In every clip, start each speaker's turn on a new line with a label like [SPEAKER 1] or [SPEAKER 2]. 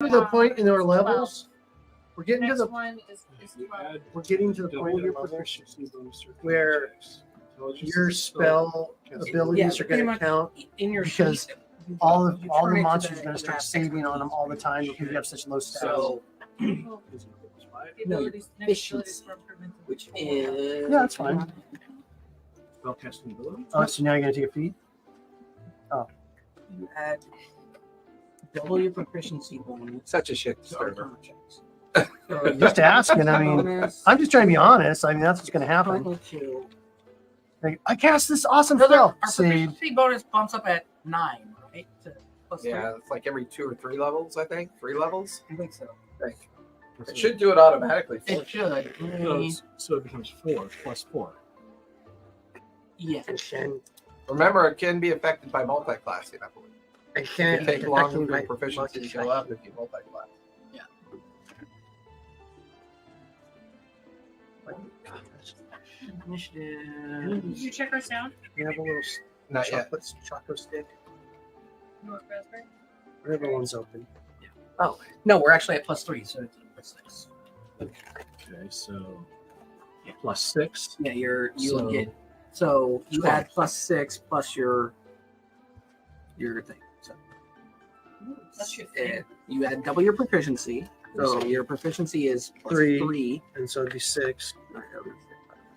[SPEAKER 1] to the point in our levels. We're getting to
[SPEAKER 2] Next
[SPEAKER 1] the
[SPEAKER 2] one is 12.
[SPEAKER 1] we're getting to the point in your proficiency where your spell abilities are going to count
[SPEAKER 3] in your
[SPEAKER 1] because
[SPEAKER 3] sheet,
[SPEAKER 1] all the
[SPEAKER 3] you turn it to
[SPEAKER 1] monsters are
[SPEAKER 3] the-
[SPEAKER 1] going to start
[SPEAKER 3] that
[SPEAKER 1] saving on them all the time because you have such low stats.
[SPEAKER 3] So,
[SPEAKER 2] The
[SPEAKER 3] No,
[SPEAKER 2] abilities, next abilities for improvement.
[SPEAKER 3] which is
[SPEAKER 1] Yeah, that's fine.
[SPEAKER 4] Spellcasting ability.
[SPEAKER 1] Oh, so now you're going to take a feat?
[SPEAKER 3] you add double your proficiency bonus.
[SPEAKER 5] Such a shit
[SPEAKER 3] to
[SPEAKER 5] server.
[SPEAKER 3] Arcana checks. So,
[SPEAKER 1] Just asking. I mean,
[SPEAKER 3] bonus
[SPEAKER 1] I'm just trying to be honest. I mean, that's what's going to happen.
[SPEAKER 3] equal to
[SPEAKER 1] Like, I cast this awesome
[SPEAKER 3] our
[SPEAKER 1] spell. Save.
[SPEAKER 3] proficiency bonus bumps up at 9, right? To plus
[SPEAKER 5] Yeah, it's like every 2 or 3 levels, I think. 3 levels.
[SPEAKER 3] 3. I think so.
[SPEAKER 5] It should do it automatically.
[SPEAKER 3] It should.
[SPEAKER 4] So it becomes 4 plus 4.
[SPEAKER 3] Yeah.
[SPEAKER 5] Remember, it can be affected by multi-classing, I believe.
[SPEAKER 1] I
[SPEAKER 5] It
[SPEAKER 1] can't
[SPEAKER 5] can take longer for
[SPEAKER 1] my
[SPEAKER 5] your proficiency to show up if you multi-class.
[SPEAKER 3] Initiative.
[SPEAKER 2] Did you check our sound?
[SPEAKER 1] We have a little
[SPEAKER 5] Not yet.
[SPEAKER 1] chocolate stick.
[SPEAKER 2] North Raspberry?
[SPEAKER 1] Whatever one's open.
[SPEAKER 3] No, we're actually at +3, so it's plus 6.
[SPEAKER 4] Okay, so plus 6.
[SPEAKER 3] Yeah, you'll
[SPEAKER 4] So-
[SPEAKER 3] get. So you
[SPEAKER 4] 12.
[SPEAKER 3] add plus 6 plus your thing. So
[SPEAKER 2] That's your thing.
[SPEAKER 3] you add double your proficiency. So your proficiency is plus
[SPEAKER 1] 3.
[SPEAKER 3] 3.
[SPEAKER 1] And so it'd be 6.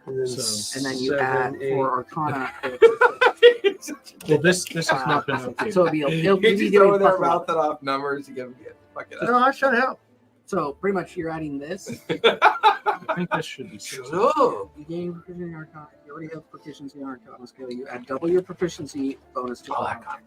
[SPEAKER 1] And then,
[SPEAKER 4] So-
[SPEAKER 3] And then you
[SPEAKER 1] 7,
[SPEAKER 3] add
[SPEAKER 1] 8.
[SPEAKER 3] for Arcana.
[SPEAKER 4] Well, this has not been updated.
[SPEAKER 3] So it'll
[SPEAKER 5] You
[SPEAKER 3] be
[SPEAKER 5] just
[SPEAKER 3] doing
[SPEAKER 5] over there
[SPEAKER 3] plus 11.
[SPEAKER 5] mouthing off numbers. You give it. Fuck it up.
[SPEAKER 1] No, I shut out.
[SPEAKER 3] So pretty much you're adding this.
[SPEAKER 4] I think this should be 6.
[SPEAKER 5] Sure.
[SPEAKER 3] You gain proficiency in Arcana. You already have proficiency in Arcana skill. You add double your proficiency bonus to
[SPEAKER 5] Oh,
[SPEAKER 3] Arcana.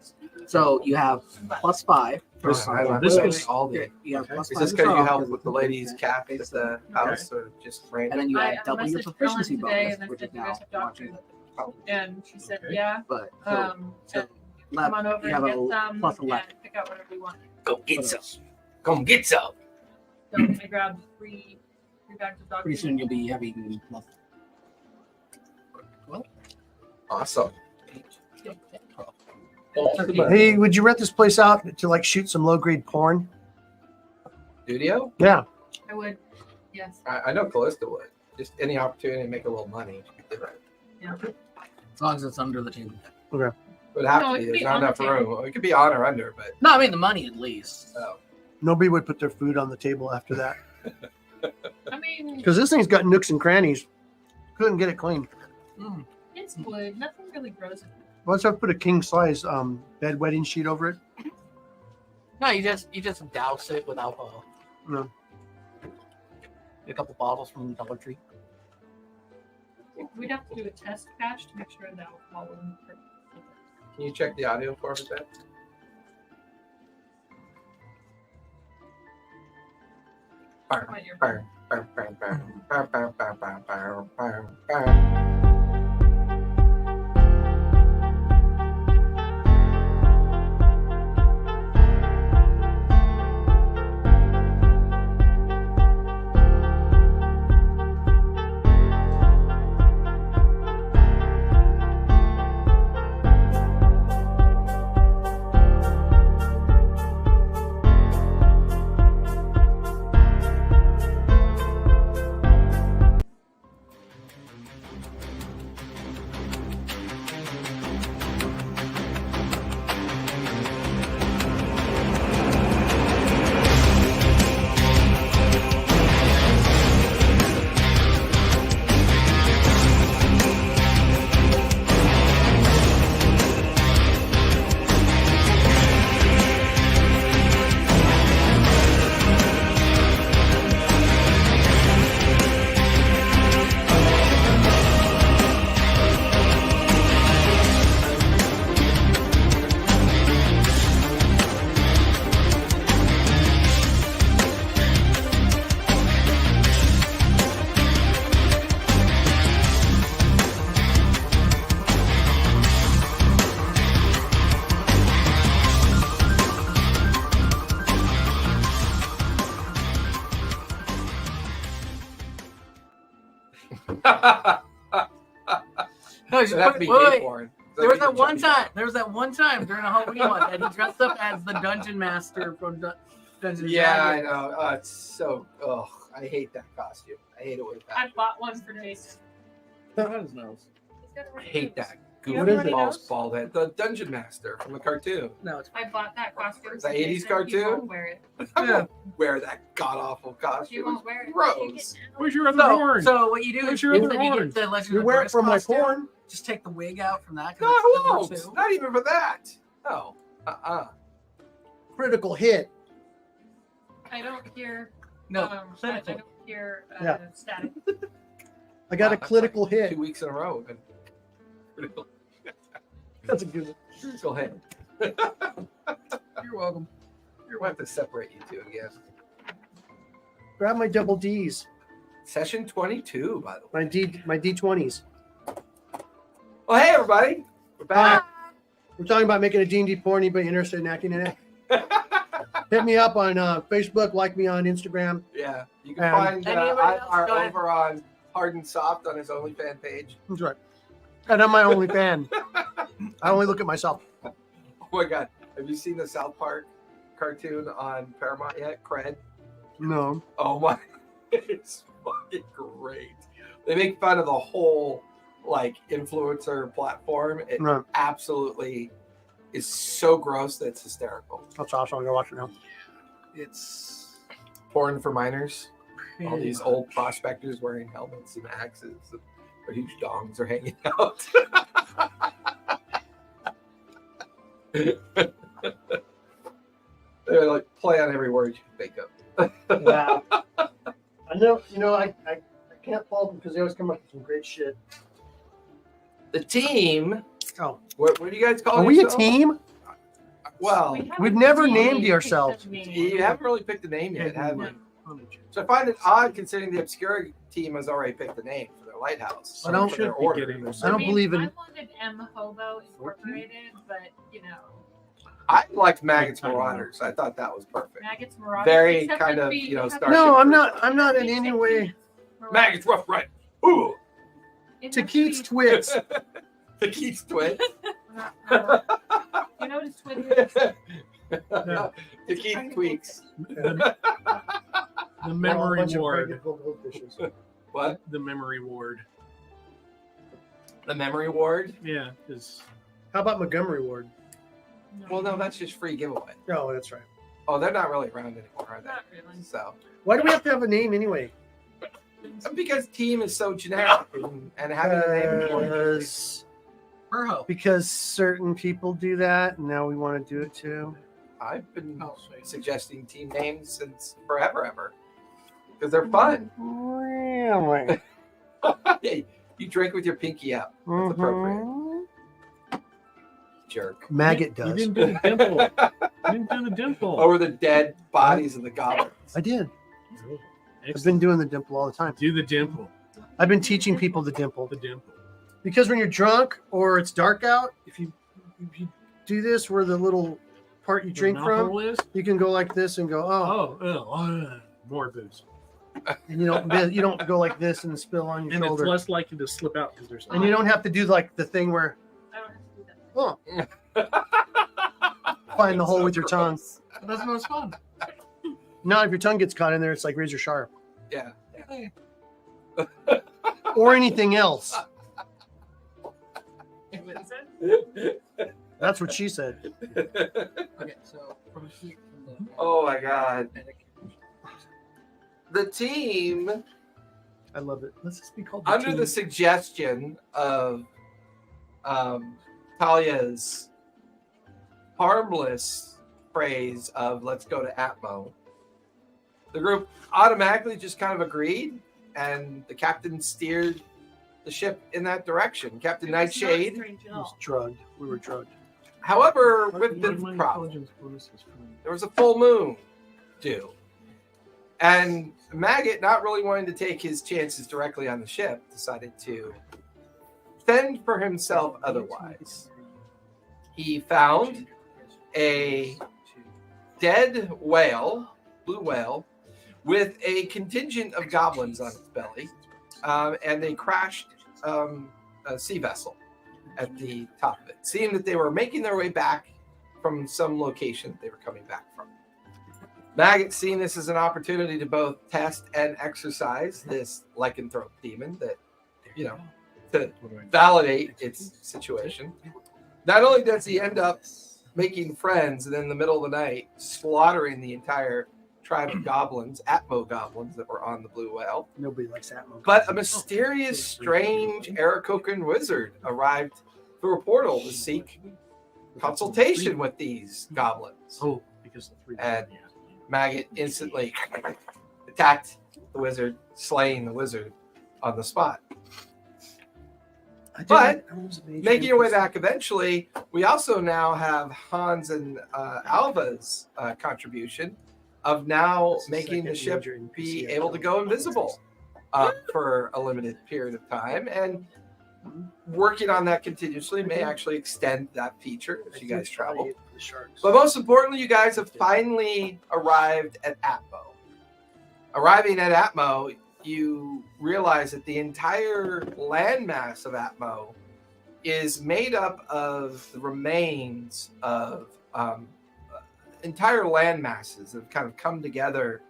[SPEAKER 3] So you have plus 5.
[SPEAKER 4] This-
[SPEAKER 5] I
[SPEAKER 4] this
[SPEAKER 5] love
[SPEAKER 4] is-
[SPEAKER 5] all the.
[SPEAKER 3] Okay, you have
[SPEAKER 4] Okay.
[SPEAKER 3] plus
[SPEAKER 5] Is
[SPEAKER 3] 5
[SPEAKER 5] this
[SPEAKER 3] to
[SPEAKER 5] because you
[SPEAKER 3] start
[SPEAKER 5] help
[SPEAKER 3] off
[SPEAKER 5] with the
[SPEAKER 3] because
[SPEAKER 5] lady's cat at the house, or just
[SPEAKER 3] and
[SPEAKER 5] random?
[SPEAKER 3] then you
[SPEAKER 2] I
[SPEAKER 3] add double your
[SPEAKER 2] messaged
[SPEAKER 3] proficiency
[SPEAKER 2] Ellen today
[SPEAKER 3] bonus,
[SPEAKER 2] and then
[SPEAKER 3] which
[SPEAKER 2] said
[SPEAKER 3] is
[SPEAKER 2] you
[SPEAKER 3] now
[SPEAKER 2] guys have doctors.
[SPEAKER 3] launching.
[SPEAKER 2] And she said,
[SPEAKER 4] Okay.
[SPEAKER 2] yeah.
[SPEAKER 3] But
[SPEAKER 2] So
[SPEAKER 3] so
[SPEAKER 2] come on over
[SPEAKER 3] you
[SPEAKER 2] and
[SPEAKER 3] have
[SPEAKER 2] get
[SPEAKER 3] a
[SPEAKER 2] some
[SPEAKER 3] plus
[SPEAKER 2] and
[SPEAKER 3] 11.
[SPEAKER 2] pick out whatever you want.
[SPEAKER 5] Go get some. Come get some.
[SPEAKER 2] So I grabbed three bags of dog
[SPEAKER 3] Pretty
[SPEAKER 2] food.
[SPEAKER 3] soon you'll be having plus
[SPEAKER 5] Awesome.
[SPEAKER 1] Hey, would you rent this place out to like shoot some low grade porn?
[SPEAKER 5] Studio?
[SPEAKER 1] Yeah.
[SPEAKER 2] I would, yes.
[SPEAKER 5] I know Callista would. Just any opportunity to make a little money.
[SPEAKER 2] Yeah.
[SPEAKER 3] as long as it's under the table.
[SPEAKER 5] It would have
[SPEAKER 2] No,
[SPEAKER 5] to
[SPEAKER 2] it
[SPEAKER 5] be.
[SPEAKER 2] could
[SPEAKER 5] There's
[SPEAKER 2] be
[SPEAKER 5] not
[SPEAKER 2] on the
[SPEAKER 5] enough
[SPEAKER 2] table.
[SPEAKER 5] room. It could be on or under, but
[SPEAKER 3] No, I mean the money at least.
[SPEAKER 5] oh.
[SPEAKER 1] Nobody would put their food on the table after that
[SPEAKER 2] I mean,
[SPEAKER 1] because this thing's got nooks and crannies. Couldn't get it clean.
[SPEAKER 3] Mm.
[SPEAKER 2] it's wood. Nothing really grows in it.
[SPEAKER 1] Let's have put a king size bedwetting sheet over it.
[SPEAKER 3] No, you just douse it with alcohol.
[SPEAKER 1] No.
[SPEAKER 3] Get a couple bottles from Dollar Tree.
[SPEAKER 2] We'd have to do a test patch to make sure that alcohol wouldn't hurt.
[SPEAKER 5] Can you check the audio for us, Ben?
[SPEAKER 2] What your-
[SPEAKER 5] Burn, burn, burn, burn, burn, burn, burn, burn, burn, burn, burn.
[SPEAKER 3] No,
[SPEAKER 5] It'd have to be gay porn.
[SPEAKER 3] There was that one time. There was that one time during a Halloween one that he dressed up as the dungeon master from Dungeons
[SPEAKER 5] Yeah, I
[SPEAKER 3] and
[SPEAKER 5] know. Oh, it's so. Ugh, I hate that costume. I hate it with
[SPEAKER 2] I
[SPEAKER 5] that.
[SPEAKER 2] bought one for Jason.
[SPEAKER 4] That is nice.
[SPEAKER 2] He's got a
[SPEAKER 5] I
[SPEAKER 2] runny
[SPEAKER 5] hate
[SPEAKER 2] nose.
[SPEAKER 5] that.
[SPEAKER 2] You
[SPEAKER 5] Goofy
[SPEAKER 2] have a runny
[SPEAKER 5] balls,
[SPEAKER 2] nose?
[SPEAKER 5] bald head. The Dungeon Master from the cartoon.
[SPEAKER 3] No, it's
[SPEAKER 2] I bought that costume.
[SPEAKER 5] Is that
[SPEAKER 2] for
[SPEAKER 5] 80s
[SPEAKER 2] Jason. He
[SPEAKER 5] cartoon?
[SPEAKER 2] won't wear it.
[SPEAKER 5] I
[SPEAKER 3] Yeah.
[SPEAKER 5] won't wear that god awful
[SPEAKER 2] He
[SPEAKER 5] costume.
[SPEAKER 2] won't wear it.
[SPEAKER 5] Gross.
[SPEAKER 4] Where's your other
[SPEAKER 3] so,
[SPEAKER 4] horn?
[SPEAKER 3] so what you do
[SPEAKER 4] Where's
[SPEAKER 3] is
[SPEAKER 4] your
[SPEAKER 3] if
[SPEAKER 4] other
[SPEAKER 3] you
[SPEAKER 4] horn?
[SPEAKER 3] get the Legend
[SPEAKER 1] You
[SPEAKER 3] of
[SPEAKER 1] wear it
[SPEAKER 3] Brisk
[SPEAKER 1] from my
[SPEAKER 3] costume,
[SPEAKER 1] corn.
[SPEAKER 3] just take the wig out from that.
[SPEAKER 5] No,
[SPEAKER 3] 'cause
[SPEAKER 5] I
[SPEAKER 3] it's
[SPEAKER 5] won't.
[SPEAKER 3] silver too.
[SPEAKER 5] Not even for that. No.
[SPEAKER 1] Critical hit.
[SPEAKER 2] I don't hear.
[SPEAKER 3] No,
[SPEAKER 2] I don't hear
[SPEAKER 1] Yeah.
[SPEAKER 2] static.
[SPEAKER 1] I got a critical hit.
[SPEAKER 5] 2 weeks in a row. And critical,
[SPEAKER 1] That's a good one.
[SPEAKER 5] critical hit.
[SPEAKER 3] You're welcome.
[SPEAKER 5] We'll have to separate you two again.
[SPEAKER 1] Grab my double D's.
[SPEAKER 5] Session 22, by the way.
[SPEAKER 1] My D20s.
[SPEAKER 5] Well, hey, everybody. We're back.
[SPEAKER 1] We're talking about making a D&D porn. Anybody interested in acting in it? Hit me up on Facebook. Like me on Instagram.
[SPEAKER 5] Yeah. You can find
[SPEAKER 3] Anybody else?
[SPEAKER 5] Ivar
[SPEAKER 3] Go ahead.
[SPEAKER 5] over on Hard and Soft on his OnlyFans page.
[SPEAKER 1] That's right. And I'm my only fan. I only look at myself.
[SPEAKER 5] Oh, my God. Have you seen the South Park cartoon on Paramount yet? Cred?
[SPEAKER 1] No.
[SPEAKER 5] Oh, my. It's fucking great. They make fun of the whole, like, influencer platform. It
[SPEAKER 1] Right.
[SPEAKER 5] absolutely is so gross that it's hysterical.
[SPEAKER 1] That's awesome. I'm going to watch it now.
[SPEAKER 5] It's porn for minors. All these old prospectors wearing helmets and axes. And their huge dongs are hanging out. They're like play on every word you can think of.
[SPEAKER 1] Wow. I know. I can't fault them because they always come up with some great shit.
[SPEAKER 5] The team.
[SPEAKER 1] Oh.
[SPEAKER 5] What do you guys call
[SPEAKER 1] Are we a
[SPEAKER 5] yourself?
[SPEAKER 1] team?
[SPEAKER 5] Well,
[SPEAKER 1] We've never named ourselves.
[SPEAKER 5] you haven't really picked a name yet, have you?
[SPEAKER 2] No.
[SPEAKER 5] So I find it odd considering the Obscura team has already picked a name for their lighthouse.
[SPEAKER 1] I don't-
[SPEAKER 5] for their
[SPEAKER 4] should be
[SPEAKER 5] order.
[SPEAKER 4] getting this.
[SPEAKER 1] I don't believe in-
[SPEAKER 2] I wanted M Hobo Incorporated, but
[SPEAKER 5] I liked Maggots Marauders. I thought that was perfect.
[SPEAKER 2] Maggots Marauders.
[SPEAKER 5] Very
[SPEAKER 2] except
[SPEAKER 5] kind
[SPEAKER 2] that
[SPEAKER 5] of,
[SPEAKER 2] we
[SPEAKER 5] you know,
[SPEAKER 2] have
[SPEAKER 5] Starship
[SPEAKER 1] No, I'm
[SPEAKER 5] Troopers.
[SPEAKER 1] not. I'm not in any way.
[SPEAKER 5] Maggots Rough Rider. Ooh,
[SPEAKER 2] It
[SPEAKER 1] To
[SPEAKER 2] has
[SPEAKER 1] Keith's
[SPEAKER 2] be-
[SPEAKER 1] Twits.
[SPEAKER 5] the Keith's twin.
[SPEAKER 2] No. You know what his twin is?
[SPEAKER 4] No.
[SPEAKER 5] The Keith tweaks.
[SPEAKER 4] The memory
[SPEAKER 1] Bunch of
[SPEAKER 4] ward.
[SPEAKER 1] pregnant goldfishes.
[SPEAKER 5] What?
[SPEAKER 4] The memory ward.
[SPEAKER 5] The memory ward?
[SPEAKER 4] Yeah, is
[SPEAKER 1] How about Montgomery Ward?
[SPEAKER 5] Well, no, that's just free giveaway.
[SPEAKER 1] Oh, that's right.
[SPEAKER 5] Oh, they're not really around anymore, are they?
[SPEAKER 2] Not really.
[SPEAKER 5] So,
[SPEAKER 1] Why do we have to have a name anyway?
[SPEAKER 5] because team is so generic and having a name for it.
[SPEAKER 1] Because certain people do that, and now we want to do it too.
[SPEAKER 5] I've been
[SPEAKER 3] Oh,
[SPEAKER 5] suggesting team names since forever, ever. Because they're fun.
[SPEAKER 1] Really?
[SPEAKER 5] Hey, you drink with your pinky up. That's appropriate.
[SPEAKER 1] Mhm.
[SPEAKER 5] Jerk.
[SPEAKER 1] Maggot
[SPEAKER 4] You
[SPEAKER 1] does.
[SPEAKER 4] didn't do the dimple. You didn't do the dimple.
[SPEAKER 5] Over the dead bodies of the goblins.
[SPEAKER 1] I did.
[SPEAKER 4] Oh,
[SPEAKER 1] I've
[SPEAKER 4] excellent.
[SPEAKER 1] been doing the dimple all the time.
[SPEAKER 4] Do the dimple.
[SPEAKER 1] I've been teaching people the dimple.
[SPEAKER 4] The dimple.
[SPEAKER 1] Because when you're drunk or it's dark out, if you do this where the little part you drink
[SPEAKER 4] The
[SPEAKER 1] from,
[SPEAKER 4] novel is?
[SPEAKER 1] you can go like this and go, oh,
[SPEAKER 4] More booze.
[SPEAKER 1] and you don't go like this and spill on your
[SPEAKER 4] And it's
[SPEAKER 1] shoulder.
[SPEAKER 4] less likely to slip out because there's
[SPEAKER 1] And you don't have to do like the thing where
[SPEAKER 2] I don't have to do that.
[SPEAKER 1] find the hole with your tongue.
[SPEAKER 3] That's the most fun.
[SPEAKER 1] Now, if your tongue gets caught in there, it's like razor sharp
[SPEAKER 5] Yeah.
[SPEAKER 1] or anything else.
[SPEAKER 2] What is it?
[SPEAKER 1] That's what she said.
[SPEAKER 3] Okay, so from heat from the
[SPEAKER 5] Oh my God.
[SPEAKER 3] medic-
[SPEAKER 5] The team,
[SPEAKER 1] I love it. Let's just be called
[SPEAKER 5] under
[SPEAKER 1] team.
[SPEAKER 5] the suggestion of Talia's harmless phrase of let's go to Atmo, the group automatically just kind of agreed, and the captain steered the ship in that direction. Captain
[SPEAKER 2] It's not
[SPEAKER 5] Nightshade.
[SPEAKER 2] strange at
[SPEAKER 1] I was
[SPEAKER 2] all.
[SPEAKER 1] drugged. We were drugged.
[SPEAKER 5] However, with
[SPEAKER 4] One
[SPEAKER 5] the
[SPEAKER 4] of my
[SPEAKER 5] problem,
[SPEAKER 4] intelligence bonuses from-
[SPEAKER 5] there was a full moon due. And Maggot, not really wanting to take his chances directly on the ship, decided to fend for himself otherwise. He found a dead whale, blue whale, with a contingent of goblins on its belly, and they crashed a sea vessel at the top of it. Seeing that they were making their way back from some location that they were coming back from. Maggot's seen this as an opportunity to both test and exercise this lycanthrope demon that, to validate its situation. Not only does he end up making friends and in the middle of the night slaughtering the entire tribe of goblins, Atmo goblins that were on the Blue Whale,
[SPEAKER 3] Nobody likes Atmo.
[SPEAKER 5] but a mysterious, strange Aarakocran wizard arrived through a portal to seek consultation with these goblins.
[SPEAKER 4] Oh, because the 3.
[SPEAKER 5] And Maggot instantly attacked the wizard, slaying the wizard on the spot. But making your way back eventually, we also now have Hans and Alva's contribution of now making the ship be able to go invisible for a limited period of time. And working on that continuously may actually extend that feature as you guys travel. But most importantly, you guys have finally arrived at Atmo. Arriving at Atmo, you realize that the entire landmass of Atmo is made up of the remains of entire land masses that have kind of come together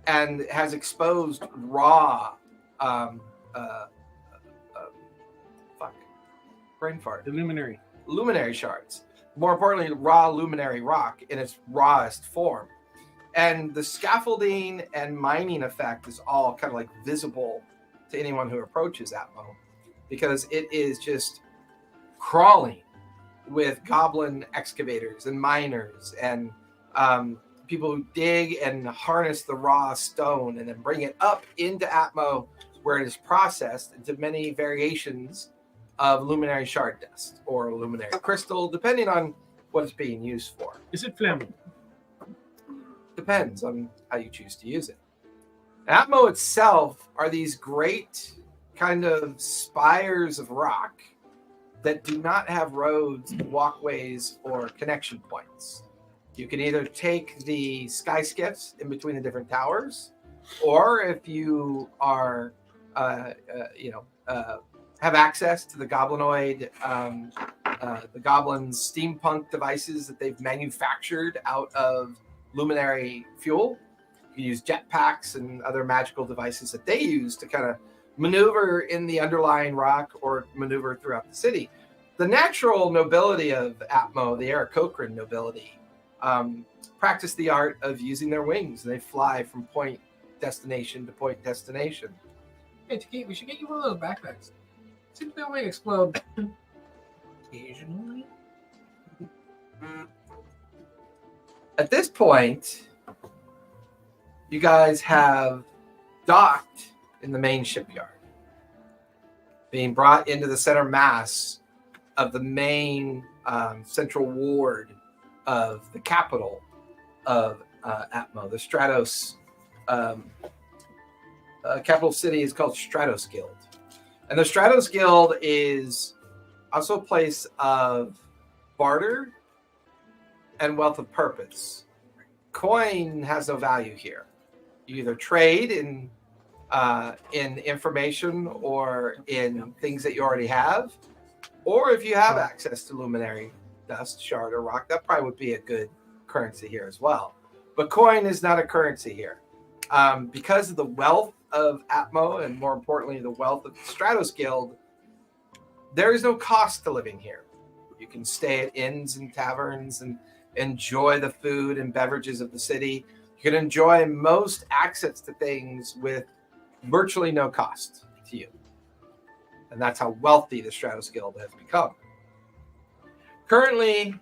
[SPEAKER 5] and has exposed raw brain fart.
[SPEAKER 4] The
[SPEAKER 5] Luminary shards. More importantly, raw luminary rock in its rawest form. And the scaffolding and mining effect is all kind of like visible to anyone who approaches Atmo because it is just crawling with goblin excavators and miners and people who dig and harness the raw stone and then bring it up into Atmo where it is processed into many variations of luminary shard dust or luminary crystal, depending on what it's being used for.
[SPEAKER 4] Is it flammable?
[SPEAKER 5] Depends on how you choose to use it. Atmo itself are these great kind of spires of rock that do not have roads, walkways, or connection points. You can either take the sky skiffs in between the different towers, or if you are, have access to the goblinoid, the goblins' steampunk devices that they've manufactured out of luminary fuel. You can use jetpacks and other magical devices that they use to kind of maneuver in the underlying rock or maneuver throughout the city. The natural nobility of Atmo, the Aarakocran nobility, practice the art of using their wings, and they fly from point destination to point destination.
[SPEAKER 3] Hey, Taki, we should get you one of those backpacks. Seems to be able to explode occasionally.
[SPEAKER 5] At this point, you guys have docked in the main shipyard, being brought into the center mass of the main central ward of the capital of Atmo. The Stratos capital city is called Stratos Guild. And the Stratos Guild is also a place of barter and wealth of purpose. Coin has no value here. You either trade in information or in things that you already have, or if you have access to luminary dust, shard, or rock, that probably would be a good currency here as well. But coin is not a currency here. Because of the wealth of Atmo, and more importantly, the wealth of the Stratos Guild, there is no cost to living here. You can stay at inns and taverns and enjoy the food and beverages of the city. You can enjoy most access to things with virtually no cost to you. And that's how wealthy the Stratos Guild has become. Currently,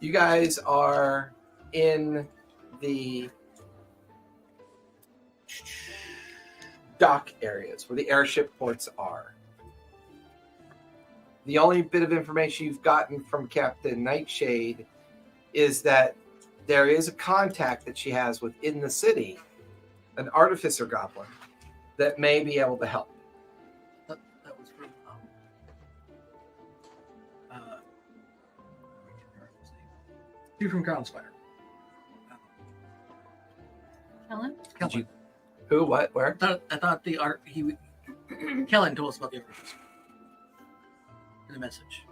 [SPEAKER 5] you guys are in the dock areas where the airship ports are. The only bit of information you've gotten from Captain Nightshade is that there is a contact that she has within the city, an artificer goblin, that may be able to help.
[SPEAKER 3] That was from two from Crownspire.
[SPEAKER 2] Helen?
[SPEAKER 5] Did you? Who? What? Where?
[SPEAKER 3] I thought the art Kellen told us about the artificer in the message.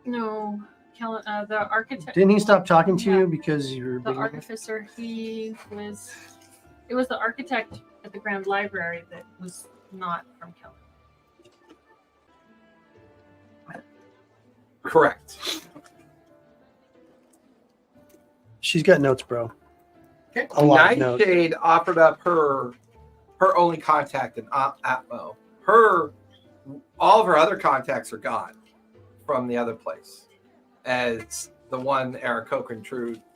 [SPEAKER 2] No. the architect.
[SPEAKER 1] Didn't he stop talking to you because you were
[SPEAKER 2] The
[SPEAKER 1] big enough?
[SPEAKER 2] artificer, it was the architect at the Grand Library that was not from Kellen.
[SPEAKER 5] Correct.
[SPEAKER 1] She's got notes, bro. A lot of notes.
[SPEAKER 5] Nightshade offered up her only contact in Atmo. All of her other contacts are gone from the other place, as the one Eric Cochran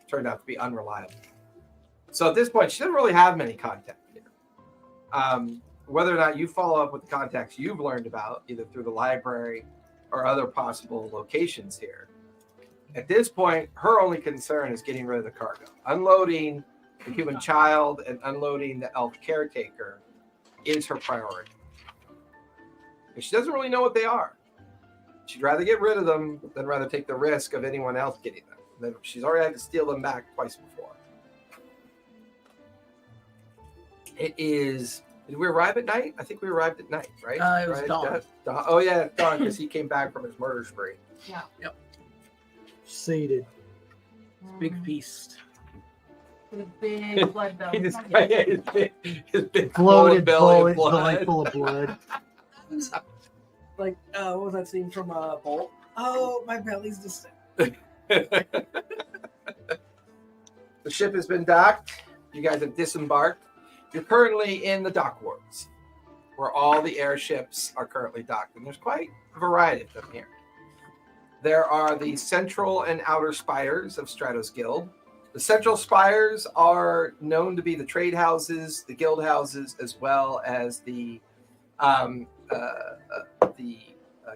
[SPEAKER 5] turned out to be unreliable. So at this point, she doesn't really have many contacts here. Whether or not you follow up with the contacts you've learned about, either through the library or other possible locations here, at this point, her only concern is getting rid of the cargo. Unloading the human child and unloading the elf caretaker is her priority. And she doesn't really know what they are. She'd rather get rid of them than rather take the risk of anyone else getting them. Then she's already had to steal them back twice before. It is. Did we arrive at night? I think we arrived at night, right?
[SPEAKER 3] It was dawn.
[SPEAKER 5] Oh yeah, dawn, because he came back from his murder spree.
[SPEAKER 2] Yeah.
[SPEAKER 3] Yep.
[SPEAKER 1] Sated.
[SPEAKER 3] Big beast.
[SPEAKER 2] With a big blood belt.
[SPEAKER 5] His big
[SPEAKER 1] Bloated
[SPEAKER 5] belly
[SPEAKER 1] bullet,
[SPEAKER 5] of blood.
[SPEAKER 1] belly full of blood.
[SPEAKER 3] Like, what was that scene from Bolt? Oh, my belly's just.
[SPEAKER 5] The ship has been docked. You guys have disembarked. You're currently in the dock wards, where all the airships are currently docked, and there's quite a variety of them here. There are the central and outer spires of Stratos Guild. The central spires are known to be the trade houses, the guild houses, as well as the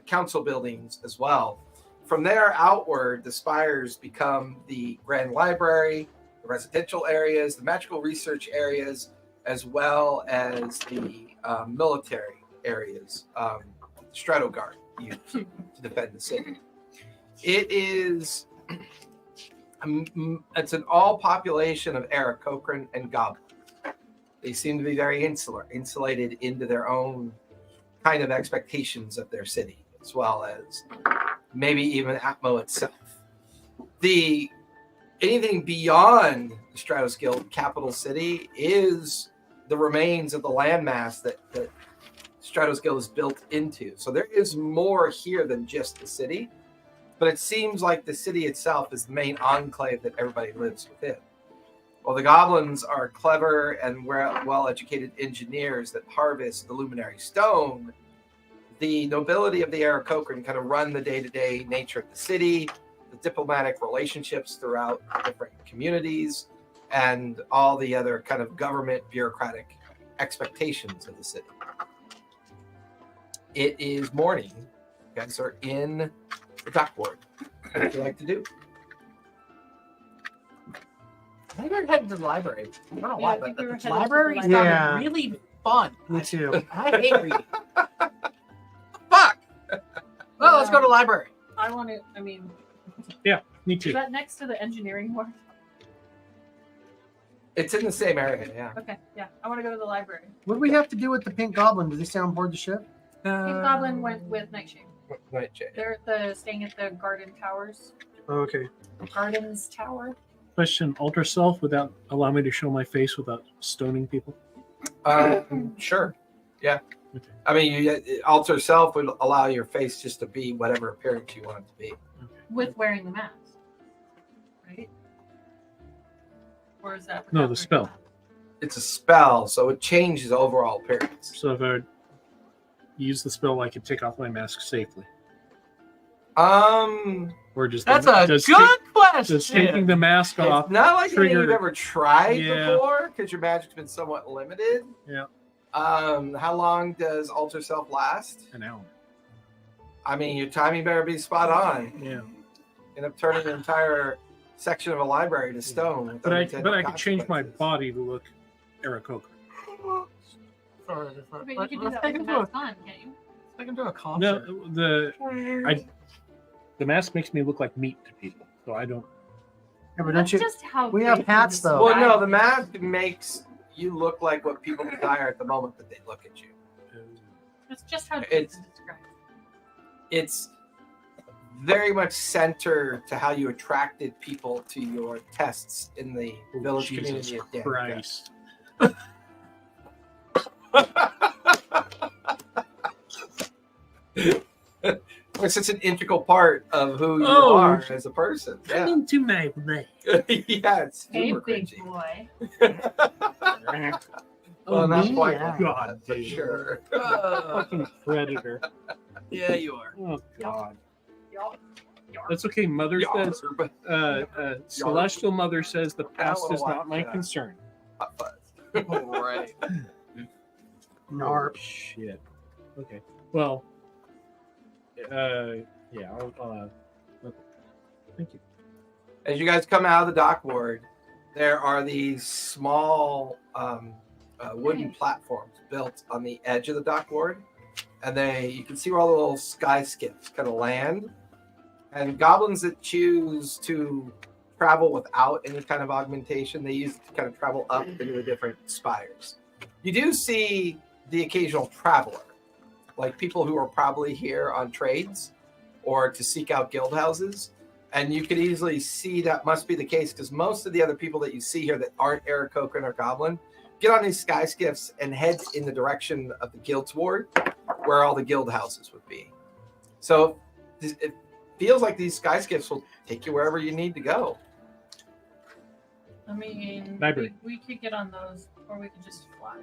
[SPEAKER 5] council buildings as well. From there outward, the spires become the Grand Library, the residential areas, the magical research areas, as well as the military areas, Strato Guard used to defend the city. It is, it's an all population of Eric Cochran and Goblin. They seem to be very insulated into their own kind of expectations of their city, as well as maybe even Atmo itself. Anything beyond the Stratos Guild capital city is the remains of the landmass that Stratos Guild is built into. So there is more here than just the city, but it seems like the city itself is the main enclave that everybody lives within. While the goblins are clever and well-educated engineers that harvest the luminary stone, the nobility of the Aarakocran kind of run the day-to-day nature of the city, the diplomatic relationships throughout different communities, and all the other kind of government bureaucratic expectations of the city. It is morning. You guys are in the dock ward. What would you like to do?
[SPEAKER 3] I think we're heading to the library. I don't know
[SPEAKER 2] Yeah,
[SPEAKER 3] why,
[SPEAKER 2] I think
[SPEAKER 3] but
[SPEAKER 2] we were
[SPEAKER 3] the
[SPEAKER 2] headed to the
[SPEAKER 3] library
[SPEAKER 2] library.
[SPEAKER 3] sounded
[SPEAKER 1] Yeah.
[SPEAKER 3] really fun.
[SPEAKER 1] Me too.
[SPEAKER 3] I hate reading.
[SPEAKER 5] Fuck!
[SPEAKER 3] Well, let's go to the library.
[SPEAKER 2] I want to. I mean,
[SPEAKER 4] Me
[SPEAKER 2] is
[SPEAKER 4] too.
[SPEAKER 2] that next to the engineering ward?
[SPEAKER 5] It's in the same area, yeah.
[SPEAKER 2] Okay, yeah, I want to go to the library.
[SPEAKER 1] What do we have to do with the pink goblin? Did they stay on board the ship?
[SPEAKER 2] Pink Goblin went with Nightshade.
[SPEAKER 5] Nightshade.
[SPEAKER 2] They're staying at the Garden Towers.
[SPEAKER 1] Oh, okay.
[SPEAKER 2] Gardens Tower.
[SPEAKER 4] Question: Alter self without allow me to show my face without stoning people.
[SPEAKER 5] Sure. Yeah.
[SPEAKER 4] Okay.
[SPEAKER 5] I mean, alter self would allow your face just to be whatever appearance you want it to be.
[SPEAKER 2] With wearing the mask. Right? Or is that
[SPEAKER 4] No,
[SPEAKER 2] without
[SPEAKER 4] the spell.
[SPEAKER 2] wearing
[SPEAKER 5] It's a spell, so it changes overall appearance.
[SPEAKER 4] So if I use the spell, I could take off my mask safely, or just
[SPEAKER 3] That's a
[SPEAKER 4] does
[SPEAKER 3] good
[SPEAKER 4] does
[SPEAKER 3] question.
[SPEAKER 4] taking the mask
[SPEAKER 5] It's
[SPEAKER 4] off.
[SPEAKER 5] not like anything
[SPEAKER 4] trigger-
[SPEAKER 5] you've ever tried
[SPEAKER 4] Yeah.
[SPEAKER 5] before, because your magic's been somewhat limited.
[SPEAKER 4] Yeah.
[SPEAKER 5] How long does alter self last?
[SPEAKER 4] An hour.
[SPEAKER 5] I mean, your timing better be spot on.
[SPEAKER 4] Yeah.
[SPEAKER 5] End up turning an entire section of a library to stone. with
[SPEAKER 4] But I
[SPEAKER 5] unintended
[SPEAKER 4] could change my
[SPEAKER 5] consequences.
[SPEAKER 4] body to look Aarakocra.
[SPEAKER 3] But
[SPEAKER 2] But you can do that with the mask on, can't you?
[SPEAKER 3] Take him to a
[SPEAKER 4] No,
[SPEAKER 3] concert.
[SPEAKER 4] the mask makes me look like meat to people, so I don't.
[SPEAKER 1] Yeah, but
[SPEAKER 2] That's
[SPEAKER 1] don't you?
[SPEAKER 2] just how
[SPEAKER 1] we
[SPEAKER 2] they
[SPEAKER 1] have hats, though.
[SPEAKER 5] Well, no,
[SPEAKER 2] describe
[SPEAKER 5] the
[SPEAKER 2] it.
[SPEAKER 5] mask makes you look like what people desire at the moment that they look at you.
[SPEAKER 2] That's just how
[SPEAKER 5] It's-
[SPEAKER 2] it's described.
[SPEAKER 5] It's very much center to how you attracted people to your tests in the village
[SPEAKER 4] Jesus
[SPEAKER 5] community of Danica.
[SPEAKER 4] Christ.
[SPEAKER 5] It's such an integral part of who you
[SPEAKER 4] Oh,
[SPEAKER 5] are as a person.
[SPEAKER 4] Come
[SPEAKER 5] Yeah,
[SPEAKER 4] into my way.
[SPEAKER 5] yeah, it's
[SPEAKER 2] Hey,
[SPEAKER 5] super
[SPEAKER 2] big
[SPEAKER 5] cringy.
[SPEAKER 2] boy.
[SPEAKER 5] Well, not
[SPEAKER 4] me?
[SPEAKER 5] quite like
[SPEAKER 4] God,
[SPEAKER 5] that, for
[SPEAKER 4] dude.
[SPEAKER 5] sure.
[SPEAKER 4] Fucking predator.
[SPEAKER 3] Yeah, you are.
[SPEAKER 4] Oh God.
[SPEAKER 2] Yup.
[SPEAKER 4] That's okay. Mother says,
[SPEAKER 5] Yarb.
[SPEAKER 4] Celestial Mother says the past
[SPEAKER 5] wanna
[SPEAKER 4] is not
[SPEAKER 5] watch
[SPEAKER 4] my
[SPEAKER 5] that.
[SPEAKER 4] concern.
[SPEAKER 5] Hot fuzz.
[SPEAKER 3] All right.
[SPEAKER 1] Narp.
[SPEAKER 4] Oh, shit. Okay. Well. Yeah. Okay. Thank you.
[SPEAKER 5] As you guys come out of the dock ward, there are these small wooden platforms built on the edge of the dock ward, and you can see where all the little sky skiffs kind of land. And goblins that choose to travel without any kind of augmentation, they use it to kind of travel up into the different spires. You do see the occasional traveler, like people who are probably here on trades or to seek out guild houses. And you could easily see that must be the case because most of the other people that you see here that aren't Aarakocra or Goblin get on these sky skiffs and head in the direction of the guild's ward where all the guild houses would be. So it feels like these sky skiffs will take you wherever you need to go.
[SPEAKER 2] I mean,
[SPEAKER 4] Library.
[SPEAKER 2] we could get on those, or we could just fly.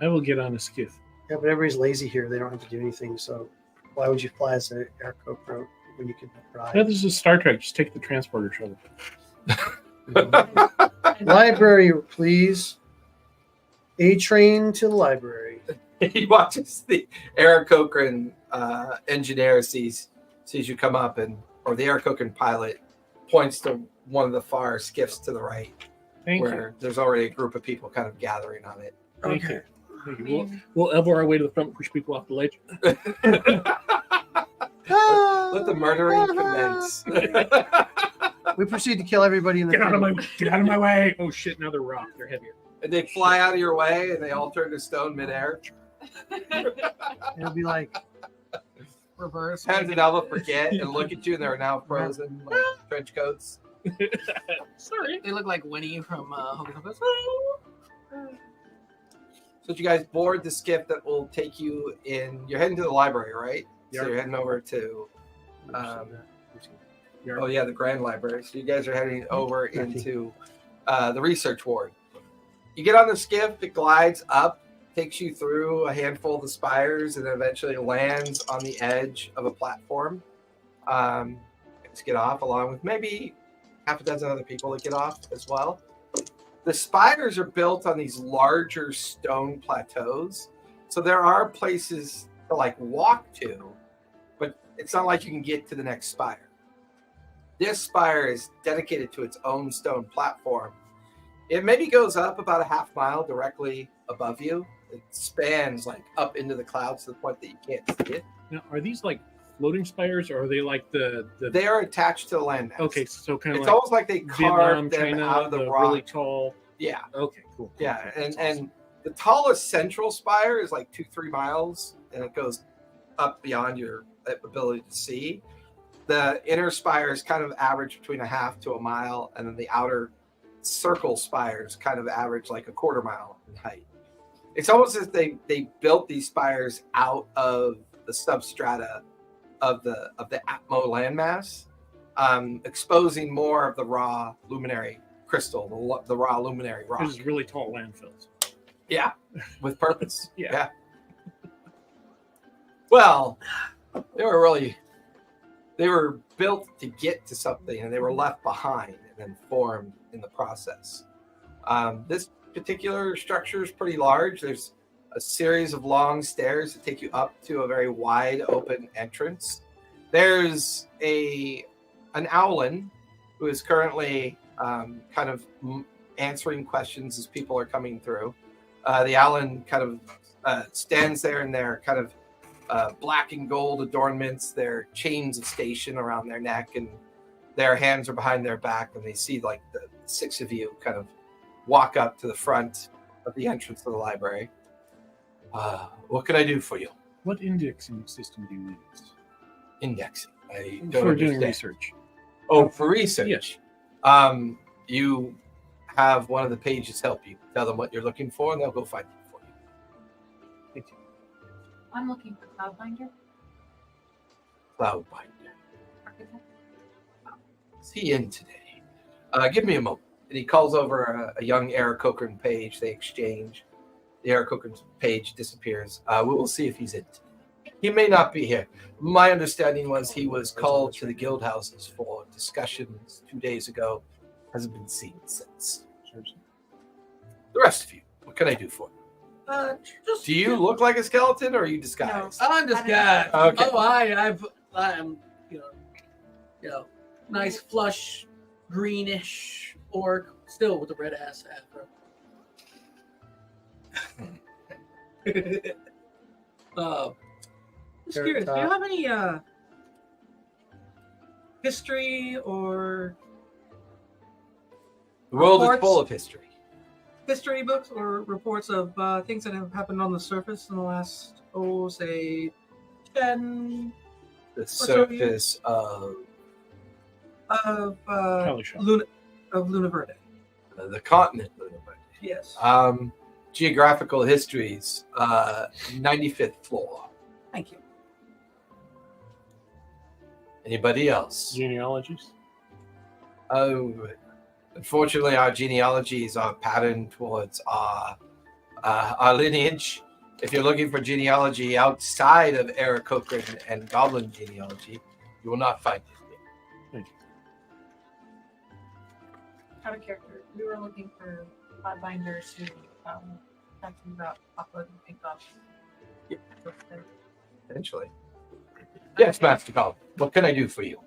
[SPEAKER 4] I will get on a skiff.
[SPEAKER 1] Yeah, but everybody's lazy here. They don't have to do anything. So why would you fly as an aircraft when you can ride?
[SPEAKER 4] Yeah, this is Star Trek. Just take the transporter shuttle.
[SPEAKER 1] Library, please. A train to the library.
[SPEAKER 5] He watches the Aarakocran engineer sees you come up, or the Aarakocran pilot points to one of the far skiffs to the right,
[SPEAKER 4] Thank
[SPEAKER 5] where there's already a group of people kind of gathering on it.
[SPEAKER 4] you. Thank
[SPEAKER 1] Okay.
[SPEAKER 4] you. Thank
[SPEAKER 2] I
[SPEAKER 4] you.
[SPEAKER 2] mean,
[SPEAKER 4] We'll elbow our way to the front, push people off the ledge.
[SPEAKER 5] Let the murdering commence.
[SPEAKER 1] We proceed to kill everybody in the
[SPEAKER 4] Get out of
[SPEAKER 1] train.
[SPEAKER 4] get out of my way! Oh shit! Now they're rock. They're heavier.
[SPEAKER 5] And they fly out of your way, and they all turn to stone midair.
[SPEAKER 1] It'll be like,
[SPEAKER 3] Reverse.
[SPEAKER 5] Hans and Elva forget and look at you, and they're now frozen like trench coats.
[SPEAKER 4] Sorry.
[SPEAKER 3] They look like Winnie from Hocus Pocus.
[SPEAKER 5] So you guys board the skiff that will take you in. You're heading to the library, right?
[SPEAKER 4] Yeah.
[SPEAKER 5] So you're heading over to,
[SPEAKER 4] Yeah.
[SPEAKER 5] the Grand Library. So you guys are heading over into the research ward. You get on the skiff, it glides up, takes you through a handful of the spires, and then eventually lands on the edge of a platform. Just get off along with maybe half a dozen other people that get off as well. The spires are built on these larger stone plateaus. So there are places to like walk to, but it's not like you can get to the next spire. This spire is dedicated to its own stone platform. It maybe goes up about a half mile directly above you. It spans like up into the clouds to the point that you can't see it.
[SPEAKER 4] Now, are these like floating spires, or are they like the?
[SPEAKER 5] They are attached to the landmass.
[SPEAKER 4] Okay, so kind of
[SPEAKER 5] It's
[SPEAKER 4] like
[SPEAKER 5] almost like they
[SPEAKER 4] Vietnam,
[SPEAKER 5] carved them
[SPEAKER 4] China,
[SPEAKER 5] out of the
[SPEAKER 4] the
[SPEAKER 5] rock.
[SPEAKER 4] really tall.
[SPEAKER 5] Yeah,
[SPEAKER 4] Okay, cool.
[SPEAKER 5] yeah,
[SPEAKER 4] That's
[SPEAKER 5] and
[SPEAKER 4] awesome.
[SPEAKER 5] the tallest central spire is like 2-3 miles, and it goes up beyond your ability to see. The inner spires kind of average between a half to a mile, and then the outer circle spires kind of average like a quarter mile in height. It's almost as if they built these spires out of the substrata of the Atmo landmass, exposing more of the raw luminary crystal, the raw luminary rock.
[SPEAKER 4] This is really tall landfills.
[SPEAKER 5] Yeah, with purpose.
[SPEAKER 4] Yeah.
[SPEAKER 5] Well, they were built to get to something, and they were left behind and then formed in the process. This particular structure is pretty large. There's a series of long stairs that take you up to a very wide open entrance. There's an owlin who is currently kind of answering questions as people are coming through. The owlin kind of stands there in their kind of black and gold adornments, their chains of station around their neck, and their hands are behind their back, and they see like the six of you kind of walk up to the front of the entrance to the library. What can I do for you?
[SPEAKER 4] What indexing system do you use?
[SPEAKER 5] Indexing. I don't
[SPEAKER 4] For doing
[SPEAKER 5] understand.
[SPEAKER 4] research.
[SPEAKER 5] Oh, for research.
[SPEAKER 4] Yes.
[SPEAKER 5] You have one of the pages help you. Tell them what you're looking for, and they'll go find it for you.
[SPEAKER 4] Thank you.
[SPEAKER 2] I'm looking for Cloudbinder.
[SPEAKER 5] Cloudbinder.
[SPEAKER 2] Architect.
[SPEAKER 5] Is he in today? Give me a moment. And he calls over a young Eric Cochran page. They exchange. The Eric Cochran page disappears. We will see if he's in today. He may not be here. My understanding was he was called to the guild houses for discussions 2 days ago. Hasn't been seen since. The rest of you, what can I do for you?
[SPEAKER 3] Just
[SPEAKER 5] Do you look like a skeleton, or are you disguised?
[SPEAKER 3] I'm just guy.
[SPEAKER 5] Okay.
[SPEAKER 3] Oh, I'm nice flush greenish orc, still with the red ass afro. Just curious, do you have any history or
[SPEAKER 5] The world is
[SPEAKER 3] reports?
[SPEAKER 5] full of history.
[SPEAKER 3] history books or reports of things that have happened on the surface in the last, say, 10
[SPEAKER 5] The
[SPEAKER 3] so you-
[SPEAKER 5] surface of
[SPEAKER 3] of
[SPEAKER 4] Calisha.
[SPEAKER 3] Luna Verde?
[SPEAKER 5] the continent.
[SPEAKER 3] Yes.
[SPEAKER 5] Geographical histories, 95th floor.
[SPEAKER 3] Thank you.
[SPEAKER 5] Anybody else?
[SPEAKER 4] Genealogies.
[SPEAKER 5] Oh, unfortunately, our genealogies are patterned towards our lineage. If you're looking for genealogy outside of Eric Cochran and Goblin genealogy, you will not find it here.
[SPEAKER 4] Thank you.
[SPEAKER 2] Out of character. We were looking for Cloudbinders who talking about uploading pink off.
[SPEAKER 5] Eventually. Yes, Master Goblin. What can I do for you?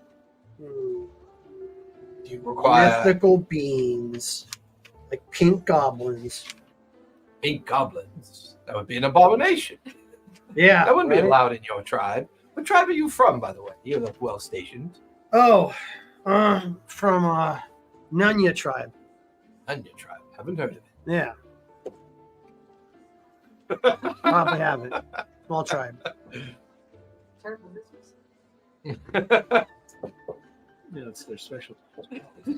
[SPEAKER 5] Do you require
[SPEAKER 1] Mythical beings, like pink goblins.
[SPEAKER 5] pink goblins? That would be an abomination.
[SPEAKER 1] Yeah.
[SPEAKER 5] That wouldn't be
[SPEAKER 1] right?
[SPEAKER 5] allowed in your tribe. What tribe are you from, by the way? You look well stationed.
[SPEAKER 1] Oh, from Nunya tribe.
[SPEAKER 5] Onion tribe. Haven't heard of it.
[SPEAKER 1] Yeah. Probably haven't. Small tribe.
[SPEAKER 2] Terrible business.
[SPEAKER 4] Yeah, that's their specialty.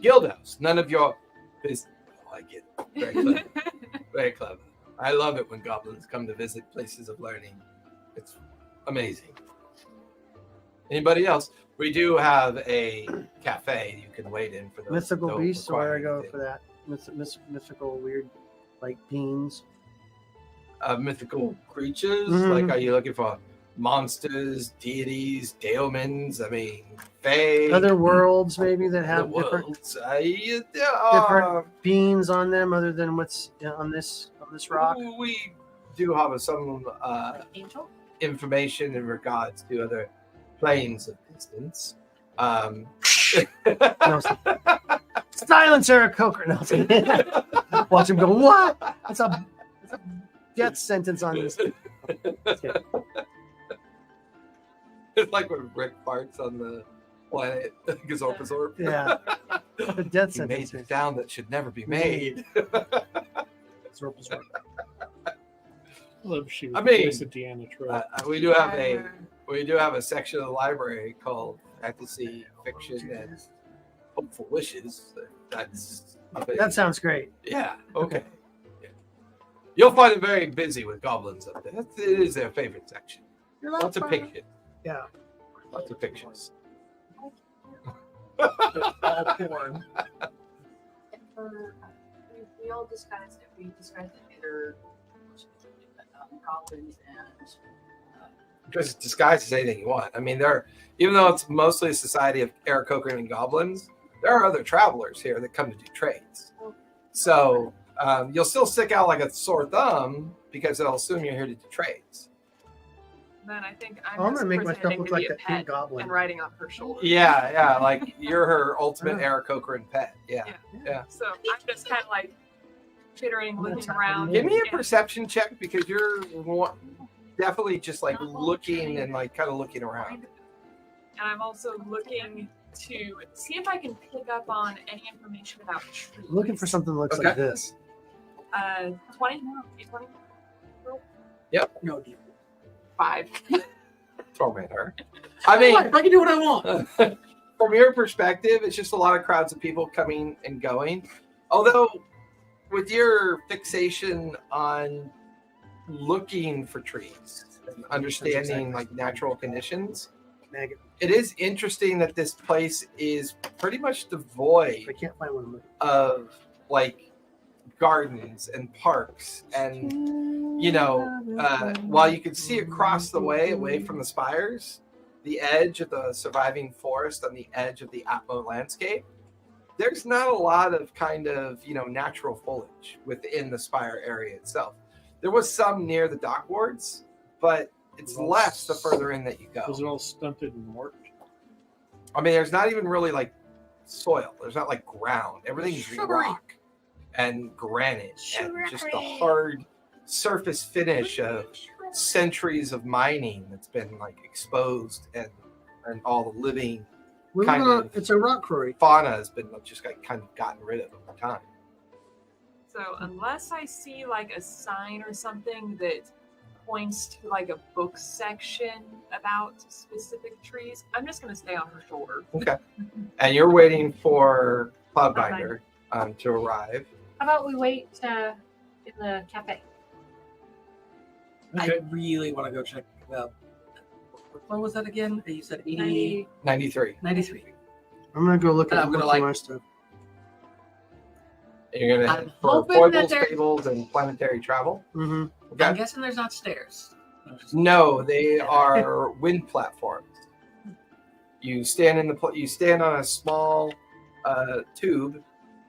[SPEAKER 5] Guild house. None of your business. Oh, I get it. Very clever. Very clever. I love it when goblins come to visit places of learning. It's amazing. Anybody else? We do have a cafe you can wait in for those.
[SPEAKER 1] Mythical
[SPEAKER 5] don't
[SPEAKER 1] beasts, where I
[SPEAKER 5] require
[SPEAKER 1] go
[SPEAKER 5] anything.
[SPEAKER 1] for that. Mythical weird, like beings.
[SPEAKER 5] Mythical creatures?
[SPEAKER 1] Mhm.
[SPEAKER 5] Like, are you looking for monsters, deities, daemons? I mean, fae?
[SPEAKER 1] Other worlds, maybe, that
[SPEAKER 5] the
[SPEAKER 1] have different
[SPEAKER 5] worlds.
[SPEAKER 1] different beings on them, other than what's on this rock.
[SPEAKER 5] We do have some
[SPEAKER 2] Angel?
[SPEAKER 5] information in regards to other planes of distance.
[SPEAKER 1] No, silence, Eric Cochran. No, watch him go. What? That's a death sentence on this.
[SPEAKER 5] It's like when Rick farts on the planet Gazorpazorp.
[SPEAKER 1] Yeah, the death
[SPEAKER 5] He made
[SPEAKER 1] sentence.
[SPEAKER 5] a sound that should never be made.
[SPEAKER 4] I love she was
[SPEAKER 5] I
[SPEAKER 4] the
[SPEAKER 5] mean,
[SPEAKER 4] voice of Deanna Troy.
[SPEAKER 5] we do have a section of the library called fantasy fiction and hopeful wishes.
[SPEAKER 1] That sounds great.
[SPEAKER 5] yeah. Okay. Yeah. You'll find it very busy with goblins up there. It is their favorite section. Lots of pictures.
[SPEAKER 1] Yeah.
[SPEAKER 5] Lots of pictures.
[SPEAKER 3] All porn.
[SPEAKER 2] And for, we all disguised it. We disguised it either goblins and
[SPEAKER 5] Just disguise as anything you want. I mean, even though it's mostly a society of Eric Cochran and goblins, there are other travelers here that come to do trades. So you'll still stick out like a sore thumb because they'll assume you're here to do trades.
[SPEAKER 6] Then I think
[SPEAKER 1] I'm gonna
[SPEAKER 6] just
[SPEAKER 1] make myself
[SPEAKER 6] pretending
[SPEAKER 1] look
[SPEAKER 6] to
[SPEAKER 1] like
[SPEAKER 6] be a
[SPEAKER 1] that pink
[SPEAKER 6] pet
[SPEAKER 1] goblin.
[SPEAKER 6] and riding on her shoulder.
[SPEAKER 5] Yeah, like you're her ultimate Eric Cochran pet. Yeah.
[SPEAKER 6] So I'm just kind of like chittering, looking around.
[SPEAKER 5] Give me a
[SPEAKER 6] and-
[SPEAKER 5] perception check because you're definitely just like looking and like kind of looking around.
[SPEAKER 6] And I'm also looking to see if I can pick up on any information about trees.
[SPEAKER 1] Looking for something that looks
[SPEAKER 5] Okay.
[SPEAKER 1] like this.
[SPEAKER 6] 20? 20?
[SPEAKER 3] No deal.
[SPEAKER 6] 5.
[SPEAKER 5] torment her. I mean,
[SPEAKER 3] I can do what I want.
[SPEAKER 5] from your perspective, it's just a lot of crowds of people coming and going. Although, with your fixation on looking for trees and understanding like natural conditions, it is interesting that this place is pretty much devoid
[SPEAKER 1] I can't find one.
[SPEAKER 5] of like gardens and parks and while you can see across the way away from the spires the edge of the surviving forest on the edge of the Atmo landscape, there's not a lot of kind of natural foliage within the spire area itself. There was some near the dock wards, but it's less the further in that you go.
[SPEAKER 4] Was it all stunted and warped?
[SPEAKER 5] I mean, there's not even really like soil. There's not like ground. Everything's
[SPEAKER 3] Sugary.
[SPEAKER 5] rock and granite and just the hard surface finish of centuries of mining that's been like exposed and all the living
[SPEAKER 1] It's a rock quarry.
[SPEAKER 5] fauna has been just like kind of gotten rid of over time.
[SPEAKER 6] So unless I see like a sign or something that points to like a book section about specific trees, I'm just going to stay on her shoulder.
[SPEAKER 5] Okay. And you're waiting for Cloudbinder to arrive.
[SPEAKER 2] How about we wait in the cafe?
[SPEAKER 3] I really want to go check out. What was that again? You said 80,
[SPEAKER 5] 93.
[SPEAKER 3] 93.
[SPEAKER 1] I'm gonna go look at
[SPEAKER 3] I'm gonna like-
[SPEAKER 1] my stuff.
[SPEAKER 5] You're going to
[SPEAKER 3] I'm
[SPEAKER 5] head for
[SPEAKER 2] hoping that
[SPEAKER 5] Foibles,
[SPEAKER 2] they're-
[SPEAKER 5] Fables, and Planetary Travel.
[SPEAKER 1] Mm-hmm.
[SPEAKER 3] I'm
[SPEAKER 5] Okay.
[SPEAKER 3] guessing there's not stairs.
[SPEAKER 5] No, they are wind platforms. You stand on a small tube.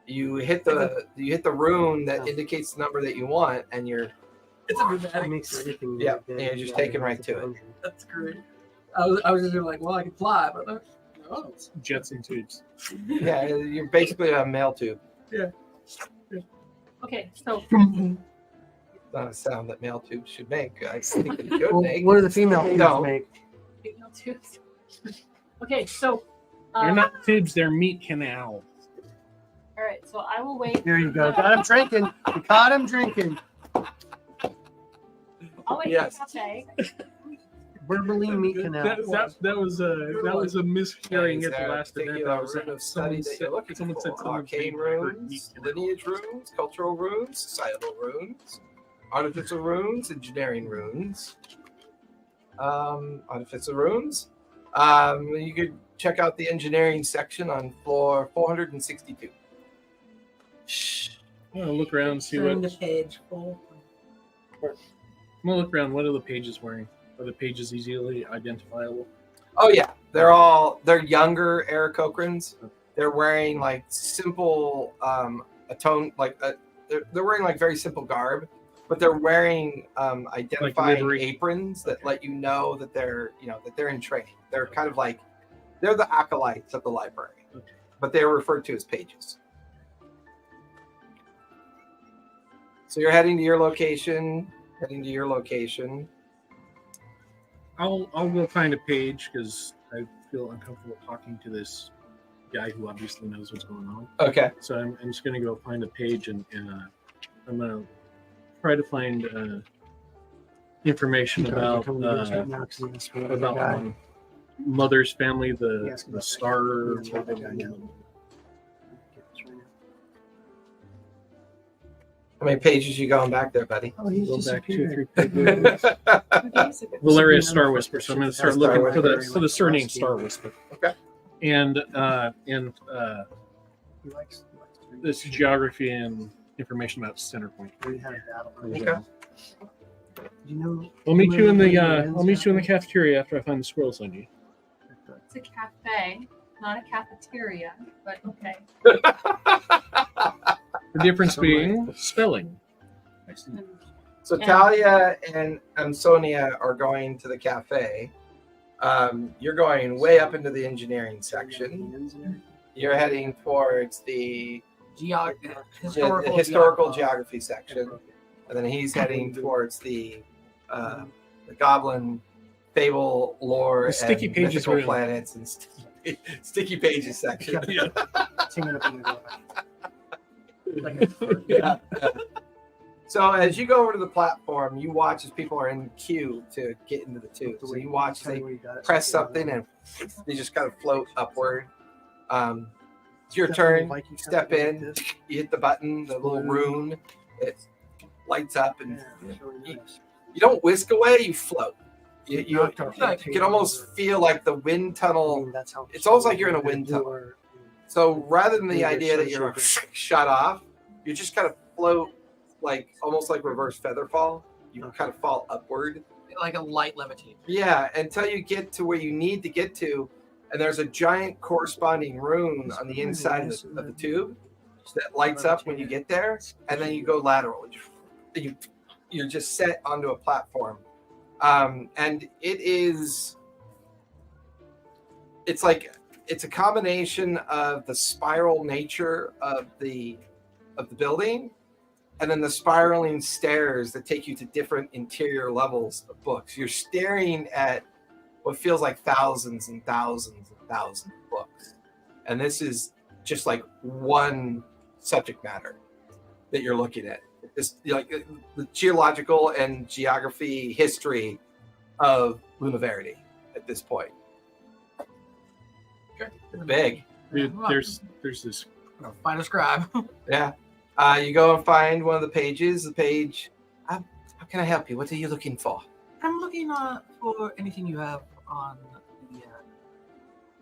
[SPEAKER 5] You hit the rune that indicates the number that you want, and you're
[SPEAKER 3] It's a dramatic.
[SPEAKER 1] Makes everything.
[SPEAKER 5] Yeah,
[SPEAKER 1] like that.
[SPEAKER 5] and you're just taken right to it.
[SPEAKER 3] That's great. I was just like, well, I can fly, but no. It's
[SPEAKER 4] Jets and tubes.
[SPEAKER 5] yeah, you're basically a mail tube.
[SPEAKER 2] Okay, so
[SPEAKER 5] Not a sound that mail tubes should make. I think they should
[SPEAKER 1] Well,
[SPEAKER 5] make.
[SPEAKER 1] what do the female tubes
[SPEAKER 5] No.
[SPEAKER 1] make?
[SPEAKER 2] signal tubes. Okay, so
[SPEAKER 4] They're not tubes, they're meat canals.
[SPEAKER 2] all right, so I will wait.
[SPEAKER 1] There you go. Got him drinking. You caught him drinking.
[SPEAKER 2] I'll wait
[SPEAKER 5] Yes.
[SPEAKER 2] for the cafe.
[SPEAKER 1] Berberine meat canal.
[SPEAKER 4] That was a mishearing at the last event.
[SPEAKER 5] particular
[SPEAKER 4] I was
[SPEAKER 5] rune of study that you're looking
[SPEAKER 4] someone said
[SPEAKER 5] for.
[SPEAKER 4] someone
[SPEAKER 5] Arcane
[SPEAKER 4] heard meat
[SPEAKER 5] runes,
[SPEAKER 4] canal.
[SPEAKER 5] lineage runes, cultural runes, societal runes, artificial runes, engineering runes. Artificial runes. You could check out the engineering section on floor 462.
[SPEAKER 4] I'm gonna look around and see
[SPEAKER 3] turn
[SPEAKER 4] what.
[SPEAKER 3] the page full.
[SPEAKER 4] I'm gonna look around. What are the pages wearing? Are the pages easily identifiable?
[SPEAKER 5] Oh yeah, they're younger Aarakocrans. They're wearing like simple they're wearing like very simple garb, but they're wearing identifying
[SPEAKER 4] livery?
[SPEAKER 5] aprons that let you know that they're that they're in training. They're kind of like they're the acolytes of the library, but they're referred to as pages. So you're heading to your location.
[SPEAKER 4] I'll go find a page because I feel uncomfortable talking to this guy who obviously knows what's going on.
[SPEAKER 5] Okay.
[SPEAKER 4] So I'm just gonna go find a page and I'm gonna try to find information about mother's family, the star.
[SPEAKER 5] How many pages you going back there, buddy?
[SPEAKER 1] Oh, he's
[SPEAKER 4] Go back 2 or 3
[SPEAKER 5] Okay.
[SPEAKER 4] pages. Valeria Star Whisper. So I'm going to start
[SPEAKER 5] Star
[SPEAKER 4] looking
[SPEAKER 5] Whisper.
[SPEAKER 4] for the surname Star Whisper.
[SPEAKER 5] Okay.
[SPEAKER 4] And this geography and information about Center Point.
[SPEAKER 5] Okay.
[SPEAKER 4] I'll meet you in the cafeteria after I find the squirrels on you.
[SPEAKER 2] It's a cafe, not a cafeteria, but okay.
[SPEAKER 4] The difference being spelling.
[SPEAKER 5] So Talia and Sonia are going to the cafe. You're going way up into the engineering section. You're heading towards the historical geography section, and then he's heading towards the goblin fable lore
[SPEAKER 4] The sticky
[SPEAKER 5] and
[SPEAKER 4] pages
[SPEAKER 5] mythical
[SPEAKER 4] room.
[SPEAKER 5] planets and sticky pages section.
[SPEAKER 1] Singing up in the
[SPEAKER 5] Yeah. So as you go over to the platform, you watch as people are in queue to get into the tube. So you watch as they press something and they just kind of float upward. It's your turn. You step in, you hit the button, the little rune, it lights up, and you don't whisk away, you float. You can almost feel like the wind tunnel. It's almost like you're in a wind tunnel. So rather than the idea that you're shut off, you just kind of float, like almost like reverse feather fall. You kind of fall upward,
[SPEAKER 3] like a light levitation.
[SPEAKER 5] Yeah, until you get to where you need to get to, and there's a giant corresponding rune on the inside of the tube that lights up when you get there, and then you go lateral. You're just set onto a platform, and it's a combination of the spiral nature of the building, and then the spiraling stairs that take you to different interior levels of books. You're staring at what feels like thousands and thousands and thousands of books, and this is just like one subject matter that you're looking at. It's like the geological and geography history of Luna Verity at this point. It's big.
[SPEAKER 4] Dude, there's this.
[SPEAKER 3] Find a scribe.
[SPEAKER 5] Yeah. You go and find one of the pages. The page. How can I help you? What are you looking for?
[SPEAKER 3] I'm looking for anything you have on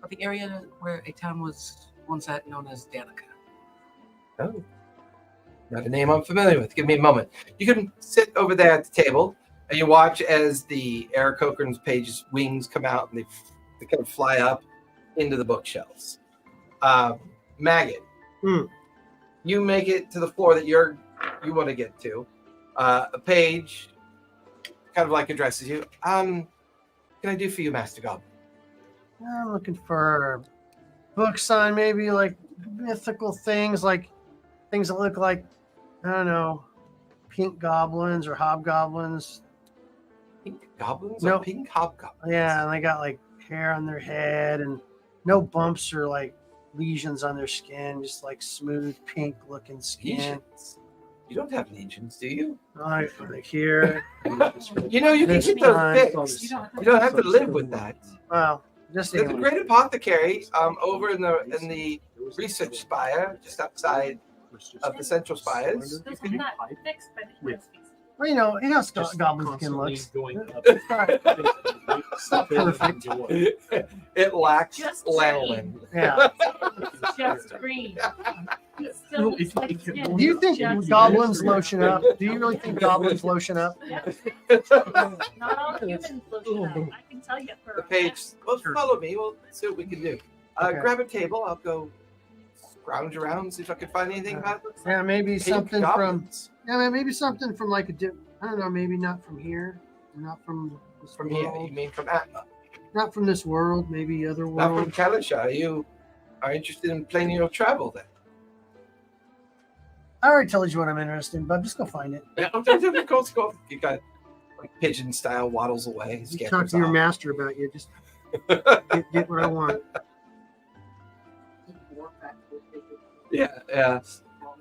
[SPEAKER 3] the area where a town was once at, known as Danica.
[SPEAKER 5] Oh, not a name I'm familiar with. Give me a moment. You can sit over there at the table, and you watch as the Aarakocra's page's wings come out, and they kind of fly up into the bookshelves. Maggot, you make it to the floor that you want to get to. A page kind of like addresses you. Can I do for you, Master Goblin?
[SPEAKER 1] I'm looking for books on maybe like mythical things, like things that look like, I don't know, pink goblins or hobgoblins.
[SPEAKER 5] Pink goblins
[SPEAKER 1] No.
[SPEAKER 5] or pink hobgoblins?
[SPEAKER 1] Yeah, and they got like hair on their head and no bumps or like lesions on their skin, just like smooth pink looking skin.
[SPEAKER 5] Legions. You don't have legions, do you?
[SPEAKER 1] Like here.
[SPEAKER 5] You know, you can
[SPEAKER 1] This
[SPEAKER 5] get those
[SPEAKER 1] one.
[SPEAKER 5] fixed. You don't have to live with that.
[SPEAKER 1] Wow. Just
[SPEAKER 5] There's a great apothecary over in the research spire, just outside of the central spires.
[SPEAKER 2] This is not fixed, but it was fixed.
[SPEAKER 1] Well, you know, it has
[SPEAKER 4] Just
[SPEAKER 1] goblin skin
[SPEAKER 4] constantly
[SPEAKER 1] looks.
[SPEAKER 4] going up.
[SPEAKER 1] It's not perfect.
[SPEAKER 5] It lacks
[SPEAKER 2] Just
[SPEAKER 5] lanolin.
[SPEAKER 1] Yeah.
[SPEAKER 2] It's just green. It still
[SPEAKER 4] No,
[SPEAKER 2] looks like skin.
[SPEAKER 1] Do you think
[SPEAKER 2] Just
[SPEAKER 1] goblins lotion up? Do you really think goblins lotion up?
[SPEAKER 2] Yeah. Not all humans lotion up. I can tell you for
[SPEAKER 5] The
[SPEAKER 2] a
[SPEAKER 5] page.
[SPEAKER 2] fact.
[SPEAKER 5] Well, follow me. We'll see what we can do.
[SPEAKER 1] Okay.
[SPEAKER 5] Grab a table. I'll go scrounge around, see if I can find anything about
[SPEAKER 1] Yeah, maybe
[SPEAKER 5] pink
[SPEAKER 1] something
[SPEAKER 5] goblins.
[SPEAKER 1] maybe something from like I don't know, maybe not from here, not from this
[SPEAKER 5] From here.
[SPEAKER 1] world,
[SPEAKER 5] You mean from Atma?
[SPEAKER 1] not from this world, maybe other
[SPEAKER 5] Not from
[SPEAKER 1] world.
[SPEAKER 5] Calisha. You are interested in planning your travel then?
[SPEAKER 1] I already told you what I'm interested in, but just go find it.
[SPEAKER 5] Yeah, of course, go. You got like pigeon style waddles away.
[SPEAKER 1] You talk to your master about you. Just get what I want.
[SPEAKER 5] Yeah.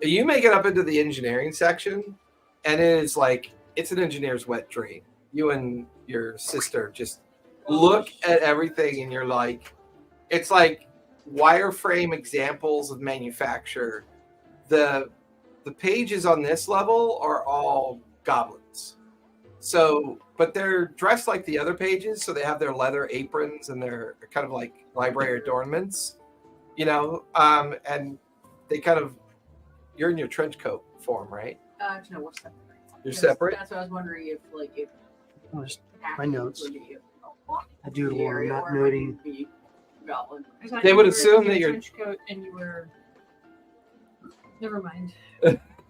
[SPEAKER 5] You make it up into the engineering section, and it is like it's an engineer's wet dream. You and your sister just look at everything, and you're like, it's like wireframe examples of manufacture. The pages on this level are all goblins. So, but they're dressed like the other pages, so they have their leather aprons and their kind of like library adornments, you know, and they kind of, you're in your trench coat form, right?
[SPEAKER 7] No, we're separate.
[SPEAKER 5] You're
[SPEAKER 7] That's-
[SPEAKER 5] separate?
[SPEAKER 7] That's what I was wondering if, like, if
[SPEAKER 1] I'll just-
[SPEAKER 7] half
[SPEAKER 1] My
[SPEAKER 7] of you
[SPEAKER 1] notes.
[SPEAKER 7] would be
[SPEAKER 1] I do it
[SPEAKER 7] the
[SPEAKER 1] while I'm
[SPEAKER 7] area,
[SPEAKER 1] not
[SPEAKER 7] or
[SPEAKER 1] noting.
[SPEAKER 7] would be Goblin.
[SPEAKER 2] I thought
[SPEAKER 5] They
[SPEAKER 2] you
[SPEAKER 5] would
[SPEAKER 2] were
[SPEAKER 5] assume
[SPEAKER 2] in
[SPEAKER 5] that
[SPEAKER 2] your
[SPEAKER 5] you're-
[SPEAKER 2] trench coat and you were. Never mind.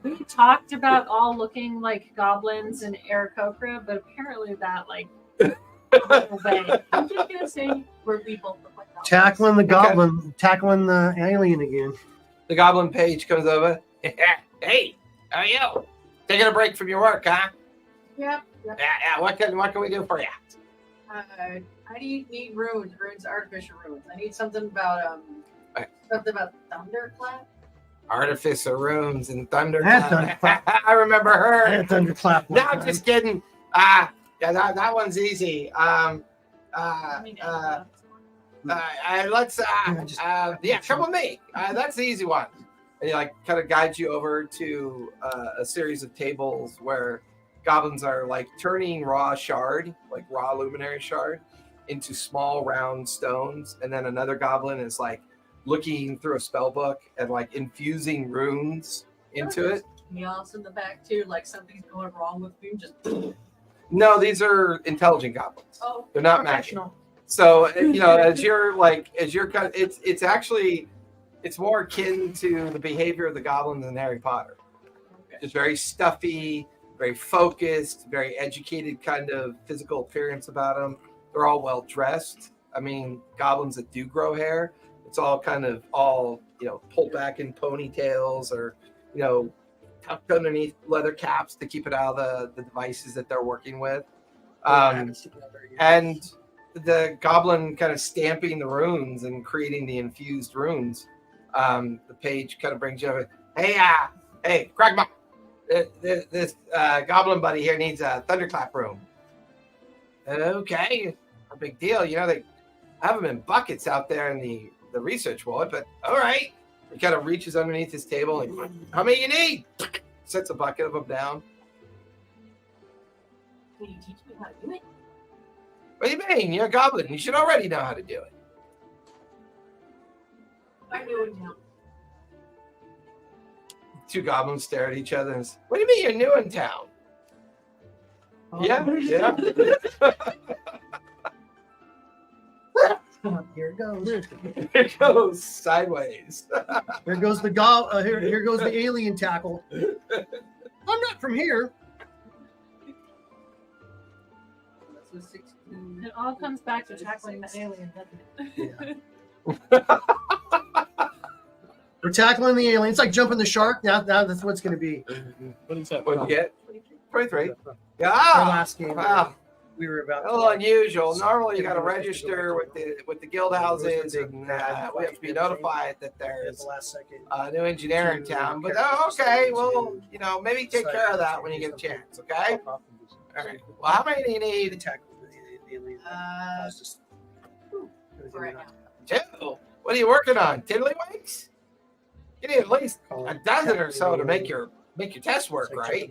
[SPEAKER 2] We talked about all looking like goblins in Aarakocra, but apparently that like way.
[SPEAKER 7] I'm just gonna say where we both look like goblins.
[SPEAKER 1] Tackling the goblin, tackling the alien again.
[SPEAKER 5] The goblin page comes over. Hey, how are you? Taking a break from your work, huh?
[SPEAKER 7] Yep.
[SPEAKER 5] Yeah. What can we do for you?
[SPEAKER 7] I need runes, artificial runes. I need something about
[SPEAKER 5] Right.
[SPEAKER 7] something about thunderclap.
[SPEAKER 5] Artificer Rooms and Thunder.
[SPEAKER 1] I had Thunderclap.
[SPEAKER 5] I remember
[SPEAKER 1] I
[SPEAKER 5] her.
[SPEAKER 1] had Thunderclap.
[SPEAKER 5] No, I'm just kidding. Yeah, that one's easy. Let's come with me. That's the easy one. And he like kind of guides you over to a series of tables where goblins are like turning raw luminary shard into small round stones, and then another goblin is like looking through a spell book and like infusing runes into it.
[SPEAKER 7] Meows in the back too, like something's going wrong with food. Just
[SPEAKER 5] No, these are intelligent goblins.
[SPEAKER 7] oh,
[SPEAKER 5] They're not magic.
[SPEAKER 7] professional.
[SPEAKER 5] So as you're kind of, it's actually it's more akin to the behavior of the goblins in Harry Potter.
[SPEAKER 7] Okay.
[SPEAKER 5] Just very stuffy, very focused, very educated kind of physical appearance about them. They're all well dressed. I mean, goblins that do grow hair, it's all kind of pulled back in ponytails or tucked underneath leather caps to keep it out of the devices that they're working with. And the goblin kind of stamping the runes and creating the infused runes. The page kind of brings you over. Hey, Cragma, this goblin buddy here needs a thunderclap room. Okay, a big deal. They have them in buckets out there in the research ward, but all right. He kind of reaches underneath his table and, how many you need? Sets a bucket of them down.
[SPEAKER 7] Can you teach me how to do it?
[SPEAKER 5] What do you mean? You're a goblin. You should already know how to do it.
[SPEAKER 7] I knew it now.
[SPEAKER 5] Two goblins stare at each other and say, what do you mean you're new in town? Yeah.
[SPEAKER 1] Here it goes.
[SPEAKER 5] It goes sideways.
[SPEAKER 1] Here goes the here goes the alien tackle. I'm not from here.
[SPEAKER 7] That's a 16.
[SPEAKER 2] It all comes back to tackling the alien, doesn't it?
[SPEAKER 1] We're tackling the alien. It's like jumping the shark. Now that's what it's going to be.
[SPEAKER 4] What is that?
[SPEAKER 5] What'd you get? 23.
[SPEAKER 1] Our
[SPEAKER 5] Yeah.
[SPEAKER 1] last game.
[SPEAKER 5] Wow.
[SPEAKER 1] We were about.
[SPEAKER 5] A little unusual. Normally, you got to register with the guild houses, and we have to be notified that
[SPEAKER 1] At
[SPEAKER 5] there's
[SPEAKER 1] the last second.
[SPEAKER 5] a new engineer in town. But okay, well, maybe take care of that when you get a chance. Okay. All right. Well, how many do you need?
[SPEAKER 1] Tackle the alien.
[SPEAKER 7] Right now.
[SPEAKER 5] Two. What are you working on? Tiddlywinks? You need at least a dozen or so to make your test work, right?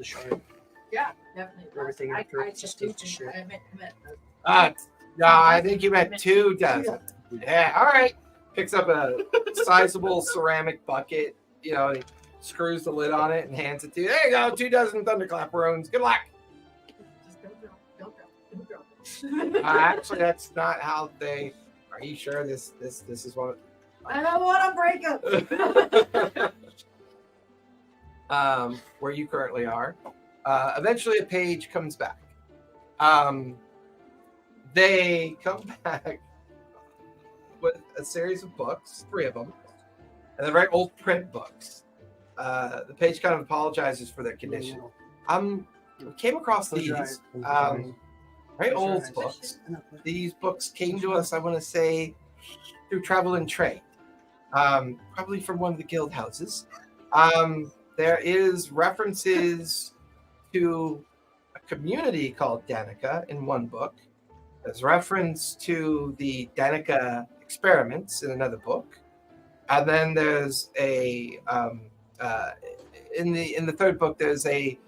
[SPEAKER 7] Yeah, definitely.
[SPEAKER 1] Everything
[SPEAKER 7] I
[SPEAKER 1] after it
[SPEAKER 7] just
[SPEAKER 1] goes to
[SPEAKER 7] do
[SPEAKER 1] shit.
[SPEAKER 7] I meant.
[SPEAKER 5] No, I think you meant 2 dozen. Yeah, all right. Picks up a sizable ceramic bucket, he screws the lid on it and hands it to you. There you go, 2 dozen thunderclap runes. Good luck.
[SPEAKER 7] Just don't.
[SPEAKER 5] Actually, that's not how they. Are you sure this is what?
[SPEAKER 7] I don't want to break them.
[SPEAKER 5] Where you currently are. Eventually, a page comes back. They come back with a series of books, 3 of them, and they're very old print books. The page kind of apologizes for their condition. We came across these very old books. These books came to us, I want to say, through travel and trade, probably from one of the guild houses. There is references to a community called Danica in one book. There's reference to the Danica experiments in another book, and then there's a in the third book there's a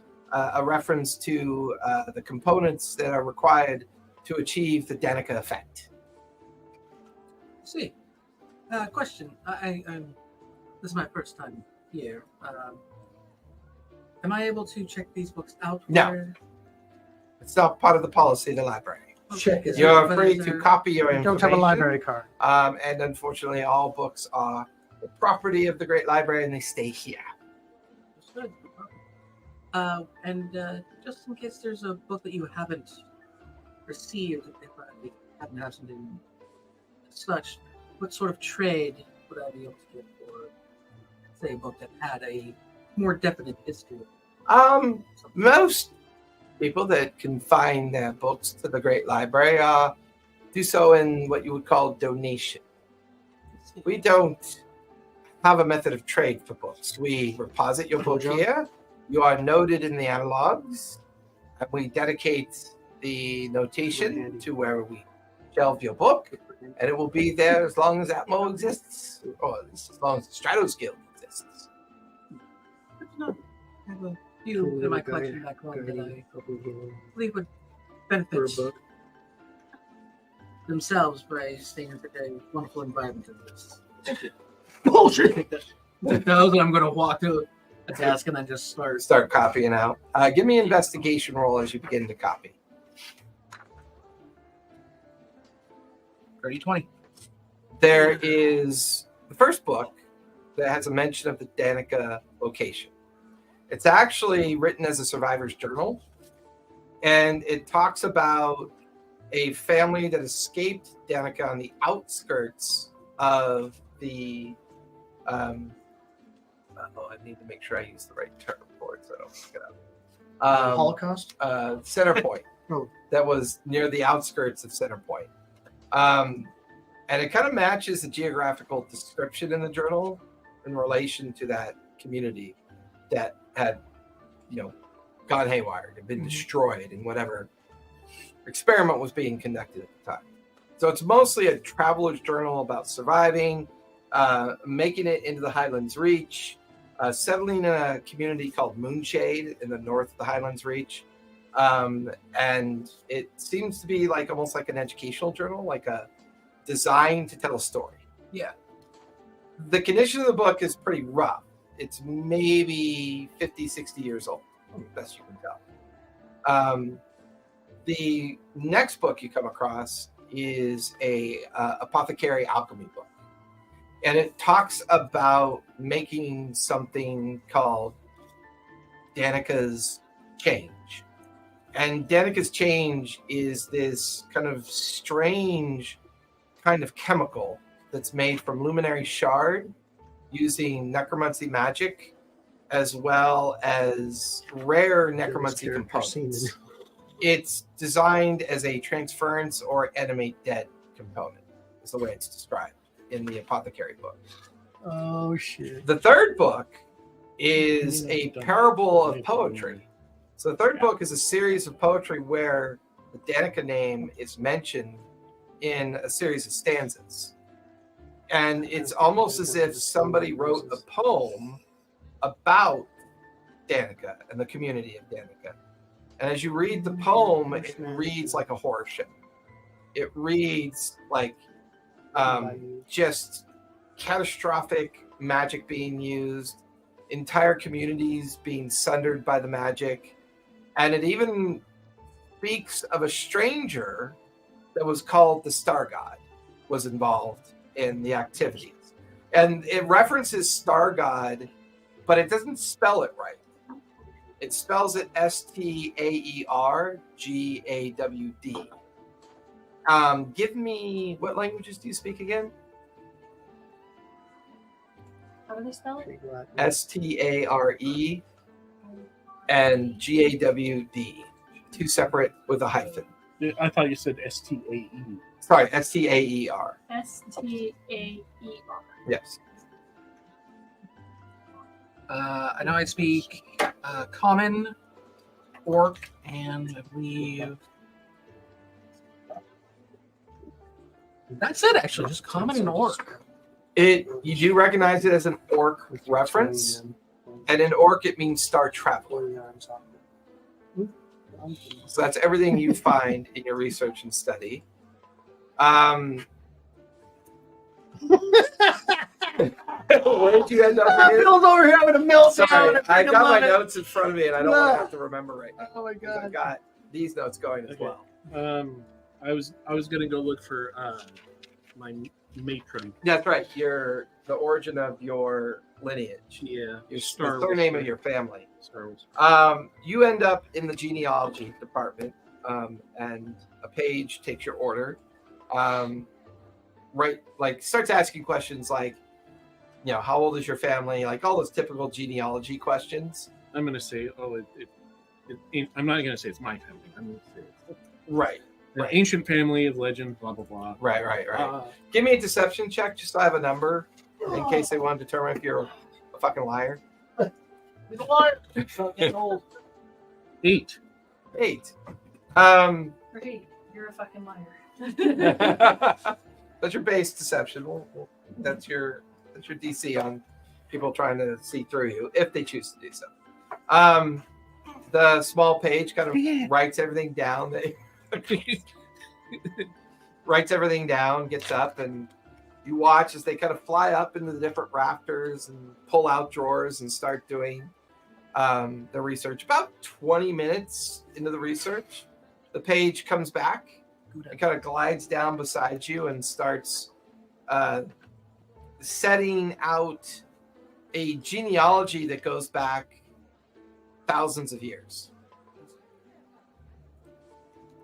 [SPEAKER 5] reference to the components that are required to achieve the Danica effect.
[SPEAKER 3] See, question. I'm. This is my first time here. Am I able to check these books out?
[SPEAKER 5] No. It's not part of the policy of the library.
[SPEAKER 1] Check it.
[SPEAKER 5] You're free to copy your
[SPEAKER 1] You
[SPEAKER 5] information.
[SPEAKER 1] don't have a library card.
[SPEAKER 5] And unfortunately, all books are the property of the Great Library, and they stay here.
[SPEAKER 3] Understood. And just in case there's a book that you haven't received, if it hasn't been such, what sort of trade would I be able to get for, say, a book that had a more definite history?
[SPEAKER 5] Most people that can find their books to the Great Library do so in what you would call donation. We don't have a method of trade for books. We reposit your book here. You are noted in the analogs, and we dedicate the notation to where we shelve your book, and it will be there as long as Atmo exists, or at least as long as the Stratos Guild exists.
[SPEAKER 3] I have a few in my collection back home that I believe would benefit themselves by staying in such a wonderful environment as this. Bullshit! Those I'm going to walk to a desk and then just
[SPEAKER 5] Start copying out. Give me an investigation roll as you begin to copy.
[SPEAKER 3] 30-20.
[SPEAKER 5] There is the first book that has a mention of the Danica location. It's actually written as a survivor's journal, and it talks about a family that escaped Danica on the outskirts of the I need to make sure I use the right term for it so I don't fuck it up.
[SPEAKER 1] Holocaust?
[SPEAKER 5] Center Point.
[SPEAKER 1] Oh.
[SPEAKER 5] That was near the outskirts of Center Point. And it kind of matches the geographical description in the journal in relation to that community that had, gone haywire, had been destroyed in whatever experiment was being conducted at the time. So it's mostly a traveler's journal about surviving, making it into the Highlands Reach, settling in a community called Moonshade in the north of the Highlands Reach. And it seems to be almost like an educational journal, like a designed to tell a story.
[SPEAKER 3] Yeah.
[SPEAKER 5] The condition of the book is pretty rough. It's maybe 50, 60 years old, best you can tell. The next book you come across is a apothecary alchemy book. And it talks about making something called Danica's Change. And Danica's Change is this kind of strange kind of chemical that's made from luminary shard using necromancy magic as well as rare necromancy components. It's designed as a transference or animate dead component, is the way it's described in the apothecary book.
[SPEAKER 1] Oh, shit.
[SPEAKER 5] The third book is a parable of poetry. So the third book is a series of poetry where the Danica name is mentioned in a series of stanzas. And it's almost as if somebody wrote a poem about Danica and the community of Danica. And as you read the poem, it reads like a horror show. It reads like just catastrophic magic being used, entire communities being sundered by the magic. And it even speaks of a stranger that was called the Star God was involved in the activities. And it references Star God, but it doesn't spell it right. It spells it Staergawd. Give me, what languages do you speak again?
[SPEAKER 2] How do they spell it?
[SPEAKER 5] Stare and Gawd. Two separate with a hyphen.
[SPEAKER 4] I thought you said STAE.
[SPEAKER 5] Sorry, Staer.
[SPEAKER 2] Staer.
[SPEAKER 5] Yes.
[SPEAKER 3] I know I speak Common, Orc, and I believe that's it. Actually, just Common and Orc.
[SPEAKER 5] You do recognize it as an orc reference, and in orc it means star traveler. So that's everything you find in your research and study. Where did you end up here?
[SPEAKER 1] Bill's over here having a meltdown.
[SPEAKER 5] Sorry, I got my notes in front of me, and I don't want to have to remember right now.
[SPEAKER 1] Oh my god!
[SPEAKER 5] I got these notes going as well.
[SPEAKER 4] I was gonna go look for my matron.
[SPEAKER 5] That's right. The origin of your lineage.
[SPEAKER 4] Yeah,
[SPEAKER 5] Your
[SPEAKER 4] Star
[SPEAKER 5] surname
[SPEAKER 4] Wars.
[SPEAKER 5] of your family.
[SPEAKER 4] Star Wars.
[SPEAKER 5] You end up in the genealogy department, and a page takes your order. Starts asking questions like, how old is your family? Like all those typical genealogy questions.
[SPEAKER 4] I'm gonna say, I'm not gonna say it's my family. I'm gonna say it's
[SPEAKER 5] Right.
[SPEAKER 4] an ancient family of legend. Blah blah blah.
[SPEAKER 5] Right. Give me a deception check, just so I have a number. in case they want to determine if you're a fucking liar.
[SPEAKER 1] You know what? Stop getting old.
[SPEAKER 4] 8.
[SPEAKER 5] 8.
[SPEAKER 2] Great. You're a fucking liar.
[SPEAKER 5] That's your base deception. That's your DC on people trying to see through you if they choose to do so. The small page kind of writes everything down. Writes everything down, gets up, and you watch as they kind of fly up into the different rafters and pull out drawers and start doing the research. About 20 minutes into the research, the page comes back and kind of glides down beside you and starts setting out a genealogy that goes back thousands of years.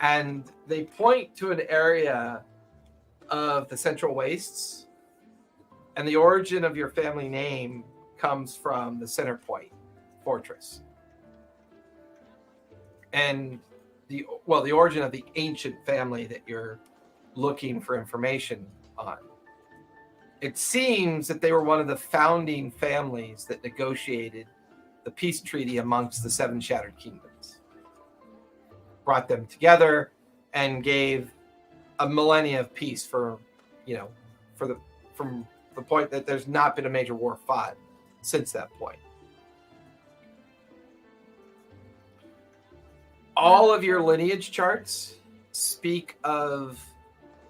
[SPEAKER 5] And they point to an area of the Central Wastes, and the origin of your family name comes from the Center Point Fortress. And the origin of the ancient family that you're looking for information on. It seems that they were one of the founding families that negotiated the peace treaty amongst the 7 shattered kingdoms. Brought them together and gave a millennia of peace from the point that there's not been a major war fought since that point. All of your lineage charts speak of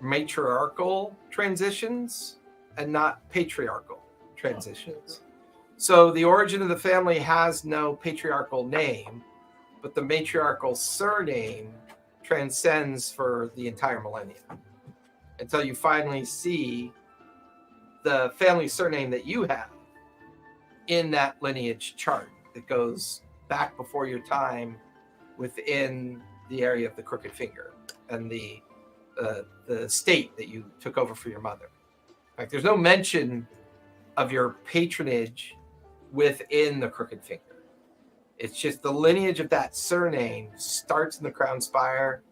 [SPEAKER 5] matriarchal transitions and not patriarchal transitions. So the origin of the family has no patriarchal name, but the matriarchal surname transcends for the entire millennia until you finally see the family surname that you have in that lineage chart that goes back before your time within the area of the crooked finger and the state that you took over for your mother. Like, there's no mention of your patronage within the crooked finger. It's just the lineage of that surname starts in the crown spire,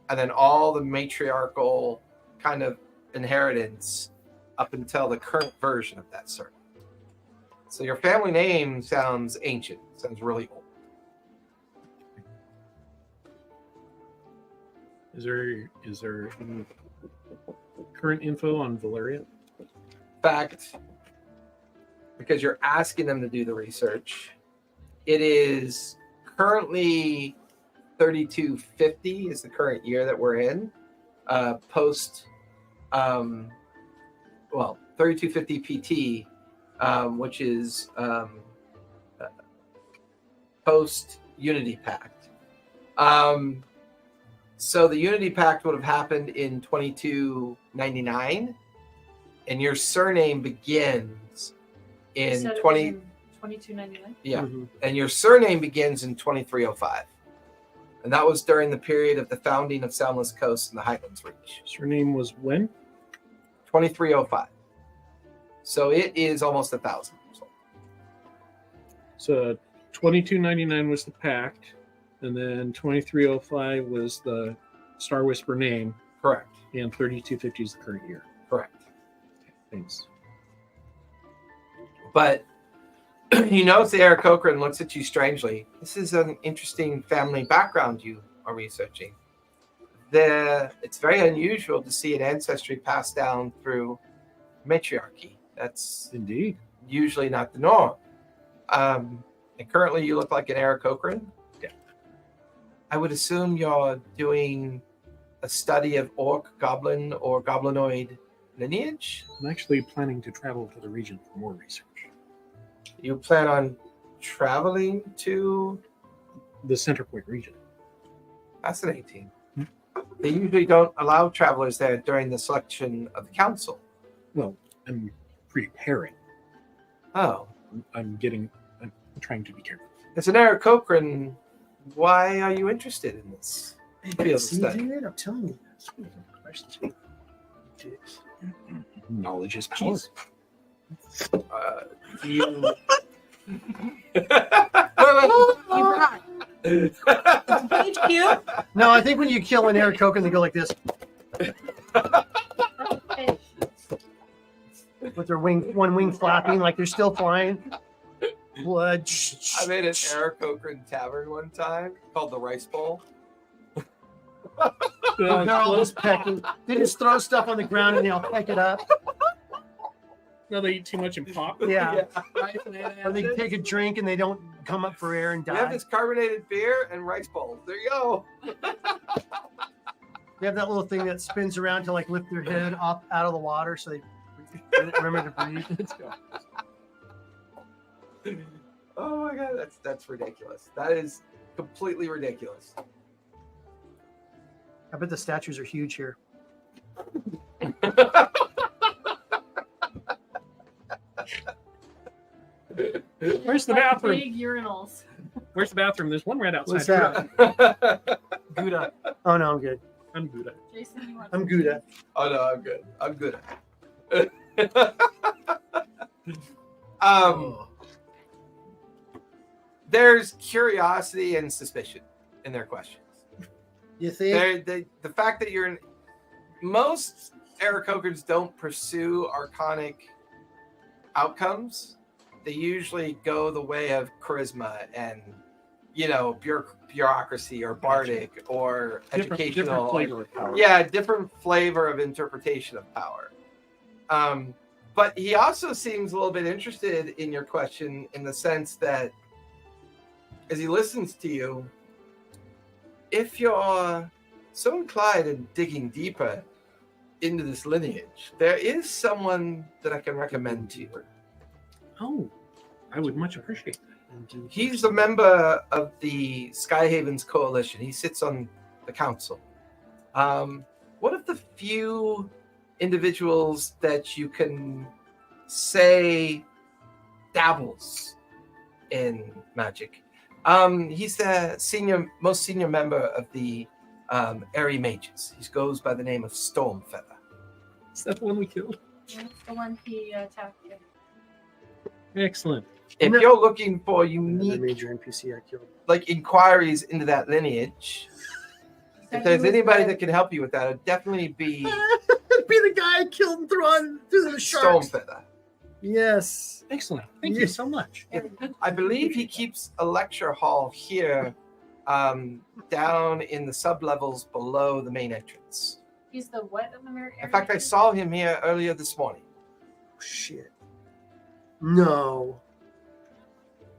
[SPEAKER 5] and then all the matriarchal kind of inheritance up until the current version of that surname. So your family name sounds ancient, sounds really old.
[SPEAKER 4] Is there any current info on Valeria?
[SPEAKER 5] In fact, because you're asking them to do the research, it is currently 3250 is the current year that we're in. 3250 PT, which is post Unity Pact. So the Unity Pact would have happened in 2299, and your surname begins in
[SPEAKER 2] 2299.
[SPEAKER 5] Yeah,
[SPEAKER 4] Mm-hmm.
[SPEAKER 5] and your surname begins in 2305, and that was during the period of the founding of Soundless Coast and the Highlands Reach.
[SPEAKER 4] Surname was when?
[SPEAKER 5] 2305. So it is almost 1,000 years old.
[SPEAKER 4] So 2299 was the pact, and then 2305 was the Star Whisper name,
[SPEAKER 5] Correct.
[SPEAKER 4] and 3250 is the current year.
[SPEAKER 5] Correct.
[SPEAKER 4] Thanks.
[SPEAKER 5] But you notice the Eric Cochran looks at you strangely. This is an interesting family background you are researching. It's very unusual to see an ancestry passed down through matriarchy. That's
[SPEAKER 4] Indeed.
[SPEAKER 5] usually not the norm. And currently you look like an Eric Cochran.
[SPEAKER 4] Yeah.
[SPEAKER 5] I would assume you're doing a study of orc, goblin, or goblinoid lineage.
[SPEAKER 4] I'm actually planning to travel to the region for more research.
[SPEAKER 5] You plan on traveling to?
[SPEAKER 4] The Center Point region.
[SPEAKER 5] Fascinating. They usually don't allow travelers there during the selection of the council.
[SPEAKER 4] Well, I'm preparing.
[SPEAKER 5] Oh.
[SPEAKER 4] I'm trying to be careful.
[SPEAKER 5] As an Eric Cochran, why are you interested in this field of
[SPEAKER 1] See,
[SPEAKER 5] study?
[SPEAKER 1] dude, I'm telling you. Questions.
[SPEAKER 4] Knowledge is power.
[SPEAKER 5] Do you...
[SPEAKER 3] HQ?
[SPEAKER 1] No, I think when you kill an Eric Cochran, they go like this. with their one wing flapping like they're still flying. Blood.
[SPEAKER 5] I made an Aarakocra tavern one time called the Rice Bowl.
[SPEAKER 1] They're all just pecking. They just throw stuff on the ground and they'll peck it up.
[SPEAKER 4] No, they eat too much and pop.
[SPEAKER 1] Yeah.
[SPEAKER 3] Right,
[SPEAKER 1] Or they take a drink and they don't come up for air and
[SPEAKER 5] We have
[SPEAKER 1] die.
[SPEAKER 5] this carbonated beer and rice bowls. There you go.
[SPEAKER 1] They have that little thing that spins around to like lift their head up out of the water so they remember to breathe. Let's go.
[SPEAKER 5] Oh my god, that's ridiculous. That is completely ridiculous.
[SPEAKER 1] I bet the statues are huge here.
[SPEAKER 4] Where's the
[SPEAKER 2] Like
[SPEAKER 4] bathroom?
[SPEAKER 2] big urinals.
[SPEAKER 4] Where's the bathroom? There's one right outside.
[SPEAKER 1] What's that?
[SPEAKER 5] Gouda.
[SPEAKER 1] Oh no, I'm good.
[SPEAKER 4] I'm Buddha.
[SPEAKER 2] Jason, you want
[SPEAKER 1] I'm
[SPEAKER 2] some
[SPEAKER 1] Gouda.
[SPEAKER 5] Oh no, I'm good. I'm good.
[SPEAKER 1] Oh.
[SPEAKER 5] There's curiosity and suspicion in their questions.
[SPEAKER 1] You think?
[SPEAKER 5] The fact that you're in most Aarakocrans don't pursue arcanic outcomes. They usually go the way of charisma and bureaucracy or bardic or educational.
[SPEAKER 4] Different flavor of power.
[SPEAKER 5] Yeah, different flavor of interpretation of power. But he also seems a little bit interested in your question in the sense that as he listens to you, if you're so inclined in digging deeper into this lineage, there is someone that I can recommend to you.
[SPEAKER 4] Oh, I would much appreciate that.
[SPEAKER 5] He's a member of the Skyhavens Coalition. He sits on the council. One of the few individuals that you can say dabbles in magic. He's the most senior member of the Airy Mages. He goes by the name of Stormfeather.
[SPEAKER 4] Is that the one we killed?
[SPEAKER 2] That's the one he attacked you.
[SPEAKER 4] Excellent.
[SPEAKER 5] If
[SPEAKER 1] No.
[SPEAKER 5] you're looking for
[SPEAKER 1] The
[SPEAKER 5] unique
[SPEAKER 1] major NPC I killed.
[SPEAKER 5] inquiries into that lineage, if there's anybody that can help you with that, it'd definitely be
[SPEAKER 1] Be the guy I killed and threw the sharks.
[SPEAKER 5] Stormfeather.
[SPEAKER 1] Yes.
[SPEAKER 4] Excellent. Thank you
[SPEAKER 1] Yes.
[SPEAKER 4] so much.
[SPEAKER 5] I believe he keeps a lecture hall here, down in the sublevels below the main entrance.
[SPEAKER 2] He's the what of America?
[SPEAKER 5] In fact, I saw him here earlier this morning.
[SPEAKER 1] Shit. No.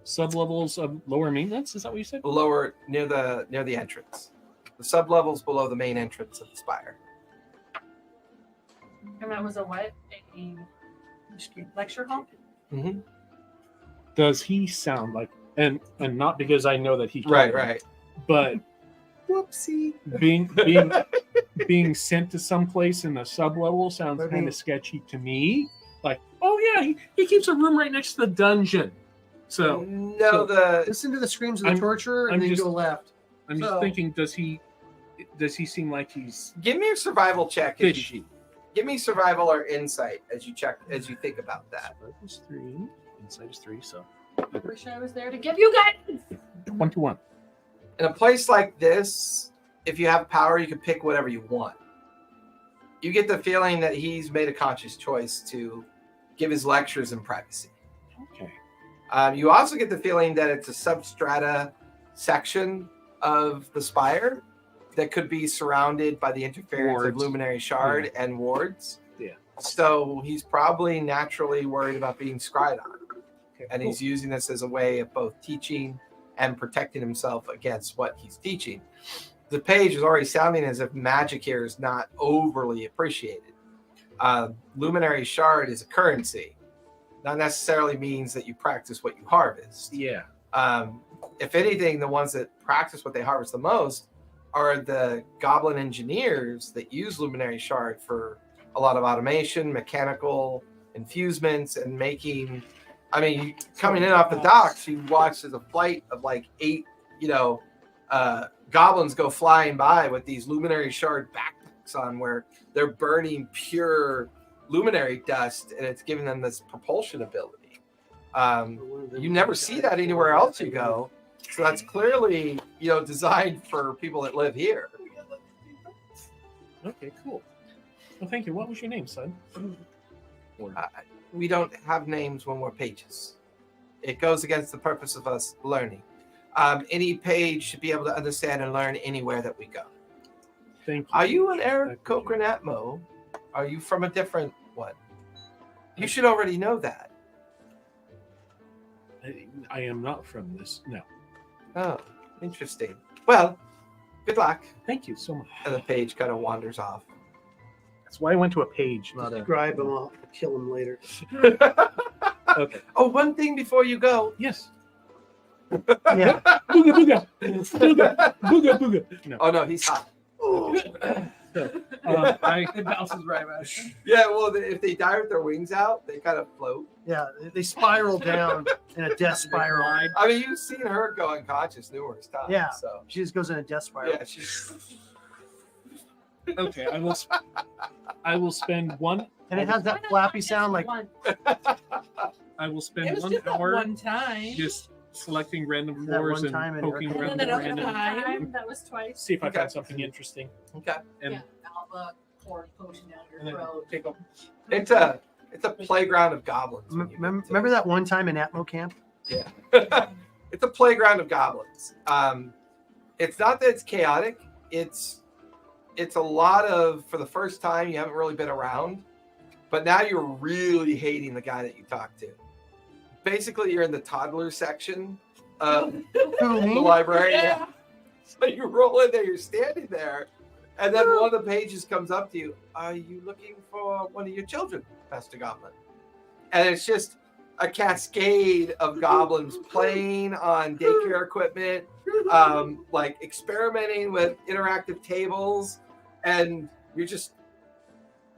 [SPEAKER 4] Sublevels of lower maintenance. Is that what you said?
[SPEAKER 5] Lower near the entrance. The sublevels below the main entrance of the spire.
[SPEAKER 2] And that was a what? A lecture hall?
[SPEAKER 5] Mm-hmm.
[SPEAKER 4] Does he sound like and not because I know that he killed
[SPEAKER 5] Right,
[SPEAKER 4] him,
[SPEAKER 5] right.
[SPEAKER 4] but
[SPEAKER 1] Whoopsie.
[SPEAKER 4] being sent to someplace in the sublevel sounds kind of sketchy to me. Like, oh yeah, he keeps a room right next to the dungeon. So
[SPEAKER 5] No, the
[SPEAKER 1] Listen to the screams of the
[SPEAKER 4] I'm-
[SPEAKER 1] torturer and
[SPEAKER 4] I'm
[SPEAKER 1] then
[SPEAKER 4] just-
[SPEAKER 1] go left.
[SPEAKER 4] I'm just
[SPEAKER 5] So-
[SPEAKER 4] thinking, does he seem like he's
[SPEAKER 5] give me a survival check.
[SPEAKER 4] fishy?
[SPEAKER 5] Give me survival or insight as you think about that.
[SPEAKER 4] Survival is 3, insight is 3, so
[SPEAKER 2] I wish I was there to give you guys.
[SPEAKER 4] 21.
[SPEAKER 5] In a place like this, if you have power, you can pick whatever you want. You get the feeling that he's made a conscious choice to give his lectures in privacy.
[SPEAKER 4] Okay.
[SPEAKER 5] You also get the feeling that it's a substrata section of the spire that could be surrounded by the interference of
[SPEAKER 4] Wards.
[SPEAKER 5] Luminary Shard and wards.
[SPEAKER 4] Yeah.
[SPEAKER 5] So he's probably naturally worried about being scryed on.
[SPEAKER 4] Okay,
[SPEAKER 5] And he's using this as a way of both teaching and protecting himself against what he's teaching. The page is already sounding as if magic here is not overly appreciated. Luminary Shard is a currency. Not necessarily means that you practice what you harvest.
[SPEAKER 4] Yeah.
[SPEAKER 5] If anything, the ones that practice what they harvest the most are the goblin engineers that use Luminary Shard for a lot of automation, mechanical infusements, and making. I mean, coming in off the docks, you watch as a flight of like 8, goblins go flying by with these Luminary Shard backpacks on, where they're burning pure luminary dust, and it's giving them this propulsion ability. You never see that anywhere else you go. So that's clearly, designed for people that live here.
[SPEAKER 4] Okay, cool. Well, thank you. What was your name, son? Or
[SPEAKER 5] We don't have names when we're pages. It goes against the purpose of us learning. Any page should be able to understand and learn anywhere that we go.
[SPEAKER 4] thank you.
[SPEAKER 5] Are you an
[SPEAKER 4] I
[SPEAKER 5] Eric
[SPEAKER 4] appreciate it.
[SPEAKER 5] Atmo? Are you from a different one? You should already know that.
[SPEAKER 4] I am not from this. No.
[SPEAKER 5] Oh, interesting. Well, good luck.
[SPEAKER 4] Thank you so much.
[SPEAKER 5] And the page kind of wanders off.
[SPEAKER 4] That's why I went to a page, not a.
[SPEAKER 1] Describe him. I'll kill him later.
[SPEAKER 4] Okay.
[SPEAKER 5] Oh, one thing before you go.
[SPEAKER 4] Yes.
[SPEAKER 1] Yeah.
[SPEAKER 4] Booga booga. Booga booga booga. No.
[SPEAKER 5] Oh no, he's hot.
[SPEAKER 3] It bounces right back.
[SPEAKER 5] Yeah, well, if they die with their wings out, they kind of float.
[SPEAKER 1] Yeah. They spiral down in a death spiral.
[SPEAKER 5] I mean, you've seen her go unconscious numerous times.
[SPEAKER 1] Yeah.
[SPEAKER 5] So
[SPEAKER 1] She just goes in a death spiral.
[SPEAKER 5] yeah, she's
[SPEAKER 4] Okay. I will spend one.
[SPEAKER 1] And it has that flappy sound like.
[SPEAKER 4] I will
[SPEAKER 3] It
[SPEAKER 4] spend
[SPEAKER 3] was
[SPEAKER 4] 1
[SPEAKER 3] just that
[SPEAKER 4] hour
[SPEAKER 3] one time.
[SPEAKER 4] just selecting random
[SPEAKER 1] That
[SPEAKER 4] floors
[SPEAKER 1] one
[SPEAKER 4] and
[SPEAKER 1] time in
[SPEAKER 4] poking
[SPEAKER 1] Eric-
[SPEAKER 4] around
[SPEAKER 3] And then
[SPEAKER 4] the
[SPEAKER 3] another
[SPEAKER 4] random.
[SPEAKER 3] time.
[SPEAKER 2] That was twice.
[SPEAKER 4] See if I
[SPEAKER 5] Okay.
[SPEAKER 4] find something interesting.
[SPEAKER 5] okay.
[SPEAKER 4] And,
[SPEAKER 7] Yeah, Alpha pouring potion down
[SPEAKER 4] and
[SPEAKER 7] your
[SPEAKER 4] then
[SPEAKER 7] throat.
[SPEAKER 4] take a.
[SPEAKER 5] It's a playground of goblins. when you get to it.
[SPEAKER 1] Remember that one time in Atmo Camp?
[SPEAKER 5] Yeah. It's a playground of goblins. It's not that it's chaotic. It's a lot of, for the first time, you haven't really been around, but now you're really hating the guy that you talked to. Basically, you're in the toddler section of
[SPEAKER 1] Who,
[SPEAKER 5] the
[SPEAKER 1] me?
[SPEAKER 5] library. Yeah. So you roll in there, you're standing there, and then one of the pages comes up to you. Are you looking for one of your children, Master Goblin? And it's just a cascade of goblins playing on daycare equipment, like experimenting with interactive tables, and you're just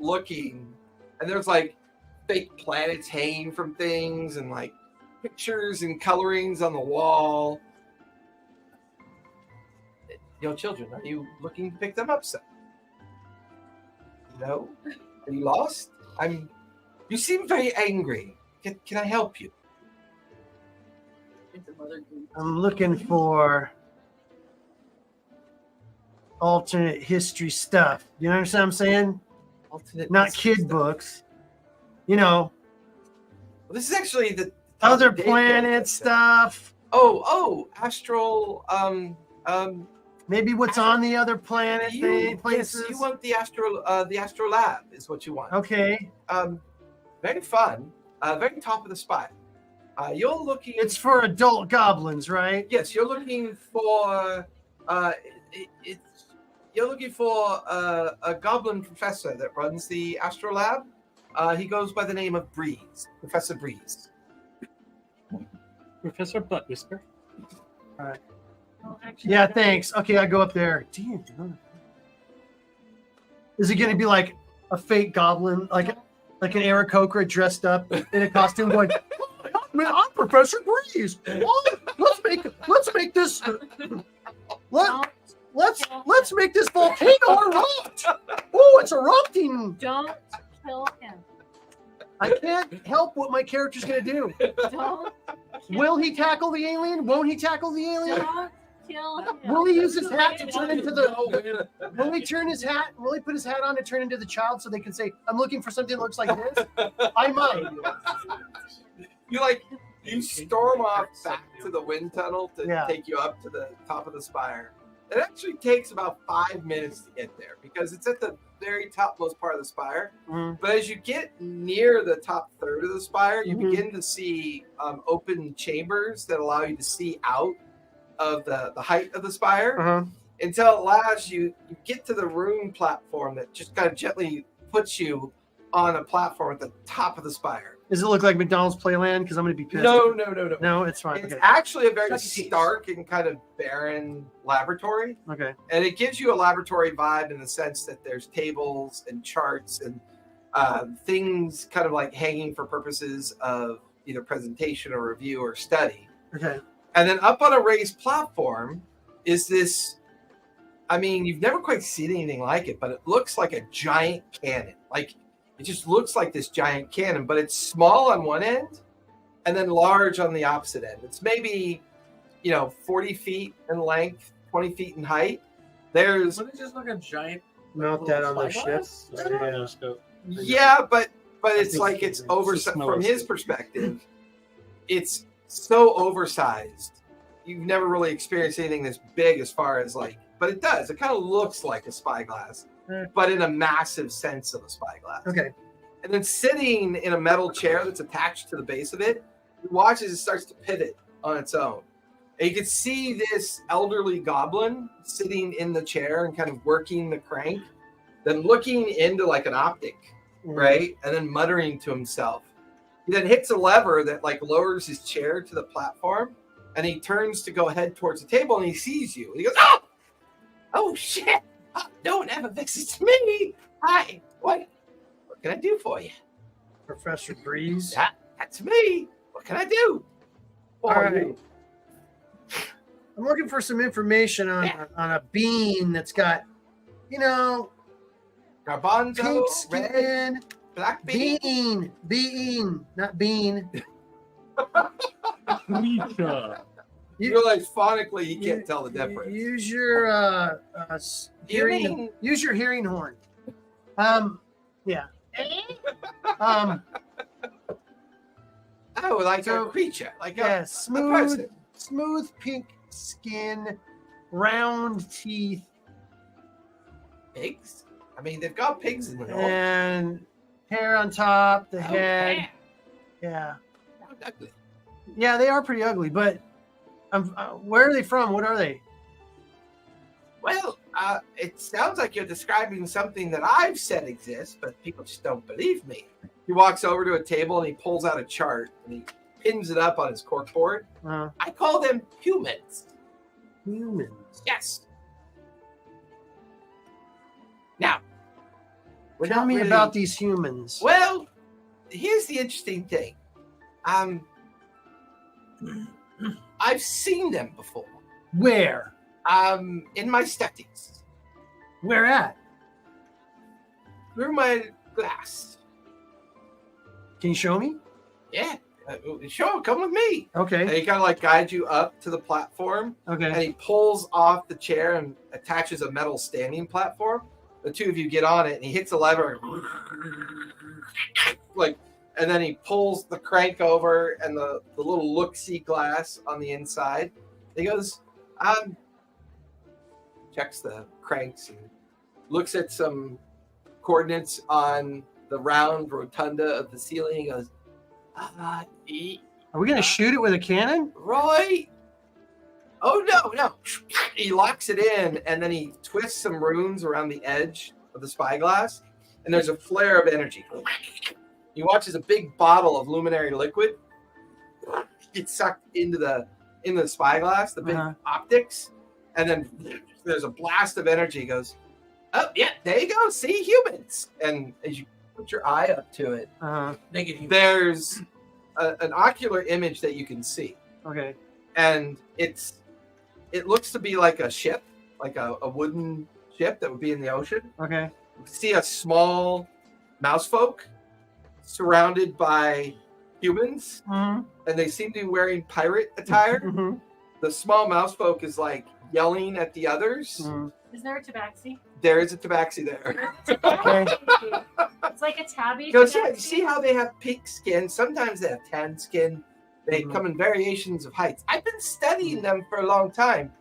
[SPEAKER 5] looking, and there's like fake planets hanging from things and like pictures and colorings on the wall. Your children, are you looking to pick them up, sir? No? Are you lost? You seem very angry. Can I help you?
[SPEAKER 7] It's a mother goose.
[SPEAKER 1] I'm looking for alternate history stuff. You understand what I'm saying?
[SPEAKER 5] Alternate
[SPEAKER 1] Not
[SPEAKER 5] history
[SPEAKER 1] kid
[SPEAKER 5] stuff.
[SPEAKER 1] books. You know,
[SPEAKER 5] Well, this is actually the
[SPEAKER 1] other
[SPEAKER 5] daycare
[SPEAKER 1] planet
[SPEAKER 5] section.
[SPEAKER 1] stuff.
[SPEAKER 5] Astral.
[SPEAKER 1] Maybe what's on the other planet
[SPEAKER 5] Yes,
[SPEAKER 1] places.
[SPEAKER 5] you want the astro lab is what you want.
[SPEAKER 1] Okay.
[SPEAKER 5] Very fun. Very top of the spire. You're looking.
[SPEAKER 1] It's for adult goblins, right?
[SPEAKER 5] Yes, you're looking for. You're looking for a goblin professor that runs the astro lab. He goes by the name of Breeze, Professor Breeze.
[SPEAKER 4] Professor Butt Whisper.
[SPEAKER 2] Well, actually,
[SPEAKER 1] Yeah,
[SPEAKER 2] I don't-
[SPEAKER 1] thanks. Okay, I go up there. Damn. Is it going to be like a fake goblin, like an Aarakocra dressed up in a costume, going, "Man, I'm Professor Breeze. Let's make this. Let's make this volcano erupt. Oh, it's erupting.
[SPEAKER 2] Don't kill him.
[SPEAKER 1] I can't help what my character's going to do.
[SPEAKER 2] Don't.
[SPEAKER 1] Will he tackle the alien? Won't he tackle the alien?
[SPEAKER 2] Don't kill him.
[SPEAKER 1] Will he use his hat to turn into the? Will he turn his hat? Will he put his hat on and turn into the child so they can say, "I'm looking for something that looks like this"? I might.
[SPEAKER 5] You storm off back to the wind tunnel to
[SPEAKER 1] Yeah.
[SPEAKER 5] take you up to the top of the spire. It actually takes about 5 minutes to get there because it's at the very topmost part of the spire.
[SPEAKER 1] Mhm.
[SPEAKER 5] But as you get near the top third of the spire, you
[SPEAKER 1] Mhm.
[SPEAKER 5] begin to see open chambers that allow you to see out of the height of the spire.
[SPEAKER 1] Uh-huh.
[SPEAKER 5] Until at last you get to the room platform that just kind of gently puts you on a platform at the top of the spire.
[SPEAKER 1] Does it look like McDonald's Playland? Because I'm going to be pissed.
[SPEAKER 5] No.
[SPEAKER 1] No, it's fine.
[SPEAKER 5] It's
[SPEAKER 1] Okay.
[SPEAKER 5] actually a very
[SPEAKER 3] Chuck E. Cheese.
[SPEAKER 5] stark and kind of barren laboratory.
[SPEAKER 1] Okay.
[SPEAKER 5] And it gives you a laboratory vibe in the sense that there's tables and charts and things kind of like hanging for purposes of either presentation or review or study.
[SPEAKER 1] Okay.
[SPEAKER 5] And then up on a raised platform is this. I mean, you've never quite seen anything like it, but it looks like a giant cannon. Like it just looks like this giant cannon, but it's small on one end and then large on the opposite end. It's maybe, 40 feet in length, 20 feet in height. There's,
[SPEAKER 3] Wasn't it just like a giant?
[SPEAKER 1] Mount that on their ship.
[SPEAKER 3] spyglass?
[SPEAKER 5] yeah, but But it's
[SPEAKER 1] think
[SPEAKER 5] like it's
[SPEAKER 1] it's
[SPEAKER 5] oversized
[SPEAKER 4] smell
[SPEAKER 5] from
[SPEAKER 4] of
[SPEAKER 5] his
[SPEAKER 4] steak.
[SPEAKER 5] perspective. It's so oversized. You've never really experienced anything this big as far as like, but it does. It kind of looks like a spyglass, but in a massive sense of a spyglass.
[SPEAKER 1] Okay.
[SPEAKER 5] And then sitting in a metal chair that's attached to the base of it, you watch as it starts to pivot on its own. And you can see this elderly goblin sitting in the chair and kind of working the crank, then looking into like an optic, right? And then muttering to himself. He then hits a lever that like lowers his chair to the platform, and he turns to go head towards the table, and he sees you. He goes, "Oh, oh shit! Oh, no one ever visits me. Hi, what can I do for you?"
[SPEAKER 1] Professor Breeze.
[SPEAKER 5] That's me. What can I do?
[SPEAKER 1] All right. I'm looking for some information on a bean that's got,
[SPEAKER 5] Garbanzo,
[SPEAKER 1] pink
[SPEAKER 5] red,
[SPEAKER 1] skin.
[SPEAKER 5] black bean.
[SPEAKER 1] Bean, not bean.
[SPEAKER 4] Calisha.
[SPEAKER 5] You realize phonically you can't tell the difference.
[SPEAKER 1] Use your hearing.
[SPEAKER 5] mean-
[SPEAKER 1] Use your hearing horn. Yeah.
[SPEAKER 5] Oh, like
[SPEAKER 1] So-
[SPEAKER 5] a creature, like
[SPEAKER 1] Yeah.
[SPEAKER 5] a
[SPEAKER 1] Smooth,
[SPEAKER 5] person.
[SPEAKER 1] pink skin, round teeth,
[SPEAKER 5] Pigs? I mean, they've got pigs in the north.
[SPEAKER 1] and hair on top, the
[SPEAKER 5] Oh,
[SPEAKER 1] head.
[SPEAKER 5] damn.
[SPEAKER 1] Yeah.
[SPEAKER 5] How ugly.
[SPEAKER 1] Yeah, they are pretty ugly, but where are they from? What are they?
[SPEAKER 5] Well, it sounds like you're describing something that I've said exists, but people just don't believe me. He walks over to a table and he pulls out a chart and he pins it up on his corkboard. I call them humans.
[SPEAKER 1] Humans.
[SPEAKER 5] Yes. Now, we're
[SPEAKER 1] Tell
[SPEAKER 5] not
[SPEAKER 1] me
[SPEAKER 5] really-
[SPEAKER 1] about these humans.
[SPEAKER 5] Well, here's the interesting thing. I've seen them before.
[SPEAKER 1] Where?
[SPEAKER 5] In my studies,
[SPEAKER 1] Where at?
[SPEAKER 5] through my glass.
[SPEAKER 1] Can you show me?
[SPEAKER 5] Yeah, sure. Come with me. And
[SPEAKER 1] Okay.
[SPEAKER 5] he kind of like guides you up to the platform, and
[SPEAKER 1] Okay.
[SPEAKER 5] he pulls off the chair and attaches a metal standing platform. The two of you get on it, and he hits a lever, like, and then he pulls the crank over and the little look-see glass on the inside. He goes, checks the cranks and looks at some coordinates on the round rotunda of the ceiling. He goes,
[SPEAKER 1] Are we gonna shoot it with a cannon?
[SPEAKER 5] Roy? Oh, no. He locks it in, and then he twists some runes around the edge of the spyglass, and there's a flare of energy. He watches a big bottle of luminary liquid get sucked into the spyglass, the big optics, and then there's a blast of energy. He goes, oh, yeah, there you go. See, humans. And as you put your eye up to it,
[SPEAKER 3] Naked human.
[SPEAKER 5] there's an ocular image that you can see.
[SPEAKER 1] Okay.
[SPEAKER 5] And it looks to be like a ship, like a wooden ship that would be in the ocean.
[SPEAKER 1] Okay.
[SPEAKER 5] You see a small mouse folk surrounded by humans,
[SPEAKER 1] Mm-hmm.
[SPEAKER 5] and they seem to be wearing pirate attire.
[SPEAKER 1] Mm-hmm.
[SPEAKER 5] The small mouse folk is like yelling at the others.
[SPEAKER 1] Mm-hmm.
[SPEAKER 2] Is there a tabaxi?
[SPEAKER 5] There is a tabaxi there.
[SPEAKER 1] Okay.
[SPEAKER 2] It's like a tabby.
[SPEAKER 5] Because yeah, you
[SPEAKER 2] tabaxi.
[SPEAKER 5] see how they have pink skin. Sometimes they have tan skin. They come in variations of heights. I've been studying them for a long time.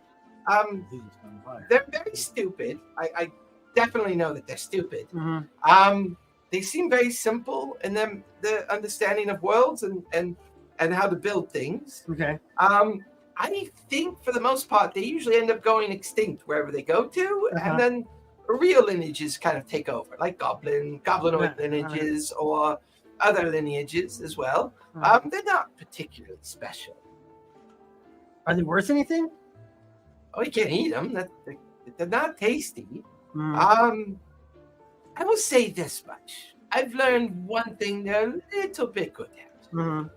[SPEAKER 5] They're very stupid. I definitely know that they're stupid.
[SPEAKER 1] Mm-hmm.
[SPEAKER 5] They seem very simple in them, the understanding of worlds and how to build things.
[SPEAKER 1] Okay.
[SPEAKER 5] I think for the most part they usually end up going extinct wherever they go to, and then real lineages kind of take over, like goblinoid lineages or other lineages as well. They're not particularly special.
[SPEAKER 1] Are they worth anything?
[SPEAKER 5] Oh, you can't eat them. They're not tasty.
[SPEAKER 1] Mm.
[SPEAKER 5] I will say this much. I've learned one thing they're a little bit good at.
[SPEAKER 1] Mhm.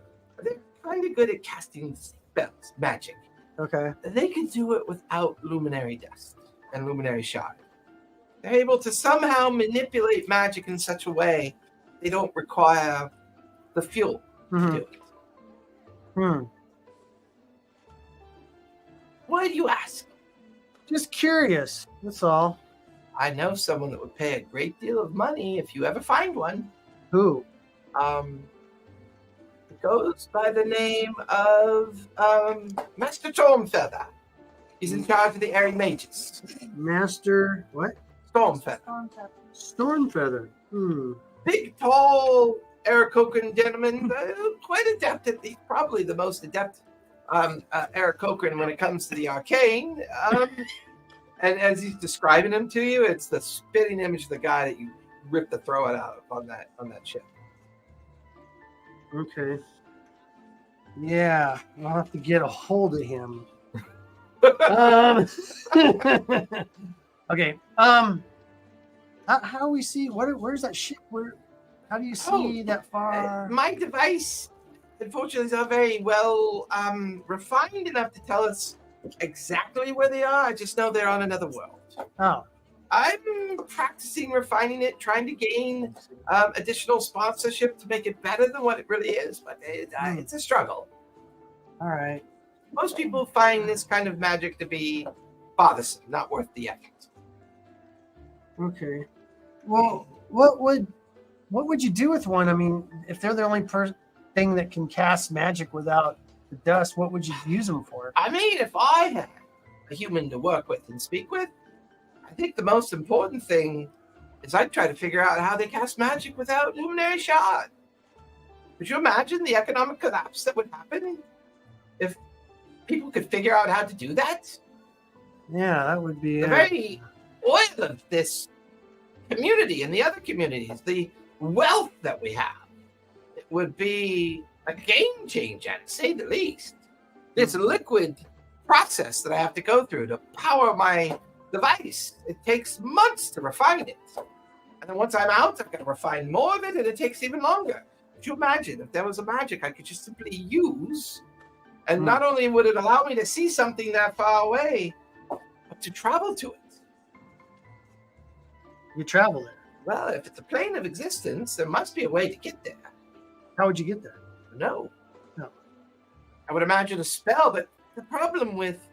[SPEAKER 5] They're kind of good at casting spells, magic.
[SPEAKER 1] Okay.
[SPEAKER 5] They can do it without luminary dust and luminary shard. They're able to somehow manipulate magic in such a way they don't require the fuel to do it.
[SPEAKER 1] Hmm.
[SPEAKER 5] Why do you ask?
[SPEAKER 1] Just curious. That's all.
[SPEAKER 5] I know someone that would pay a great deal of money if you ever find one.
[SPEAKER 1] Who?
[SPEAKER 5] It goes by the name of Master Stormfeather. He's in charge of the airy mages.
[SPEAKER 1] Master what?
[SPEAKER 5] Stormfeather.
[SPEAKER 1] Stormfeather.
[SPEAKER 5] Big, tall, Aarakocra gentleman, quite adept at he's probably the most adept Aarakocra when it comes to the arcane. And as he's describing him to you, it's the spitting image of the guy that you ripped the throat out of on that ship.
[SPEAKER 1] Okay. Yeah, I'll have to get a hold of him. Okay. How do we see? Where's that ship? How do you see that far?
[SPEAKER 5] My device, unfortunately, is not very well refined enough to tell us exactly where they are. I just know they're on another world.
[SPEAKER 1] Oh.
[SPEAKER 5] I'm practicing refining it, trying to gain additional sponsorship to make it better than what it really is, but it's a struggle.
[SPEAKER 1] All right.
[SPEAKER 5] Most people find this kind of magic to be bothersome, not worth the effort.
[SPEAKER 1] Okay. Well, what would you do with one? I mean, if they're the only thing that can cast magic without the dust, what would you use them for?
[SPEAKER 5] I mean, if I had a human to work with and speak with, I think the most important thing is I'd try to figure out how they cast magic without luminary shard. Could you imagine the economic collapse that would happen if people could figure out how to do that?
[SPEAKER 1] Yeah, that would be
[SPEAKER 5] the very oil of this community and the other communities, the wealth that we have, it would be a game changer, to say the least. This liquid process that I have to go through to power my device, it takes months to refine it. And then once I'm out, I've got to refine more of it, and it takes even longer. Could you imagine if there was a magic I could just simply use, and not only would it allow me to see something that far away, but to travel to it?
[SPEAKER 1] You travel there.
[SPEAKER 5] Well, if it's a plane of existence, there must be a way to get there.
[SPEAKER 1] How would you get there?
[SPEAKER 5] No.
[SPEAKER 1] No.
[SPEAKER 5] I would imagine a spell, but the problem with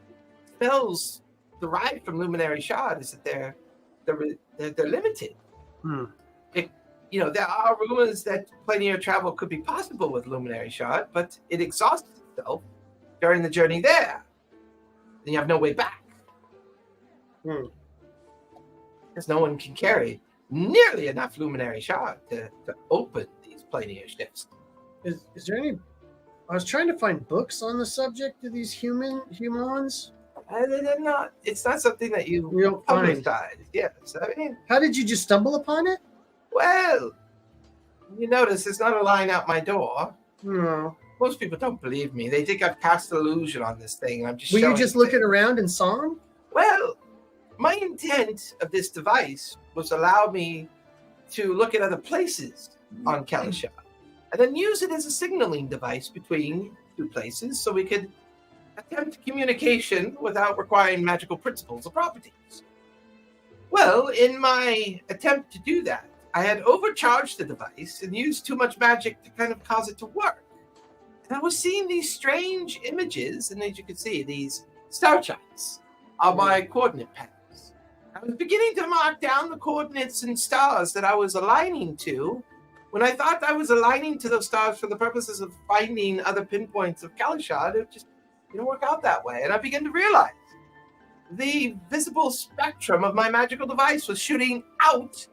[SPEAKER 5] spells derived from luminary shard is that they're limited. There are rumors that plenty of travel could be possible with luminary shard, but it exhausts itself during the journey there. Then you have no way back. Because no one can carry nearly enough luminary shard to open these plenty of ships.
[SPEAKER 1] Is there any? I was trying to find books on the subject of these humans.
[SPEAKER 5] It's not something that you
[SPEAKER 1] don't find.
[SPEAKER 5] Yes, I mean,
[SPEAKER 1] how did you just stumble upon it?
[SPEAKER 5] Well, you notice there's not a line out my door.
[SPEAKER 1] No.
[SPEAKER 5] Most people don't believe me. They think I've cast illusion on this thing, and I'm just.
[SPEAKER 1] Were you just looking around and saw them?
[SPEAKER 5] Well, my intent of this device was allow me to look at other places on Calisha, and then use it as a signaling device between two places, so we could attempt communication without requiring magical principles or properties. Well, in my attempt to do that, I had overcharged the device and used too much magic to kind of cause it to work. And I was seeing these strange images, and as you can see, these star charts are my coordinate patterns. I was beginning to mark down the coordinates and stars that I was aligning to, when I thought I was aligning to those stars for the purposes of finding other pinpoints of Calisha. It just didn't work out that way. And I began to realize the visible spectrum of my magical device was shooting out,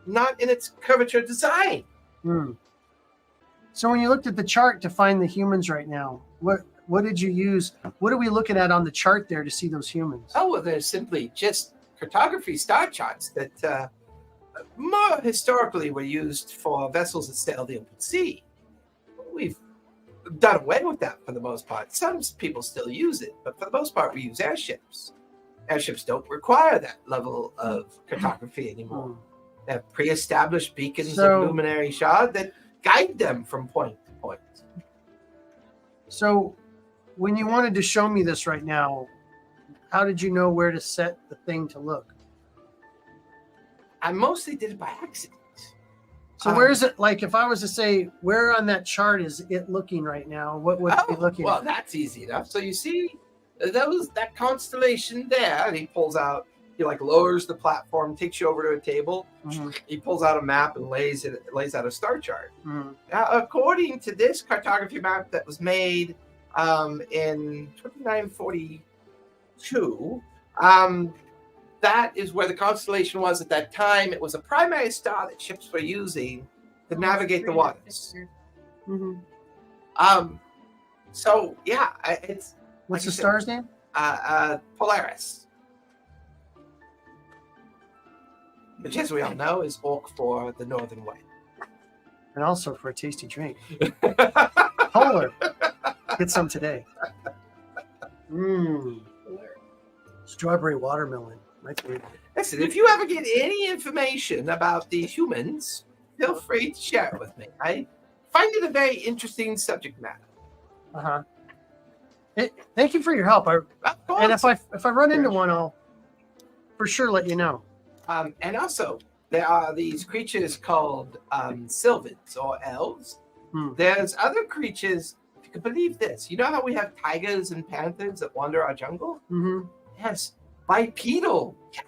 [SPEAKER 5] not in its curvature design.
[SPEAKER 1] So when you looked at the chart to find the humans right now, what did you use? What are we looking at on the chart there to see those humans?
[SPEAKER 5] Oh, well, they're simply just cartography star charts that more historically were used for vessels that sail the open sea. We've done away with that for the most part. Some people still use it, but for the most part, we use airships. Airships don't require that level of cartography anymore. They have pre-established beacons of luminary shard that guide them from point to point.
[SPEAKER 1] So when you wanted to show me this right now, how did you know where to set the thing to look?
[SPEAKER 5] I mostly did it by accident.
[SPEAKER 1] So where is it? Like, if I was to say, where on that chart is it looking right now? What would it be looking at?
[SPEAKER 5] That's easy enough. So you see that constellation there, and he pulls out He like lowers the platform, takes you over to a table.
[SPEAKER 1] Mhm.
[SPEAKER 5] He pulls out a map and lays out a star chart.
[SPEAKER 1] Mhm.
[SPEAKER 5] Now, according to this cartography map that was made in 2942, that is where the constellation was at that time. It was a primary star that ships were using to navigate the waters.
[SPEAKER 1] Mhm.
[SPEAKER 5] So yeah, it's
[SPEAKER 1] What's
[SPEAKER 5] like
[SPEAKER 1] the
[SPEAKER 5] you
[SPEAKER 1] star's name?
[SPEAKER 5] Polaris, which, as we all know, is Orc for the Northern Way.
[SPEAKER 1] And also for a tasty drink. Polar. Get some today. Mmm. Strawberry watermelon. My favorite.
[SPEAKER 5] Listen, if you ever get any information about these humans, feel free to share it with me. I find it a very interesting subject matter.
[SPEAKER 1] Uh-huh. Thank you for your help.
[SPEAKER 5] Of course.
[SPEAKER 1] And if I run into one, I'll for sure let you know.
[SPEAKER 5] And also, there are these creatures called sylvans or elves. There's other creatures, if you could believe this. You know how we have tigers and panthers that wander our jungle?
[SPEAKER 1] Mm-hmm.
[SPEAKER 5] Yes, bipedal. I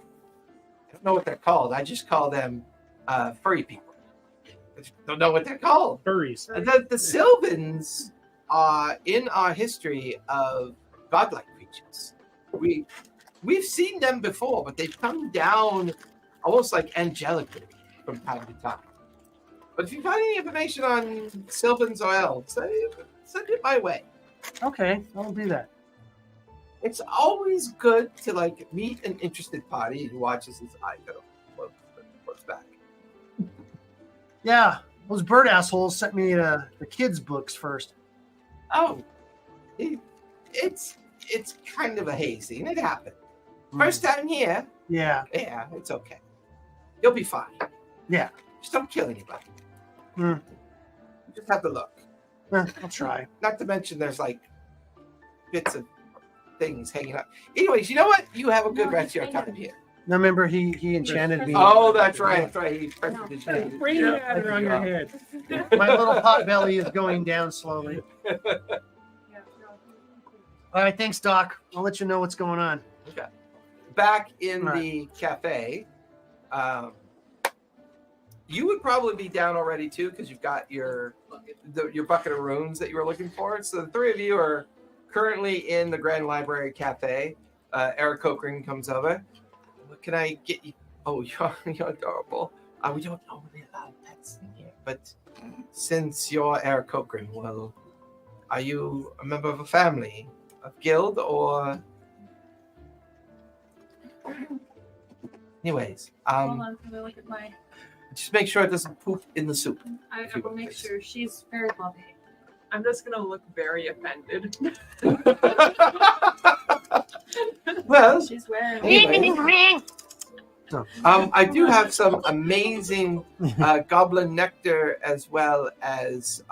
[SPEAKER 5] don't know what they're called. I just call them furry people. I just don't know what they're called.
[SPEAKER 4] Furries.
[SPEAKER 5] The sylvans are in our history of godlike creatures. We've seen them before, but they've come down almost like angelically from time to time. But if you find any information on sylvans or elves, send it my way.
[SPEAKER 1] Okay, I'll do that.
[SPEAKER 5] It's always good to like meet an interested party who watches his eye go close back.
[SPEAKER 1] Yeah, those bird assholes sent me the kids' books first.
[SPEAKER 5] Oh, it's kind of a hazy, and it happened. First time here,
[SPEAKER 1] Yeah.
[SPEAKER 5] yeah, it's okay. You'll be fine.
[SPEAKER 1] Yeah.
[SPEAKER 5] Just don't kill anybody.
[SPEAKER 1] Hmm.
[SPEAKER 5] You just have to look.
[SPEAKER 1] I'll try.
[SPEAKER 5] Not to mention there's like bits of things hanging up. Anyways, you know what? You have a good rest of your time here.
[SPEAKER 1] Now remember, he enchanted me.
[SPEAKER 5] Oh, that's right. That's right. He prestidigitated.
[SPEAKER 4] Bring that on your head.
[SPEAKER 1] My little pot belly is going down slowly. All right, thanks, Doc. I'll let you know what's going on.
[SPEAKER 5] Okay. Back in
[SPEAKER 1] Right.
[SPEAKER 5] the cafe, you would probably be down already too because you've got your bucket of runes that you were looking for. So the three of you are currently in the Grand Library Cafe. Eric Cochran comes over. What can I get you? Oh, you're adorable. We don't normally allow pets in here, but since you're Eric Cochran, well, are you a member of a family, a guild, or? Anyways,
[SPEAKER 2] Hold on, let me look at my.
[SPEAKER 5] just make sure it doesn't poop in the soup.
[SPEAKER 2] I will make sure she's very well behaved.
[SPEAKER 6] I'm just gonna look very offended.
[SPEAKER 5] Well,
[SPEAKER 2] She's wearing.
[SPEAKER 5] anyways, I do have some amazing goblin nectar as well as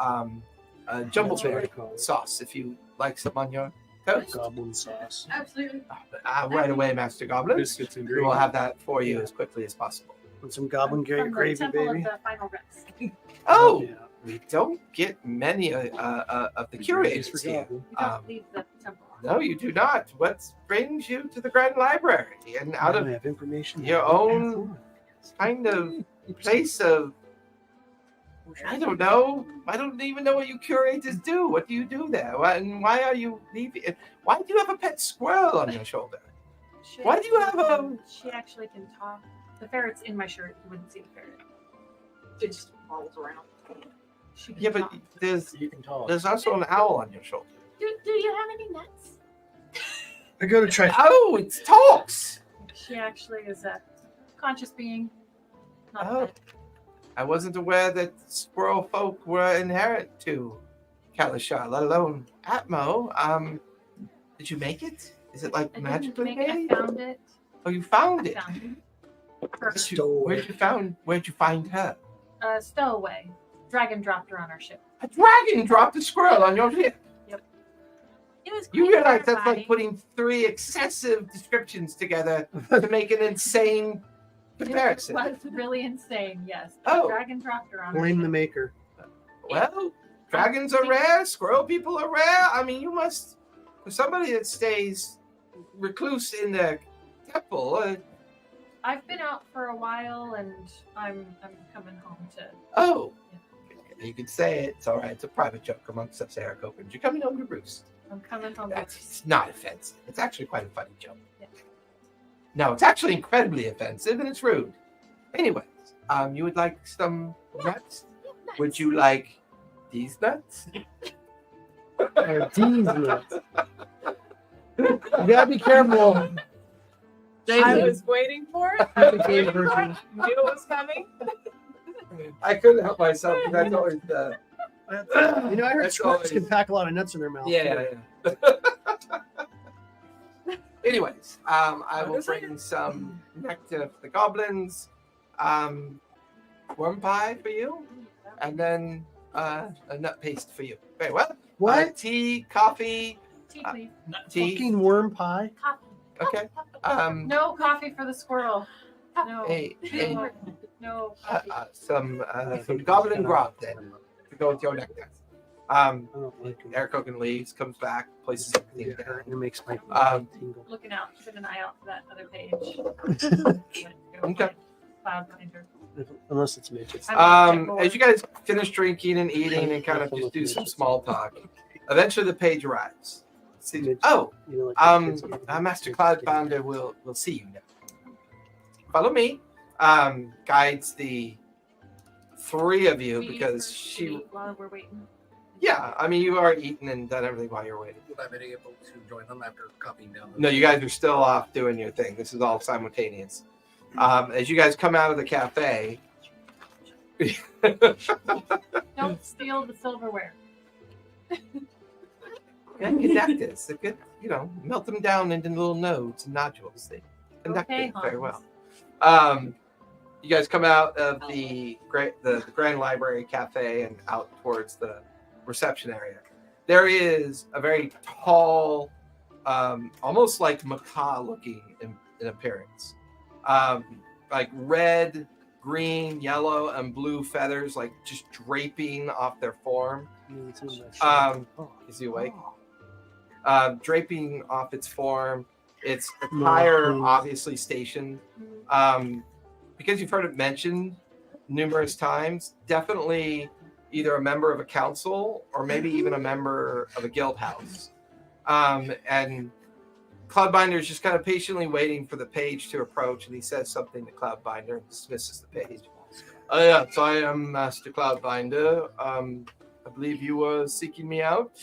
[SPEAKER 5] jumbleberry sauce if you like some on your toast.
[SPEAKER 4] Goblin sauce.
[SPEAKER 7] Absolutely.
[SPEAKER 5] Right away, Master Goblin.
[SPEAKER 4] Biscuits and
[SPEAKER 5] We will
[SPEAKER 4] gravy.
[SPEAKER 5] have that for you as quickly as possible.
[SPEAKER 1] Want some goblin
[SPEAKER 2] From the
[SPEAKER 1] gravy,
[SPEAKER 2] Temple
[SPEAKER 1] baby?
[SPEAKER 2] Of the Final Rest.
[SPEAKER 5] Oh,
[SPEAKER 1] Yeah.
[SPEAKER 5] we don't get many of the curators here.
[SPEAKER 2] You don't leave the temple.
[SPEAKER 5] No, you do not. What brings you to the Grand Library and out
[SPEAKER 1] I
[SPEAKER 5] of
[SPEAKER 1] have information.
[SPEAKER 5] your own kind of place of, I don't know. I don't even know what you curators do. What do you do there? And why are you leaving? Why do you have a pet squirrel on your shoulder?
[SPEAKER 2] She
[SPEAKER 5] Why do you have a-
[SPEAKER 2] She actually can talk. The ferret's in my shirt. You wouldn't see the ferret.
[SPEAKER 7] It just rolls around.
[SPEAKER 2] She can
[SPEAKER 5] Yeah, but
[SPEAKER 2] talk.
[SPEAKER 4] You can talk.
[SPEAKER 5] there's also an owl on your shoulder.
[SPEAKER 2] Do you have any nuts?
[SPEAKER 1] I go to try.
[SPEAKER 5] Oh, it talks.
[SPEAKER 2] She actually is a conscious being. Not a
[SPEAKER 5] Oh.
[SPEAKER 2] pet.
[SPEAKER 5] I wasn't aware that squirrel folk were inherent to Calisha, let alone Atmo. Did you make it? Is it like
[SPEAKER 2] I
[SPEAKER 5] magically
[SPEAKER 2] didn't make it.
[SPEAKER 5] made?
[SPEAKER 2] I found it.
[SPEAKER 5] Oh, you found
[SPEAKER 2] I
[SPEAKER 5] it.
[SPEAKER 2] found it.
[SPEAKER 5] Where'd you find her?
[SPEAKER 2] Stowaway. Dragon dropped her on our ship.
[SPEAKER 5] A dragon dropped a squirrel on your ship.
[SPEAKER 2] It was
[SPEAKER 5] You
[SPEAKER 2] quite
[SPEAKER 5] realize that's
[SPEAKER 2] terrifying.
[SPEAKER 5] like putting three excessive descriptions together to make an insane comparison.
[SPEAKER 2] It was really insane, yes.
[SPEAKER 5] Oh.
[SPEAKER 2] Dragon dropped her on our
[SPEAKER 1] Blame
[SPEAKER 2] ship.
[SPEAKER 1] the maker.
[SPEAKER 5] Well, dragons are rare, squirrel people are rare. I mean, you must, for somebody that stays recluse in their temple,
[SPEAKER 2] I've been out for a while, and I'm coming home to.
[SPEAKER 5] Oh, you could say it. It's all right. It's a private joke amongst us Arakokans. You're coming home to roost.
[SPEAKER 2] I'm coming home.
[SPEAKER 5] It's not offensive. It's actually quite a funny joke.
[SPEAKER 2] Yeah.
[SPEAKER 5] No, it's actually incredibly offensive and it's rude. Anyways, you would like some nuts? Would you like these nuts?
[SPEAKER 1] Or these nuts. You gotta be careful.
[SPEAKER 6] I
[SPEAKER 3] Jason,
[SPEAKER 6] was waiting for it.
[SPEAKER 1] Complicated version.
[SPEAKER 6] Knew it was coming.
[SPEAKER 5] I couldn't help myself because that's always the
[SPEAKER 1] You know, I heard
[SPEAKER 5] That's
[SPEAKER 1] squirts
[SPEAKER 5] always-
[SPEAKER 1] can pack a lot of nuts in their mouth.
[SPEAKER 5] yeah. Anyways, I will bring some nectar for the goblins, worm pie for you, and then a nut paste for you. Very well.
[SPEAKER 1] What?
[SPEAKER 5] Tea, coffee,
[SPEAKER 2] Tea, please.
[SPEAKER 5] tea.
[SPEAKER 1] Fucking worm pie?
[SPEAKER 2] Coffee.
[SPEAKER 5] Okay.
[SPEAKER 2] No coffee for the squirrel. No. No
[SPEAKER 5] Some goblin grog then to go with your nectar.
[SPEAKER 1] I don't like them.
[SPEAKER 5] Arakokon leaves, comes back, places everything down.
[SPEAKER 1] It makes my tingle.
[SPEAKER 2] Looking out. Keep an eye out for that other page.
[SPEAKER 5] Okay.
[SPEAKER 2] Cloudbinder.
[SPEAKER 1] Unless it's midgets.
[SPEAKER 5] As you guys finish drinking and eating and kind of just do some small talk, eventually the page arrives. See, oh,
[SPEAKER 1] You know, like the kids get-
[SPEAKER 5] Master Cloudbinder will see you now. Follow me. Guides the three of you because she.
[SPEAKER 2] While we're waiting.
[SPEAKER 5] Yeah, I mean, you are eating and done everything while you're waiting.
[SPEAKER 3] would I be able to join them after copying down?
[SPEAKER 5] No, you guys are still off doing your thing. This is all simultaneous. As you guys come out of the cafe,
[SPEAKER 2] Don't steal the silverware.
[SPEAKER 5] and conduct this. A good, melt them down into little nodes and nodules. They conduct
[SPEAKER 2] Okay,
[SPEAKER 5] it very
[SPEAKER 2] Hans.
[SPEAKER 5] well. You guys come out of the Grand Library Cafe and out towards the reception area. There is a very tall, almost like macaw looking in appearance. Like red, green, yellow, and blue feathers, like just draping off their form. Is he awake? Draping off its form. Its attire obviously stationed. Because you've heard it mentioned numerous times, definitely either a member of a council or maybe even a member of a guild house. And Cloudbinder is just kind of patiently waiting for the page to approach, and he says something to Cloudbinder and dismisses the page. Oh, yes, I am Master Cloudbinder. I believe you were seeking me out.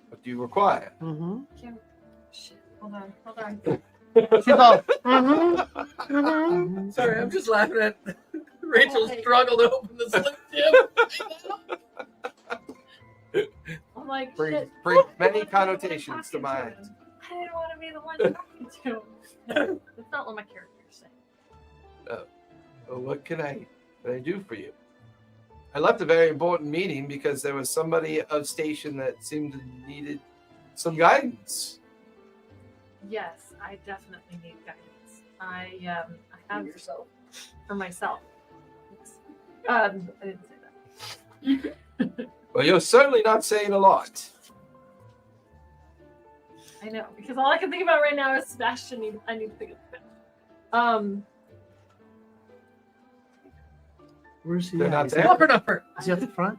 [SPEAKER 5] What do you require?
[SPEAKER 1] Mm-hmm.
[SPEAKER 2] Shit. Hold on.
[SPEAKER 1] She's all,
[SPEAKER 3] Sorry, I'm just laughing at Rachel's struggle to open the Slim Jim.
[SPEAKER 2] I'm like,
[SPEAKER 5] Bring
[SPEAKER 2] shit.
[SPEAKER 5] many
[SPEAKER 2] I'm
[SPEAKER 5] connotations to
[SPEAKER 2] talking
[SPEAKER 5] mind.
[SPEAKER 2] him. I didn't want to be the one talking to him. No, that's not what my character's saying.
[SPEAKER 5] Well, what can I do for you? I left a very important meeting because there was somebody of station that seemed to needed some guidance.
[SPEAKER 2] Yes, I definitely need guidance. I have yourself for myself. Yes. I didn't say that.
[SPEAKER 5] Well, you're certainly not saying a lot.
[SPEAKER 2] I know, because all I can think about right now is Sebastian. I need to think of Sebastian.
[SPEAKER 1] where's he
[SPEAKER 5] They're
[SPEAKER 1] at?
[SPEAKER 5] not
[SPEAKER 1] Is
[SPEAKER 5] there.
[SPEAKER 1] he-
[SPEAKER 3] Upper number.
[SPEAKER 1] Is he at the front?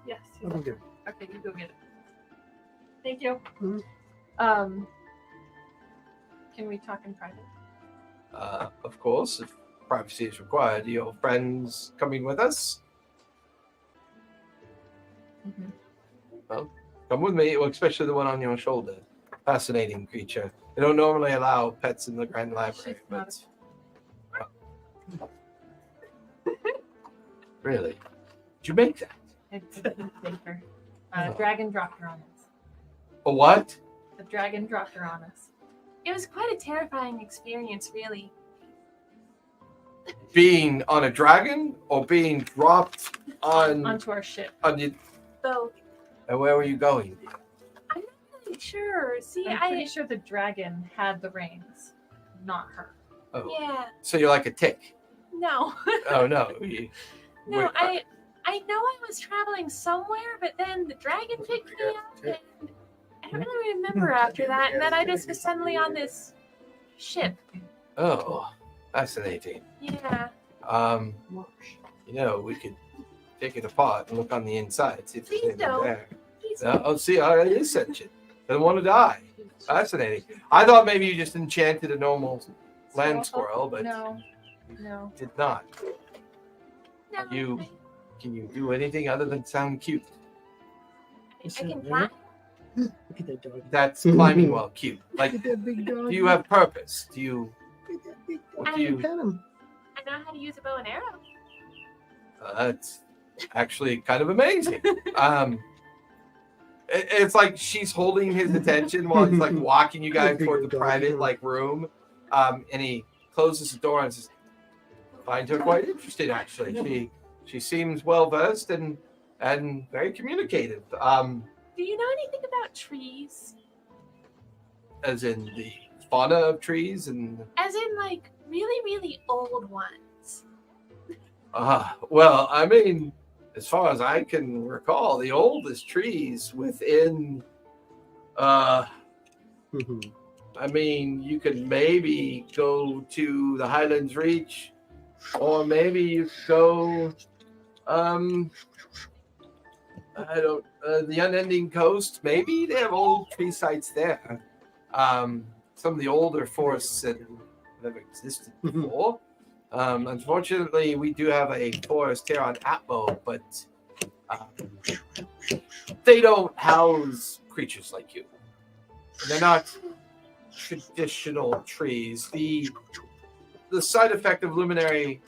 [SPEAKER 2] Yes.
[SPEAKER 1] Oh, good.
[SPEAKER 2] Okay, you go get it. Thank you.
[SPEAKER 1] Mhm.
[SPEAKER 2] Can we talk in private?
[SPEAKER 5] Of course, if privacy is required. Are your friends coming with us?
[SPEAKER 2] Mm-hmm.
[SPEAKER 5] Come with me, well, especially the one on your shoulder. Fascinating creature. They don't normally allow pets in the Grand Library,
[SPEAKER 2] She's not
[SPEAKER 5] but really, did you make that?
[SPEAKER 2] It's a thinker. Dragon dropped her on us.
[SPEAKER 5] A what?
[SPEAKER 2] The dragon dropped her on us.
[SPEAKER 6] It was quite a terrifying experience, really.
[SPEAKER 5] Being on a dragon or being dropped on
[SPEAKER 2] Onto our ship.
[SPEAKER 5] the?
[SPEAKER 6] Both.
[SPEAKER 5] And where were you going?
[SPEAKER 6] I'm not really sure. See,
[SPEAKER 2] I'm pretty sure the dragon had the reins, not her.
[SPEAKER 5] Oh,
[SPEAKER 6] Yeah.
[SPEAKER 5] so you're like a tick.
[SPEAKER 6] No.
[SPEAKER 5] Oh no.
[SPEAKER 6] No,
[SPEAKER 5] Wait,
[SPEAKER 6] I know I was traveling somewhere, but then the dragon picked me up, and don't really remember after that. And then I just was suddenly on this ship.
[SPEAKER 5] Oh, fascinating.
[SPEAKER 6] Yeah.
[SPEAKER 5] We could take it apart and look on the inside, see if there's
[SPEAKER 6] Please
[SPEAKER 5] anything
[SPEAKER 6] don't.
[SPEAKER 5] there.
[SPEAKER 6] Please.
[SPEAKER 5] Oh, see, it is sentient. Doesn't want to die. Fascinating. I thought maybe you just enchanted a normal land squirrel, but
[SPEAKER 6] No.
[SPEAKER 5] did not.
[SPEAKER 6] No.
[SPEAKER 5] Can you do anything other than sound cute?
[SPEAKER 6] I can fly.
[SPEAKER 1] Look at that dog.
[SPEAKER 5] That's climbing well cute. Like,
[SPEAKER 1] Look at that big dog.
[SPEAKER 5] do you have purpose? Do you?
[SPEAKER 1] Look at that big
[SPEAKER 5] What
[SPEAKER 1] dog.
[SPEAKER 5] do you?
[SPEAKER 1] Pet him.
[SPEAKER 6] I know how to use a bow and arrow.
[SPEAKER 5] That's actually kind of amazing. It's like she's holding his attention while he's like walking you guys toward the private like room, and he closes the door and says, "Finds her quite interesting. Actually, she seems well versed and very communicative.
[SPEAKER 6] Do you know anything about trees?
[SPEAKER 5] As in the fauna of trees and
[SPEAKER 6] As in, like, really, really old ones.
[SPEAKER 5] well, I mean, as far as I can recall, the oldest trees within I mean, you could maybe go to the Highlands Reach, or maybe you could go the Unending Coast. Maybe they have old tree sites there. Some of the older forests that have existed before. Unfortunately, we do have a forest here on Atmo, but they don't house creatures like you. They're not traditional trees. The side effect of luminary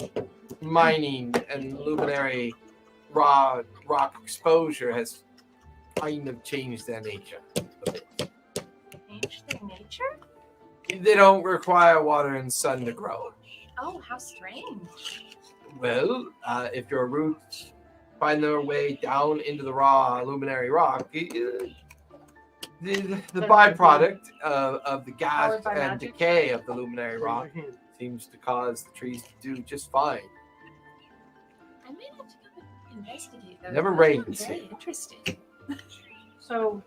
[SPEAKER 5] mining and luminary raw rock exposure has kind of changed their nature.
[SPEAKER 6] Changed their nature?
[SPEAKER 5] They don't require water and sun to grow.
[SPEAKER 6] Oh, how strange.
[SPEAKER 5] Well, if your roots find their way down into the raw luminary rock, the byproduct of the gas
[SPEAKER 2] Powered by
[SPEAKER 5] and
[SPEAKER 2] magic?
[SPEAKER 5] decay of the luminary rock seems to cause the trees to do just fine.
[SPEAKER 6] I may have to go investigate those.
[SPEAKER 5] Never
[SPEAKER 6] Those
[SPEAKER 5] rains
[SPEAKER 6] sound Very
[SPEAKER 5] here.
[SPEAKER 6] interesting.
[SPEAKER 2] So,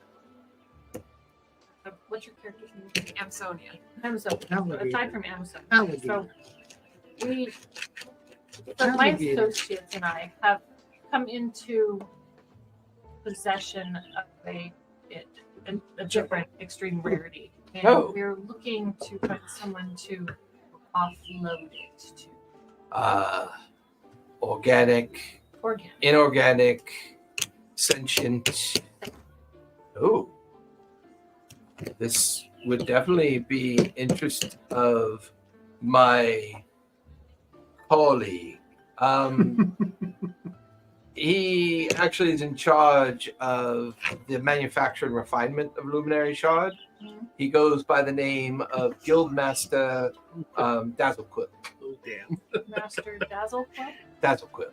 [SPEAKER 2] what's your character's name?
[SPEAKER 6] Amsonia.
[SPEAKER 2] Amazon.
[SPEAKER 1] Alligator.
[SPEAKER 2] Aside from Amazon.
[SPEAKER 1] Alligator.
[SPEAKER 2] So, my
[SPEAKER 1] Alligator.
[SPEAKER 2] associates and I have come into possession of a different extreme rarity. And
[SPEAKER 5] Oh.
[SPEAKER 2] we're looking to find someone to offload it to.
[SPEAKER 5] Organic,
[SPEAKER 2] Organic.
[SPEAKER 5] inorganic, sentient. Oh, this would definitely be interest of my colleague. He actually is in charge of the manufacture and refinement of luminary shard.
[SPEAKER 2] Mhm.
[SPEAKER 5] He goes by the name of Guildmaster Dazzlequip.
[SPEAKER 1] Oh, damn.
[SPEAKER 2] Master Dazzle Club.
[SPEAKER 5] Dazzlequip.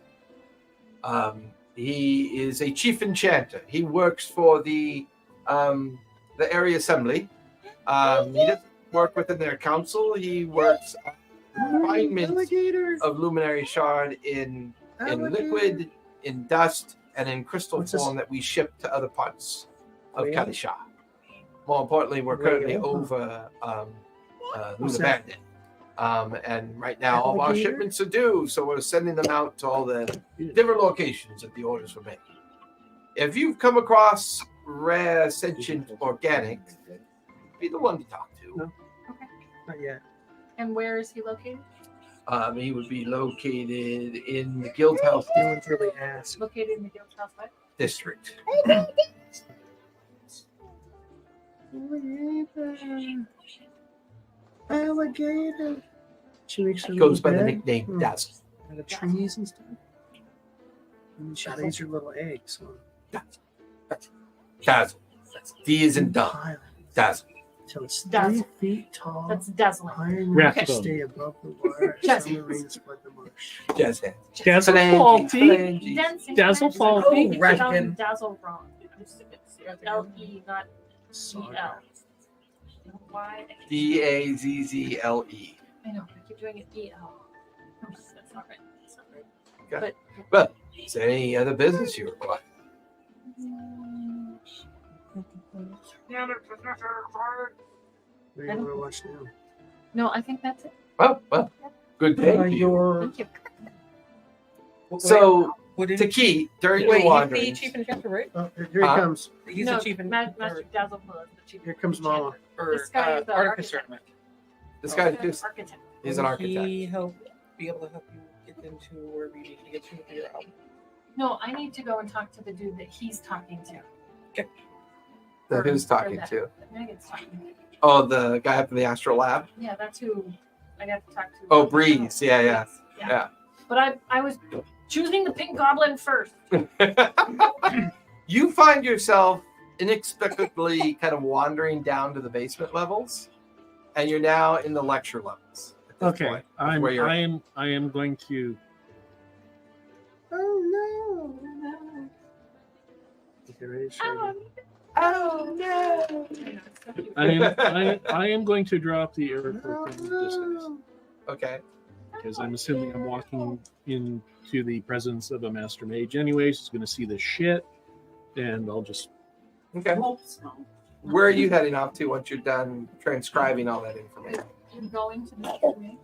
[SPEAKER 5] He is a chief enchanter. He works for the area assembly. He doesn't work within their council. He works on refinement
[SPEAKER 1] Alligator.
[SPEAKER 5] of luminary shard in liquid, in dust, and in crystal
[SPEAKER 1] What's this?
[SPEAKER 5] form that we ship to other parts of
[SPEAKER 1] Whale?
[SPEAKER 5] Calisha. More importantly, we're currently
[SPEAKER 1] Whale?
[SPEAKER 5] over
[SPEAKER 1] What's
[SPEAKER 5] Luna
[SPEAKER 1] that?
[SPEAKER 5] Bandit. And right now, all of our
[SPEAKER 1] Alligator?
[SPEAKER 5] shipments are due, so we're sending them out to all the different locations that the orders were made. If you've come across rare, sentient, organic, be the one to talk to.
[SPEAKER 1] No. Not yet.
[SPEAKER 2] And where is he located?
[SPEAKER 5] He would be located in the Guild House
[SPEAKER 1] No one's really asked.
[SPEAKER 2] Located in the Guild House, what?
[SPEAKER 5] district.
[SPEAKER 1] Alligator. Alligator. She makes her
[SPEAKER 5] He goes by
[SPEAKER 1] little
[SPEAKER 5] the
[SPEAKER 1] bed
[SPEAKER 5] nickname Dazzle.
[SPEAKER 1] out of trees and stuff. And she lays her little eggs on
[SPEAKER 5] Dazzle. D is in dumb.
[SPEAKER 1] pile
[SPEAKER 5] Dazzle.
[SPEAKER 1] until it's 3
[SPEAKER 2] Dazzle.
[SPEAKER 1] feet tall.
[SPEAKER 2] That's dazzling.
[SPEAKER 1] Iron
[SPEAKER 4] Rathbone.
[SPEAKER 1] to stay above the water.
[SPEAKER 2] Yes.
[SPEAKER 1] Summer rain split the marsh.
[SPEAKER 5] Jazz hands.
[SPEAKER 4] Dazzle
[SPEAKER 5] Phalange,
[SPEAKER 4] faulty.
[SPEAKER 5] phalange.
[SPEAKER 2] Dancing
[SPEAKER 4] Dazzle
[SPEAKER 2] Dazzle
[SPEAKER 4] faulty.
[SPEAKER 2] Oh,
[SPEAKER 3] Ratkin.
[SPEAKER 2] Dazzle wrong. It's L-E, not
[SPEAKER 1] Sorry.
[SPEAKER 2] E-L. Why?
[SPEAKER 5] Dazzle.
[SPEAKER 2] I know, I keep doing it E-L. That's not right. That's not right.
[SPEAKER 5] Okay. Well, is there any other business you require?
[SPEAKER 1] What do you want to watch now?
[SPEAKER 2] No, I think that's it.
[SPEAKER 5] Well, good day. to you.
[SPEAKER 2] Thank you.
[SPEAKER 5] So,
[SPEAKER 3] What did
[SPEAKER 5] to Keith, during
[SPEAKER 3] wait,
[SPEAKER 5] your
[SPEAKER 3] he's the
[SPEAKER 5] wanderings,
[SPEAKER 3] chief enchanter, right?
[SPEAKER 1] Oh, here he
[SPEAKER 5] Huh?
[SPEAKER 1] comes.
[SPEAKER 3] He's
[SPEAKER 2] no,
[SPEAKER 3] the chief
[SPEAKER 2] Master Dazzle Pillow is the chief.
[SPEAKER 1] Here comes Mama.
[SPEAKER 3] or
[SPEAKER 2] This guy is the
[SPEAKER 3] artificer.
[SPEAKER 2] architect.
[SPEAKER 5] this guy
[SPEAKER 2] He's
[SPEAKER 5] just
[SPEAKER 2] an architect.
[SPEAKER 5] is an
[SPEAKER 3] Will
[SPEAKER 5] architect.
[SPEAKER 3] He be able to help you get into wherever you need to get to with your album.
[SPEAKER 2] No, I need to go and talk to the dude that he's talking to.
[SPEAKER 5] That who's talking
[SPEAKER 2] that-
[SPEAKER 5] to?
[SPEAKER 2] that Megan's talking to.
[SPEAKER 5] Oh, the guy up in the astral lab.
[SPEAKER 2] Yeah, that's who I got to talk to.
[SPEAKER 5] Oh, Breeze. Yeah.
[SPEAKER 2] Yeah. But I was choosing the pink goblin first.
[SPEAKER 5] You find yourself inexplicably kind of wandering down to the basement levels, and you're now in the lecture levels. At this
[SPEAKER 4] Okay,
[SPEAKER 5] point,
[SPEAKER 4] I
[SPEAKER 5] where you're-
[SPEAKER 4] am going to.
[SPEAKER 1] Oh no. Okay, ready, Shaggy?
[SPEAKER 5] Oh no!
[SPEAKER 4] I am going to drop the arrow from disguise
[SPEAKER 5] Okay.
[SPEAKER 4] because I'm assuming I'm walking into the presence of a master mage. Anyways, he's going to see this shit, and I'll just.
[SPEAKER 5] Okay. Where are you heading off to once you're done transcribing all that information?
[SPEAKER 2] You're going to the mage.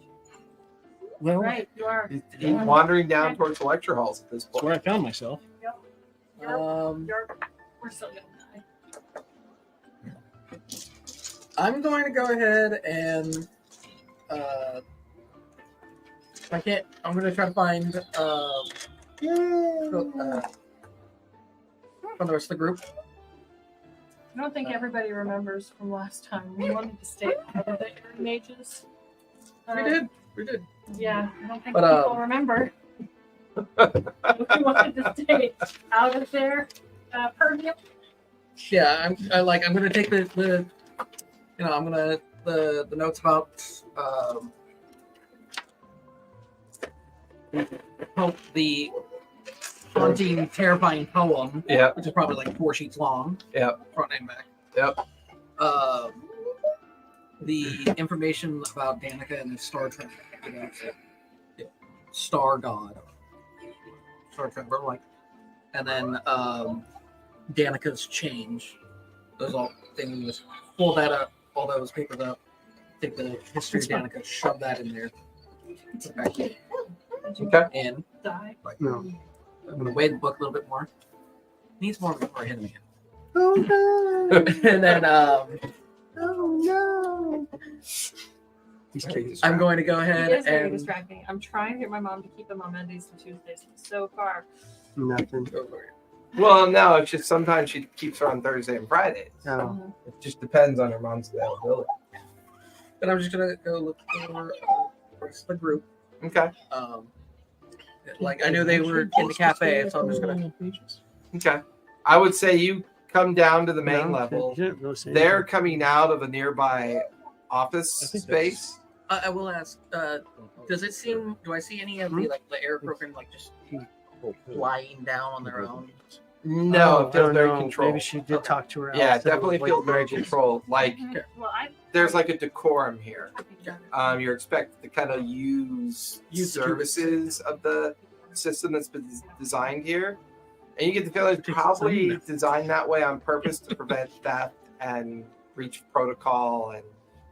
[SPEAKER 4] Well,
[SPEAKER 2] Right, you are.
[SPEAKER 5] He's wandering down towards the lecture halls at this
[SPEAKER 4] that's where I
[SPEAKER 5] point.
[SPEAKER 4] found myself.
[SPEAKER 2] We're still gonna die.
[SPEAKER 3] I'm going to go ahead and if I can't, I'm going to try to find from the rest of the group.
[SPEAKER 2] I don't think everybody remembers from last time. We wanted to stay out of the air mages.
[SPEAKER 3] We did.
[SPEAKER 2] Yeah, I don't think
[SPEAKER 3] But,
[SPEAKER 2] people remember. We wanted to stay out of their purview.
[SPEAKER 3] Yeah, I'm going to take the I'm going to the notes about the haunting, terrifying poem.
[SPEAKER 5] Yep.
[SPEAKER 3] Which is probably like 4 sheets long.
[SPEAKER 5] Yep.
[SPEAKER 3] Front and back.
[SPEAKER 5] Yep.
[SPEAKER 3] The information about Danica and the Star Trek, Star God, Star Trek, but like, and then Danica's change. Those all things. Pull that up. All those papers up. Take the history of Danica. Shove that in there. Okay.
[SPEAKER 5] Okay.
[SPEAKER 3] And
[SPEAKER 2] Die.
[SPEAKER 1] No.
[SPEAKER 3] I'm gonna weigh the book a little bit more. Needs more before I hit him
[SPEAKER 1] Oh no.
[SPEAKER 3] again. And then
[SPEAKER 1] Oh no.
[SPEAKER 5] He's kidding.
[SPEAKER 3] I'm going to go
[SPEAKER 2] It
[SPEAKER 3] ahead
[SPEAKER 2] is very
[SPEAKER 3] and
[SPEAKER 2] distracting. I'm trying to get my mom to keep them on Mondays and Tuesdays. So far,
[SPEAKER 1] Nothing.
[SPEAKER 5] Well, no, it's just sometimes she keeps her on Thursday and Fridays.
[SPEAKER 1] Oh.
[SPEAKER 5] It just depends on her mom's availability.
[SPEAKER 3] But I'm just gonna go look for the rest of the group.
[SPEAKER 5] Okay.
[SPEAKER 3] Like I knew they were in the cafe, so I'm just gonna.
[SPEAKER 5] Okay. I would say you come down to the main
[SPEAKER 1] No,
[SPEAKER 5] level.
[SPEAKER 1] you didn't really say
[SPEAKER 5] They're
[SPEAKER 1] anything.
[SPEAKER 5] coming out of a nearby office
[SPEAKER 4] I think
[SPEAKER 5] space.
[SPEAKER 3] I will ask. Does it seem? Do I see any of the air program like just flying down on their own?
[SPEAKER 5] No, it feels
[SPEAKER 1] Oh,
[SPEAKER 5] very
[SPEAKER 1] no.
[SPEAKER 5] controlled.
[SPEAKER 1] Maybe she did talk to her.
[SPEAKER 5] Yeah, it
[SPEAKER 1] outside,
[SPEAKER 5] definitely
[SPEAKER 1] like,
[SPEAKER 5] feels very
[SPEAKER 1] mages.
[SPEAKER 5] controlled. Like
[SPEAKER 2] well, I
[SPEAKER 5] there's like a decorum here. You're expected to kind of use
[SPEAKER 3] Use the
[SPEAKER 5] services of the system that's been designed here, and you get the feeling it's probably designed that way on purpose to prevent theft and breach of protocol and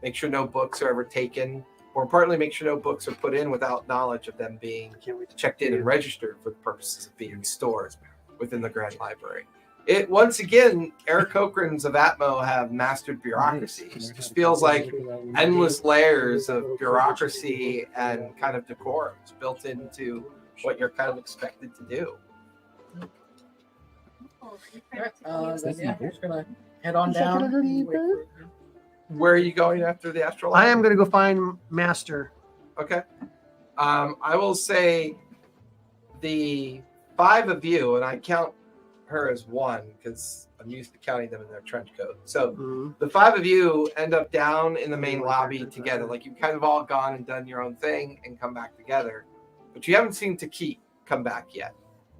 [SPEAKER 5] make sure no books are ever taken. More importantly, make sure no books are put in without knowledge of them being
[SPEAKER 1] Can't wait to
[SPEAKER 5] checked in and registered for the purposes of being stored within the Grand Library. It once again, Eric Cochrans of Atmo have mastered bureaucracy. It just feels like endless layers of bureaucracy and kind of decorums built into what you're kind of expected to do.
[SPEAKER 3] I'm just gonna head on down.
[SPEAKER 5] Where are you going after the astral?
[SPEAKER 1] I am going to go find Master.
[SPEAKER 5] Okay. I will say the 5 of you, and I count her as 1 because I'm used to counting them in their trench coat. So
[SPEAKER 1] Mhm.
[SPEAKER 5] the 5 of you end up down in the main lobby together. Like you've kind of all gone and done your own thing and come back together. But you haven't seen Taki come back yet.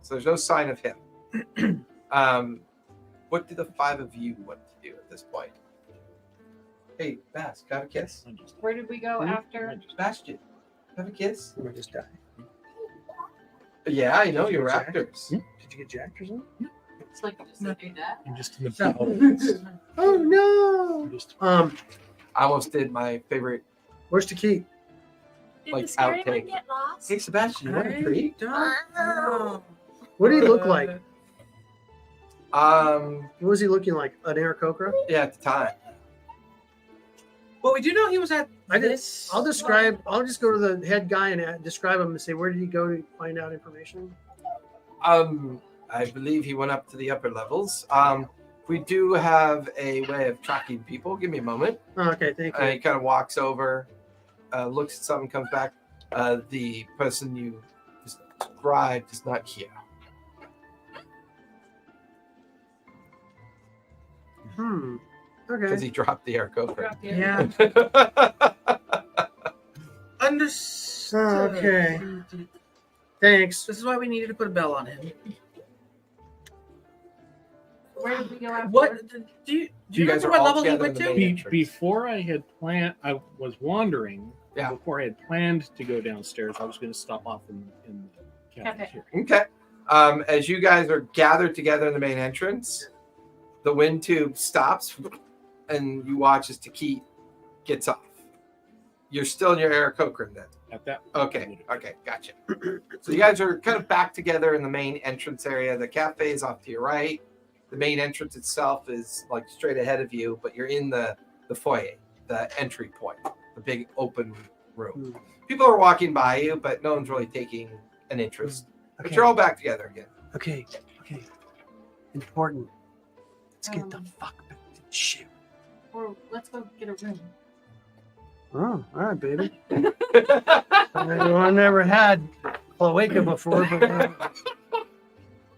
[SPEAKER 5] So there's no sign of him. What do the 5 of you want to do at this point? Hey, Bass, got a kiss?
[SPEAKER 2] Where did we go after?
[SPEAKER 5] Bastion, have a kiss?
[SPEAKER 1] I'm going to just die.
[SPEAKER 5] Yeah, I know you're raptors.
[SPEAKER 1] Did you get jacked or something?
[SPEAKER 7] It's like you just said, "Hey, Dad."
[SPEAKER 4] I'm just in the
[SPEAKER 3] So-
[SPEAKER 4] balance.
[SPEAKER 1] Oh no.
[SPEAKER 4] I'm just
[SPEAKER 5] I almost did my favorite.
[SPEAKER 1] Where's the key?
[SPEAKER 2] Did
[SPEAKER 5] Like
[SPEAKER 2] the scary one
[SPEAKER 5] outtake.
[SPEAKER 2] get lost?
[SPEAKER 5] Hey, Sebastian, you want a treat?
[SPEAKER 3] Don't know.
[SPEAKER 1] What did he look like?
[SPEAKER 5] Um,
[SPEAKER 1] What was he looking like? An Aarakocra?
[SPEAKER 5] yeah, at the time.
[SPEAKER 3] Well, we do know he was at
[SPEAKER 1] I did-
[SPEAKER 3] this.
[SPEAKER 1] I'll describe. I'll just go to the head guy and describe him and say, where did he go to find out information?
[SPEAKER 5] I believe he went up to the upper levels. We do have a way of tracking people. Give me a moment.
[SPEAKER 1] Oh, okay, thank you.
[SPEAKER 5] He kind of walks over, looks at something, comes back. The person you described is not here.
[SPEAKER 1] Okay.
[SPEAKER 5] Because he dropped the Aarakocra.
[SPEAKER 2] Drop the-
[SPEAKER 3] Yeah. Understood.
[SPEAKER 1] Okay. Thanks.
[SPEAKER 3] This is why we needed to put a bell on him.
[SPEAKER 2] Where did we go after?
[SPEAKER 3] What do you
[SPEAKER 5] You guys
[SPEAKER 3] remember
[SPEAKER 5] are
[SPEAKER 3] what
[SPEAKER 5] all
[SPEAKER 3] level he
[SPEAKER 5] together
[SPEAKER 3] went
[SPEAKER 5] in the
[SPEAKER 3] to?
[SPEAKER 5] main entrance.
[SPEAKER 4] Before I had planned, I was wandering.
[SPEAKER 5] Yeah.
[SPEAKER 4] Before I had planned to go downstairs, I was going to stop off in the cafeteria.
[SPEAKER 5] Okay. As you guys are gathered together in the main entrance, the wind tube stops, and you watch as Taki gets off. You're still in your Aarakocra then.
[SPEAKER 4] At that.
[SPEAKER 5] Okay, gotcha. So you guys are kind of back together in the main entrance area. The cafe is off to your right. The main entrance itself is like straight ahead of you, but you're in the foyer, the entry point, the big open room. People are walking by you, but no one's really taking an interest. But you're all back together again.
[SPEAKER 1] Okay. Important. Let's get the fuck back to the ship.
[SPEAKER 2] Or let's go get a room.
[SPEAKER 1] Oh, all right, baby. I never had awaken before, but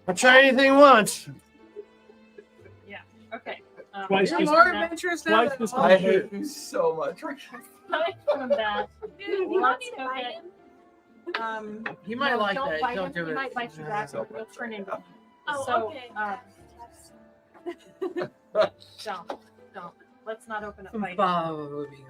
[SPEAKER 1] I'll try anything once.
[SPEAKER 2] Okay.
[SPEAKER 4] Twice
[SPEAKER 3] You're
[SPEAKER 4] just-
[SPEAKER 3] more adventurous now.
[SPEAKER 4] Twice
[SPEAKER 3] than
[SPEAKER 4] this
[SPEAKER 3] all
[SPEAKER 5] I
[SPEAKER 3] of you.
[SPEAKER 5] hate you so much.
[SPEAKER 2] Aside from that, let's go get.
[SPEAKER 3] He might like
[SPEAKER 2] don't
[SPEAKER 3] that.
[SPEAKER 2] Bite
[SPEAKER 3] Don't
[SPEAKER 2] him.
[SPEAKER 3] do
[SPEAKER 2] He
[SPEAKER 3] it.
[SPEAKER 2] might bite you back. Or he'll turn into.
[SPEAKER 6] Oh,
[SPEAKER 2] so,
[SPEAKER 6] okay.
[SPEAKER 2] Don't. Let's not open up fighting.
[SPEAKER 3] Bobbing.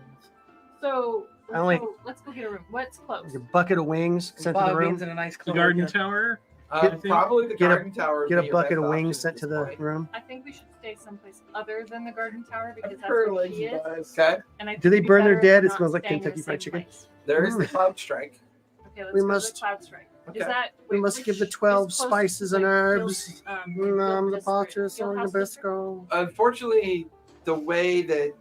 [SPEAKER 2] So,
[SPEAKER 1] only-
[SPEAKER 2] let's go get a room. What's close?
[SPEAKER 1] Your bucket of wings sent to the room.
[SPEAKER 3] Bobbings in a nice
[SPEAKER 4] The
[SPEAKER 3] clothes.
[SPEAKER 4] garden tower.
[SPEAKER 5] Probably the
[SPEAKER 1] get a-
[SPEAKER 5] garden tower. would
[SPEAKER 1] Get a
[SPEAKER 5] be your
[SPEAKER 1] bucket
[SPEAKER 5] best
[SPEAKER 1] of
[SPEAKER 5] option
[SPEAKER 1] wings
[SPEAKER 5] at
[SPEAKER 1] sent to
[SPEAKER 5] this
[SPEAKER 1] the
[SPEAKER 5] point.
[SPEAKER 1] room.
[SPEAKER 2] I think we should stay someplace other than the garden tower because
[SPEAKER 5] I've
[SPEAKER 2] that's
[SPEAKER 5] heard
[SPEAKER 2] where
[SPEAKER 5] like
[SPEAKER 2] she
[SPEAKER 5] you
[SPEAKER 2] is.
[SPEAKER 5] guys. Okay.
[SPEAKER 2] And I
[SPEAKER 1] Do
[SPEAKER 2] think
[SPEAKER 1] they
[SPEAKER 2] it'd be
[SPEAKER 1] burn their
[SPEAKER 2] better if
[SPEAKER 1] dead?
[SPEAKER 2] we're
[SPEAKER 1] It smells
[SPEAKER 2] not
[SPEAKER 1] like
[SPEAKER 2] staying in the
[SPEAKER 1] Kentucky Fried
[SPEAKER 2] same
[SPEAKER 1] Chicken.
[SPEAKER 2] place.
[SPEAKER 5] There is the Cloud Strike.
[SPEAKER 2] Okay, let's
[SPEAKER 1] We
[SPEAKER 2] go
[SPEAKER 1] must-
[SPEAKER 2] to the Cloud Strike.
[SPEAKER 5] Okay.
[SPEAKER 2] Is that?
[SPEAKER 1] We
[SPEAKER 2] wait,
[SPEAKER 1] must give the
[SPEAKER 2] which
[SPEAKER 1] 12
[SPEAKER 2] is close
[SPEAKER 1] spices
[SPEAKER 2] to
[SPEAKER 1] and
[SPEAKER 2] the
[SPEAKER 1] herbs.
[SPEAKER 2] Guild
[SPEAKER 1] The
[SPEAKER 2] district?
[SPEAKER 1] Patras
[SPEAKER 2] Guild
[SPEAKER 1] on the
[SPEAKER 2] House district?
[SPEAKER 1] Bisco.
[SPEAKER 5] Unfortunately, the way that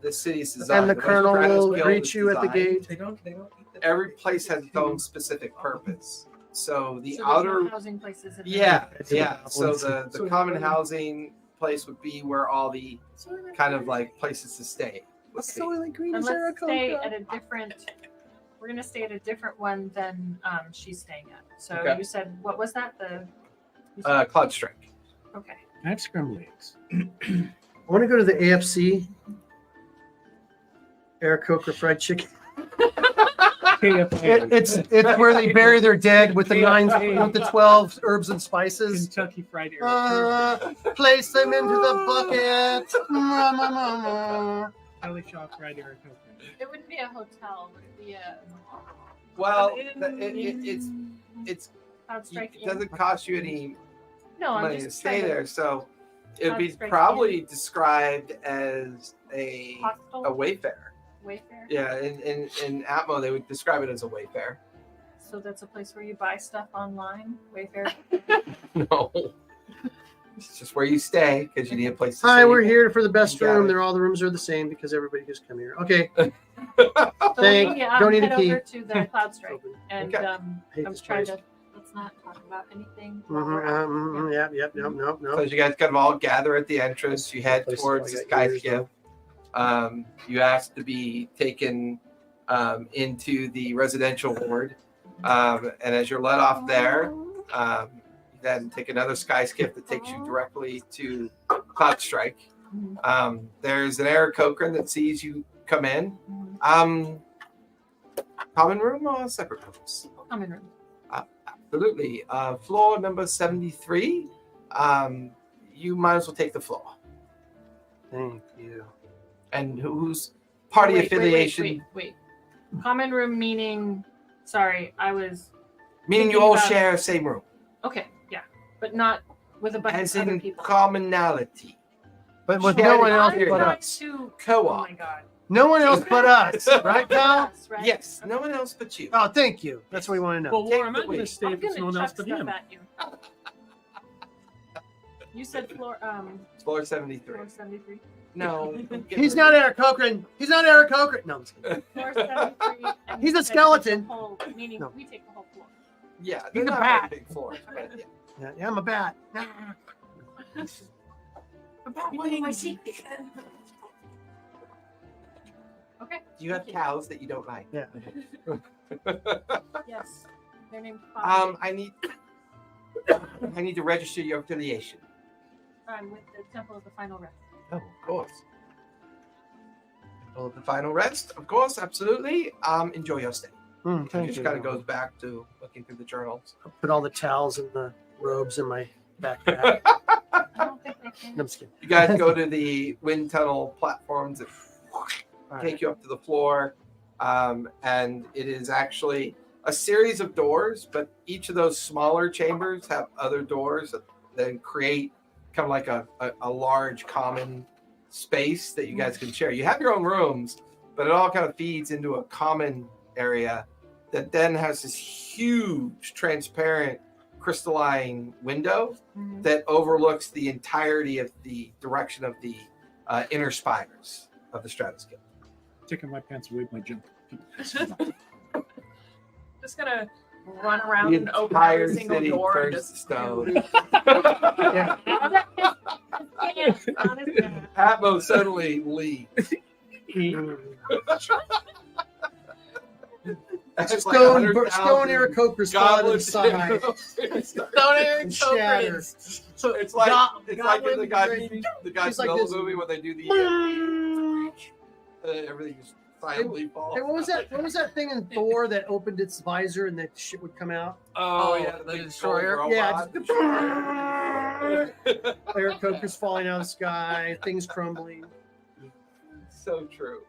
[SPEAKER 5] the city is designed,
[SPEAKER 1] And the
[SPEAKER 5] way
[SPEAKER 1] colonel
[SPEAKER 5] Stratos
[SPEAKER 1] will
[SPEAKER 5] Guild
[SPEAKER 1] greet
[SPEAKER 5] is
[SPEAKER 1] you at the
[SPEAKER 5] designed,
[SPEAKER 1] gate.
[SPEAKER 3] They don't eat the
[SPEAKER 5] Every place has its own specific purpose. So the
[SPEAKER 2] So there's
[SPEAKER 5] outer,
[SPEAKER 2] no housing places. In there.
[SPEAKER 5] yeah.
[SPEAKER 1] It's in the
[SPEAKER 5] So
[SPEAKER 1] goblins.
[SPEAKER 5] the common housing place would be where all the kind of like places to stay would be.
[SPEAKER 1] Soylent Green
[SPEAKER 2] And
[SPEAKER 1] is
[SPEAKER 2] let's stay
[SPEAKER 1] Aarakocra.
[SPEAKER 2] at a different. We're gonna stay at a different one than she's staying at. So
[SPEAKER 5] Okay.
[SPEAKER 2] you said what was that? You said-
[SPEAKER 5] Cloud Strike.
[SPEAKER 2] okay.
[SPEAKER 4] I have scrambled eggs.
[SPEAKER 1] I want to go to the AFC. Aarakocra fried chicken. It's where they bury their dead with the 12 herbs and spices.
[SPEAKER 4] Kentucky Fried Aarakocra.
[SPEAKER 1] Place them into the bucket.
[SPEAKER 4] Kelly Shaw Fried Aarakocra.
[SPEAKER 2] It wouldn't be a hotel. Would it be a
[SPEAKER 5] Well,
[SPEAKER 2] it's Cloud
[SPEAKER 5] it
[SPEAKER 2] Strike?
[SPEAKER 5] doesn't cost you any
[SPEAKER 2] No, I'm
[SPEAKER 5] money to
[SPEAKER 2] just
[SPEAKER 5] stay
[SPEAKER 2] trying to-
[SPEAKER 5] there, so it'd be
[SPEAKER 2] Cloud Strike
[SPEAKER 5] probably described as a
[SPEAKER 2] Hostel?
[SPEAKER 5] wayfare.
[SPEAKER 2] Wayfair.
[SPEAKER 5] Yeah, in Atmo they would describe it as a wayfare.
[SPEAKER 2] So that's a place where you buy stuff online. Wayfair.
[SPEAKER 5] No, it's just where you stay because you need a place to
[SPEAKER 1] Hi,
[SPEAKER 5] stay.
[SPEAKER 1] we're here for the best
[SPEAKER 5] Got
[SPEAKER 1] room.
[SPEAKER 5] it.
[SPEAKER 1] They're all the rooms are the same because everybody just come here. Okay.
[SPEAKER 2] So
[SPEAKER 1] Thank-
[SPEAKER 2] we,
[SPEAKER 1] don't need a
[SPEAKER 2] head
[SPEAKER 1] key.
[SPEAKER 2] over to the Cloud Strike, and
[SPEAKER 5] Okay.
[SPEAKER 1] Hate
[SPEAKER 2] I'm
[SPEAKER 1] this
[SPEAKER 2] trying
[SPEAKER 1] place.
[SPEAKER 2] to. Let's not talk about anything.
[SPEAKER 1] Yep. Nope.
[SPEAKER 5] So as you guys kind of all gather at the entrance, you head
[SPEAKER 1] Place
[SPEAKER 5] towards the
[SPEAKER 1] I got years
[SPEAKER 5] sky skip. You ask to be taken into the residential ward, and as you're let off there, you then take another sky skip that takes you directly to Cloud Strike. There's an Aarakocra that sees you come in. Common room or separate rooms?
[SPEAKER 2] Common room.
[SPEAKER 5] Absolutely. Floor number 73. You might as well take the floor.
[SPEAKER 1] Thank you.
[SPEAKER 5] And whose party
[SPEAKER 2] Wait,
[SPEAKER 5] affiliation?
[SPEAKER 2] Wait. Common room meaning. Sorry, I was.
[SPEAKER 5] Meaning you
[SPEAKER 2] thinking
[SPEAKER 5] all
[SPEAKER 2] about-
[SPEAKER 5] share same room.
[SPEAKER 2] Okay, yeah, but not with a bunch
[SPEAKER 5] As
[SPEAKER 2] of other
[SPEAKER 5] in
[SPEAKER 2] people.
[SPEAKER 5] commonality.
[SPEAKER 1] But with
[SPEAKER 5] Shared
[SPEAKER 1] no one else
[SPEAKER 5] experience.
[SPEAKER 1] but
[SPEAKER 2] I'm
[SPEAKER 1] us.
[SPEAKER 2] too. Oh
[SPEAKER 5] Co-op.
[SPEAKER 2] my god.
[SPEAKER 1] No one else but us, right, Cal?
[SPEAKER 2] Yes, right?
[SPEAKER 5] Yes, no one else but you.
[SPEAKER 1] Oh, thank you. That's what we want to know.
[SPEAKER 4] Well,
[SPEAKER 5] Take
[SPEAKER 4] where I'm
[SPEAKER 5] the
[SPEAKER 4] not going to
[SPEAKER 5] lead.
[SPEAKER 4] stay
[SPEAKER 2] I'm
[SPEAKER 4] if it's
[SPEAKER 2] gonna
[SPEAKER 4] no one else
[SPEAKER 2] chuck
[SPEAKER 4] but
[SPEAKER 2] stuff
[SPEAKER 4] him.
[SPEAKER 2] at you. You said floor
[SPEAKER 5] Floor 73.
[SPEAKER 2] floor 73.
[SPEAKER 5] No.
[SPEAKER 1] He's not Eric Cochran. He's not Eric Cochran. No, I'm just kidding.
[SPEAKER 2] Floor 73. And
[SPEAKER 1] He's
[SPEAKER 2] you
[SPEAKER 1] a
[SPEAKER 2] said
[SPEAKER 1] skeleton.
[SPEAKER 2] the whole- meaning
[SPEAKER 1] No.
[SPEAKER 2] we take the whole floor.
[SPEAKER 5] Yeah,
[SPEAKER 1] He's
[SPEAKER 5] they're
[SPEAKER 1] a
[SPEAKER 5] not
[SPEAKER 1] bat.
[SPEAKER 5] very big floors, but yeah.
[SPEAKER 1] Yeah, I'm a bat.
[SPEAKER 2] Okay.
[SPEAKER 5] Do you have
[SPEAKER 2] Thank you.
[SPEAKER 5] cows that you don't like?
[SPEAKER 1] Yeah.
[SPEAKER 2] Yes. They're named Fox.
[SPEAKER 5] I need to register your affiliation.
[SPEAKER 2] With the Temple of the Final Rest.
[SPEAKER 5] Oh, of course. Well, the final rest, of course, absolutely. Enjoy your stay.
[SPEAKER 1] Thank
[SPEAKER 5] Just
[SPEAKER 1] you.
[SPEAKER 5] kind of goes back to looking through the journals.
[SPEAKER 1] I'll put all the towels and the robes in my backpack.
[SPEAKER 2] I don't think they can.
[SPEAKER 1] No, I'm just kidding.
[SPEAKER 5] You guys go to the wind tunnel platforms that
[SPEAKER 1] All
[SPEAKER 5] take
[SPEAKER 1] right.
[SPEAKER 5] you up to the floor, and it is actually a series of doors, but each of those smaller chambers have other doors that then create kind of like a large common space that you guys can share. You have your own rooms, but it all kind of feeds into a common area that then has this huge transparent crystalline window
[SPEAKER 2] Mhm.
[SPEAKER 5] that overlooks the entirety of the direction of the inner spires of the Stratuscape.
[SPEAKER 4] Taking my pants away, my jump.
[SPEAKER 6] Just gonna run around
[SPEAKER 5] The
[SPEAKER 6] and open
[SPEAKER 5] entire
[SPEAKER 6] every single
[SPEAKER 5] city
[SPEAKER 6] door and
[SPEAKER 5] turns to
[SPEAKER 6] just
[SPEAKER 5] stone.
[SPEAKER 1] Yeah.
[SPEAKER 2] Yes, honestly.
[SPEAKER 5] Atmo suddenly leaves. That's like
[SPEAKER 1] Stone
[SPEAKER 5] 100,000
[SPEAKER 1] Eric Cochran spot
[SPEAKER 5] goblins.
[SPEAKER 1] inside.
[SPEAKER 5] Stone
[SPEAKER 6] Eric
[SPEAKER 1] Shatter.
[SPEAKER 5] So it's like it's like in the
[SPEAKER 1] Goblin
[SPEAKER 5] Godzilla
[SPEAKER 1] like this.
[SPEAKER 5] movie when they do the everything just silently falls.
[SPEAKER 1] Hey, what was that? What was that thing in Thor that opened its visor and that shit would come out?
[SPEAKER 5] Oh yeah,
[SPEAKER 3] the
[SPEAKER 5] big
[SPEAKER 3] destroyer?
[SPEAKER 5] gold
[SPEAKER 1] Yeah,
[SPEAKER 5] robot.
[SPEAKER 1] Eric Cochran's falling out of the sky, things crumbling.
[SPEAKER 5] So true.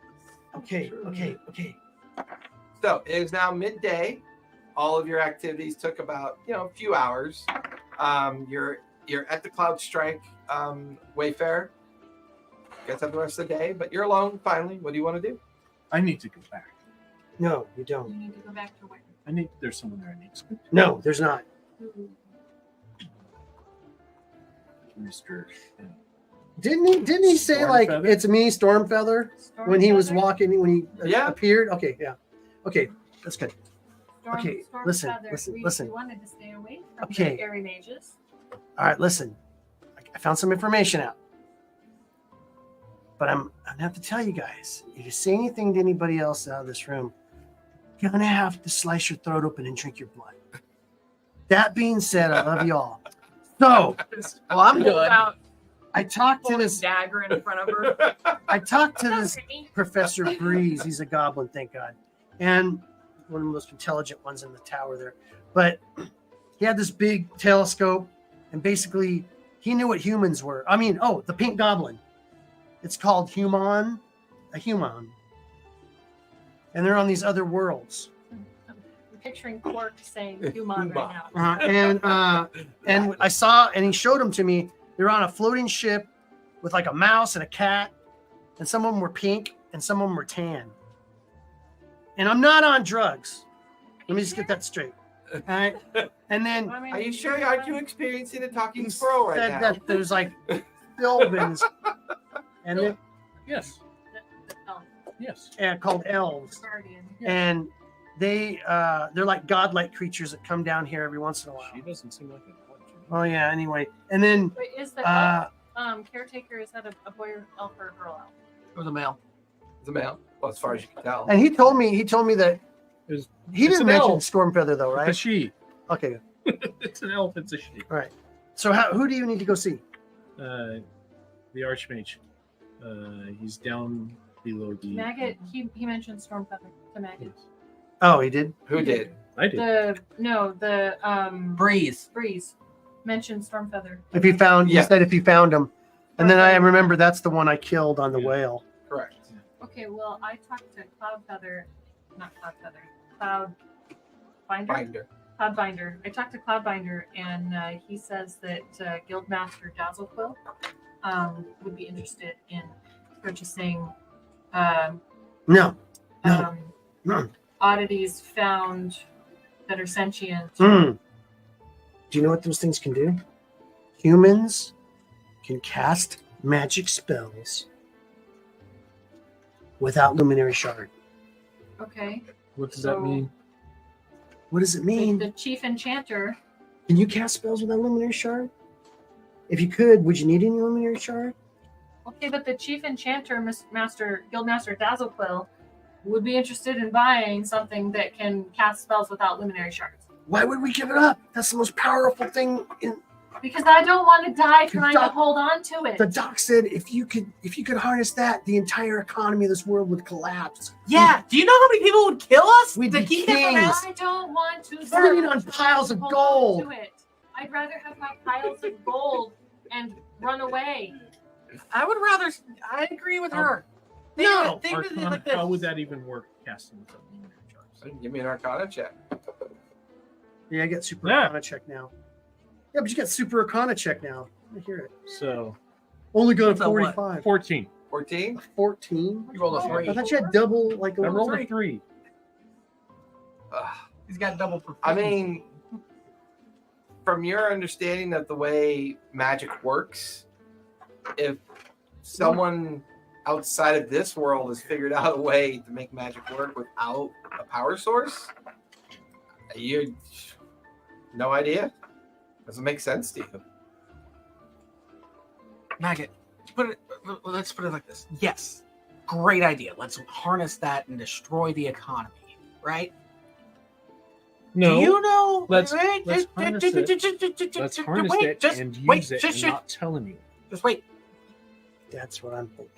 [SPEAKER 1] Okay.
[SPEAKER 5] So it is now midday. All of your activities took about a few hours. You're at the Cloud Strike Wayfarer. You guys have the rest of the day, but you're alone finally. What do you want to do?
[SPEAKER 4] I need to go back.
[SPEAKER 1] No, you don't.
[SPEAKER 2] You need to go back to where?
[SPEAKER 4] There's someone there I need to speak to.
[SPEAKER 1] No, there's not.
[SPEAKER 4] Mr.
[SPEAKER 1] Didn't he say like
[SPEAKER 4] Stormfeather?
[SPEAKER 1] it's me, Stormfeather, when he was
[SPEAKER 2] Stormfeather?
[SPEAKER 1] walking when he
[SPEAKER 5] Yeah.
[SPEAKER 1] appeared? Okay, yeah. Okay, that's good.
[SPEAKER 2] Storm-
[SPEAKER 1] Okay,
[SPEAKER 2] Stormfeather.
[SPEAKER 1] listen.
[SPEAKER 2] We wanted to stay away from
[SPEAKER 1] Okay.
[SPEAKER 2] the airy mages.
[SPEAKER 1] All right, listen. I found some information out. But I'm gonna have to tell you guys, if you say anything to anybody else out of this room, you're gonna have to slice your throat open and drink your blood. That being said, I love you all. So,
[SPEAKER 6] Just
[SPEAKER 1] well, I'm
[SPEAKER 6] pull
[SPEAKER 1] good.
[SPEAKER 6] out
[SPEAKER 1] I talked to
[SPEAKER 6] holding
[SPEAKER 1] this.
[SPEAKER 6] dagger in front of her.
[SPEAKER 1] I talked to this
[SPEAKER 2] Okay.
[SPEAKER 1] Professor Breeze. He's a goblin, thank God, and one of the most intelligent ones in the tower there. But he had this big telescope, and basically, he knew what humans were. I mean, the pink goblin. It's called a human, and they're on these other worlds.
[SPEAKER 2] I'm picturing Quark saying human right now.
[SPEAKER 1] And I saw, and he showed them to me. They're on a floating ship with like a mouse and a cat, and some of them were pink and some of them were tan. And I'm not on drugs. Let me just get that straight. All right. And then
[SPEAKER 2] I mean,
[SPEAKER 5] Are you sure? Aren't you experiencing a talking squirrel right
[SPEAKER 1] said
[SPEAKER 5] now?
[SPEAKER 1] that there's like Sylvans, and then
[SPEAKER 4] Yes.
[SPEAKER 2] Oh,
[SPEAKER 4] Yes.
[SPEAKER 1] called elves,
[SPEAKER 2] guardian.
[SPEAKER 1] and they're like godlike creatures that come down here every once in a while.
[SPEAKER 4] She doesn't seem like a
[SPEAKER 1] Oh yeah. Anyway, and then
[SPEAKER 2] Wait, is the caretaker, is that a boy or elf or a girl elf?
[SPEAKER 3] Or the male.
[SPEAKER 5] It's a male. Well, as far as you can tell.
[SPEAKER 1] and he told me that
[SPEAKER 4] It's-
[SPEAKER 1] he
[SPEAKER 4] it's
[SPEAKER 1] didn't
[SPEAKER 4] an
[SPEAKER 1] mention
[SPEAKER 4] elf.
[SPEAKER 1] Stormfeather though,
[SPEAKER 4] It's a
[SPEAKER 1] right?
[SPEAKER 4] she.
[SPEAKER 1] Okay.
[SPEAKER 4] It's an elf. It's a she.
[SPEAKER 1] All right. So who do you need to go see?
[SPEAKER 4] The Archmage. He's down below the.
[SPEAKER 2] Maggot, he mentioned Stormfeather to Maggot.
[SPEAKER 1] Oh, he did.
[SPEAKER 5] Who did?
[SPEAKER 4] I did.
[SPEAKER 2] The
[SPEAKER 3] Breeze.
[SPEAKER 2] Breeze mentioned Stormfeather.
[SPEAKER 1] If he found,
[SPEAKER 5] Yeah.
[SPEAKER 1] he said if he found him, and then I remember that's the one I killed on the
[SPEAKER 4] Yeah.
[SPEAKER 1] whale.
[SPEAKER 5] Correct.
[SPEAKER 2] Okay, well, I talked to Cloudfeather, not Cloudfeather, Cloud Finder.
[SPEAKER 5] Finder.
[SPEAKER 2] Cloudbinder. I talked to Cloudbinder, and he says that Guildmaster Dazzlequill would be interested in purchasing
[SPEAKER 1] No.
[SPEAKER 2] oddities found that are sentient.
[SPEAKER 1] Do you know what those things can do? Humans can cast magic spells without luminary shard.
[SPEAKER 2] Okay.
[SPEAKER 4] What does that mean?
[SPEAKER 1] What does it mean?
[SPEAKER 2] The chief enchanter.
[SPEAKER 1] Can you cast spells without luminary shard? If you could, would you need any luminary shard?
[SPEAKER 2] Okay, but the chief enchanter, Guildmaster Dazzlequill, would be interested in buying something that can cast spells without luminary shards.
[SPEAKER 1] Why would we give it up? That's the most powerful thing in.
[SPEAKER 2] Because I don't want to die trying to
[SPEAKER 1] Doc-
[SPEAKER 2] hold on to it.
[SPEAKER 1] The doc said if you could harness that, the entire economy of this world would collapse.
[SPEAKER 3] Yeah. Do you know how many people would kill us
[SPEAKER 1] We'd
[SPEAKER 3] to
[SPEAKER 1] be
[SPEAKER 3] keep it from
[SPEAKER 1] kings.
[SPEAKER 3] us?
[SPEAKER 2] I don't want to
[SPEAKER 1] Sitting on piles of
[SPEAKER 2] hold
[SPEAKER 1] gold.
[SPEAKER 2] on to it. I'd rather have my piles of gold and run away.
[SPEAKER 3] I would rather. I agree with her.
[SPEAKER 1] No.
[SPEAKER 3] Think of it
[SPEAKER 4] Arcana,
[SPEAKER 3] like this.
[SPEAKER 4] how would that even work? Casting without luminary shards.
[SPEAKER 5] Give me an Arcana check.
[SPEAKER 1] Yeah, I get super
[SPEAKER 4] Yeah.
[SPEAKER 1] Arcana check now. Yeah, but you got super Arcana check now. I hear it.
[SPEAKER 4] So
[SPEAKER 1] Only got a
[SPEAKER 3] What's that, what?
[SPEAKER 1] 45.
[SPEAKER 4] 14.
[SPEAKER 5] 14?
[SPEAKER 1] 14.
[SPEAKER 3] You rolled a 3.
[SPEAKER 1] I thought you had double, like a
[SPEAKER 4] I rolled a
[SPEAKER 3] Three.
[SPEAKER 4] 3.
[SPEAKER 3] He's got double.
[SPEAKER 5] I mean, from your understanding of the way magic works, if someone outside of this world has figured out a way to make magic work without a power source, you no idea. Doesn't make sense to you.
[SPEAKER 3] Maggot. Let's put it like this. Yes, great idea. Let's harness that and destroy the economy. Right?
[SPEAKER 4] No.
[SPEAKER 3] Do you know?
[SPEAKER 4] Let's harness it. Let's harness it and use it and not telling you.
[SPEAKER 3] Just wait.
[SPEAKER 1] That's what I'm thinking.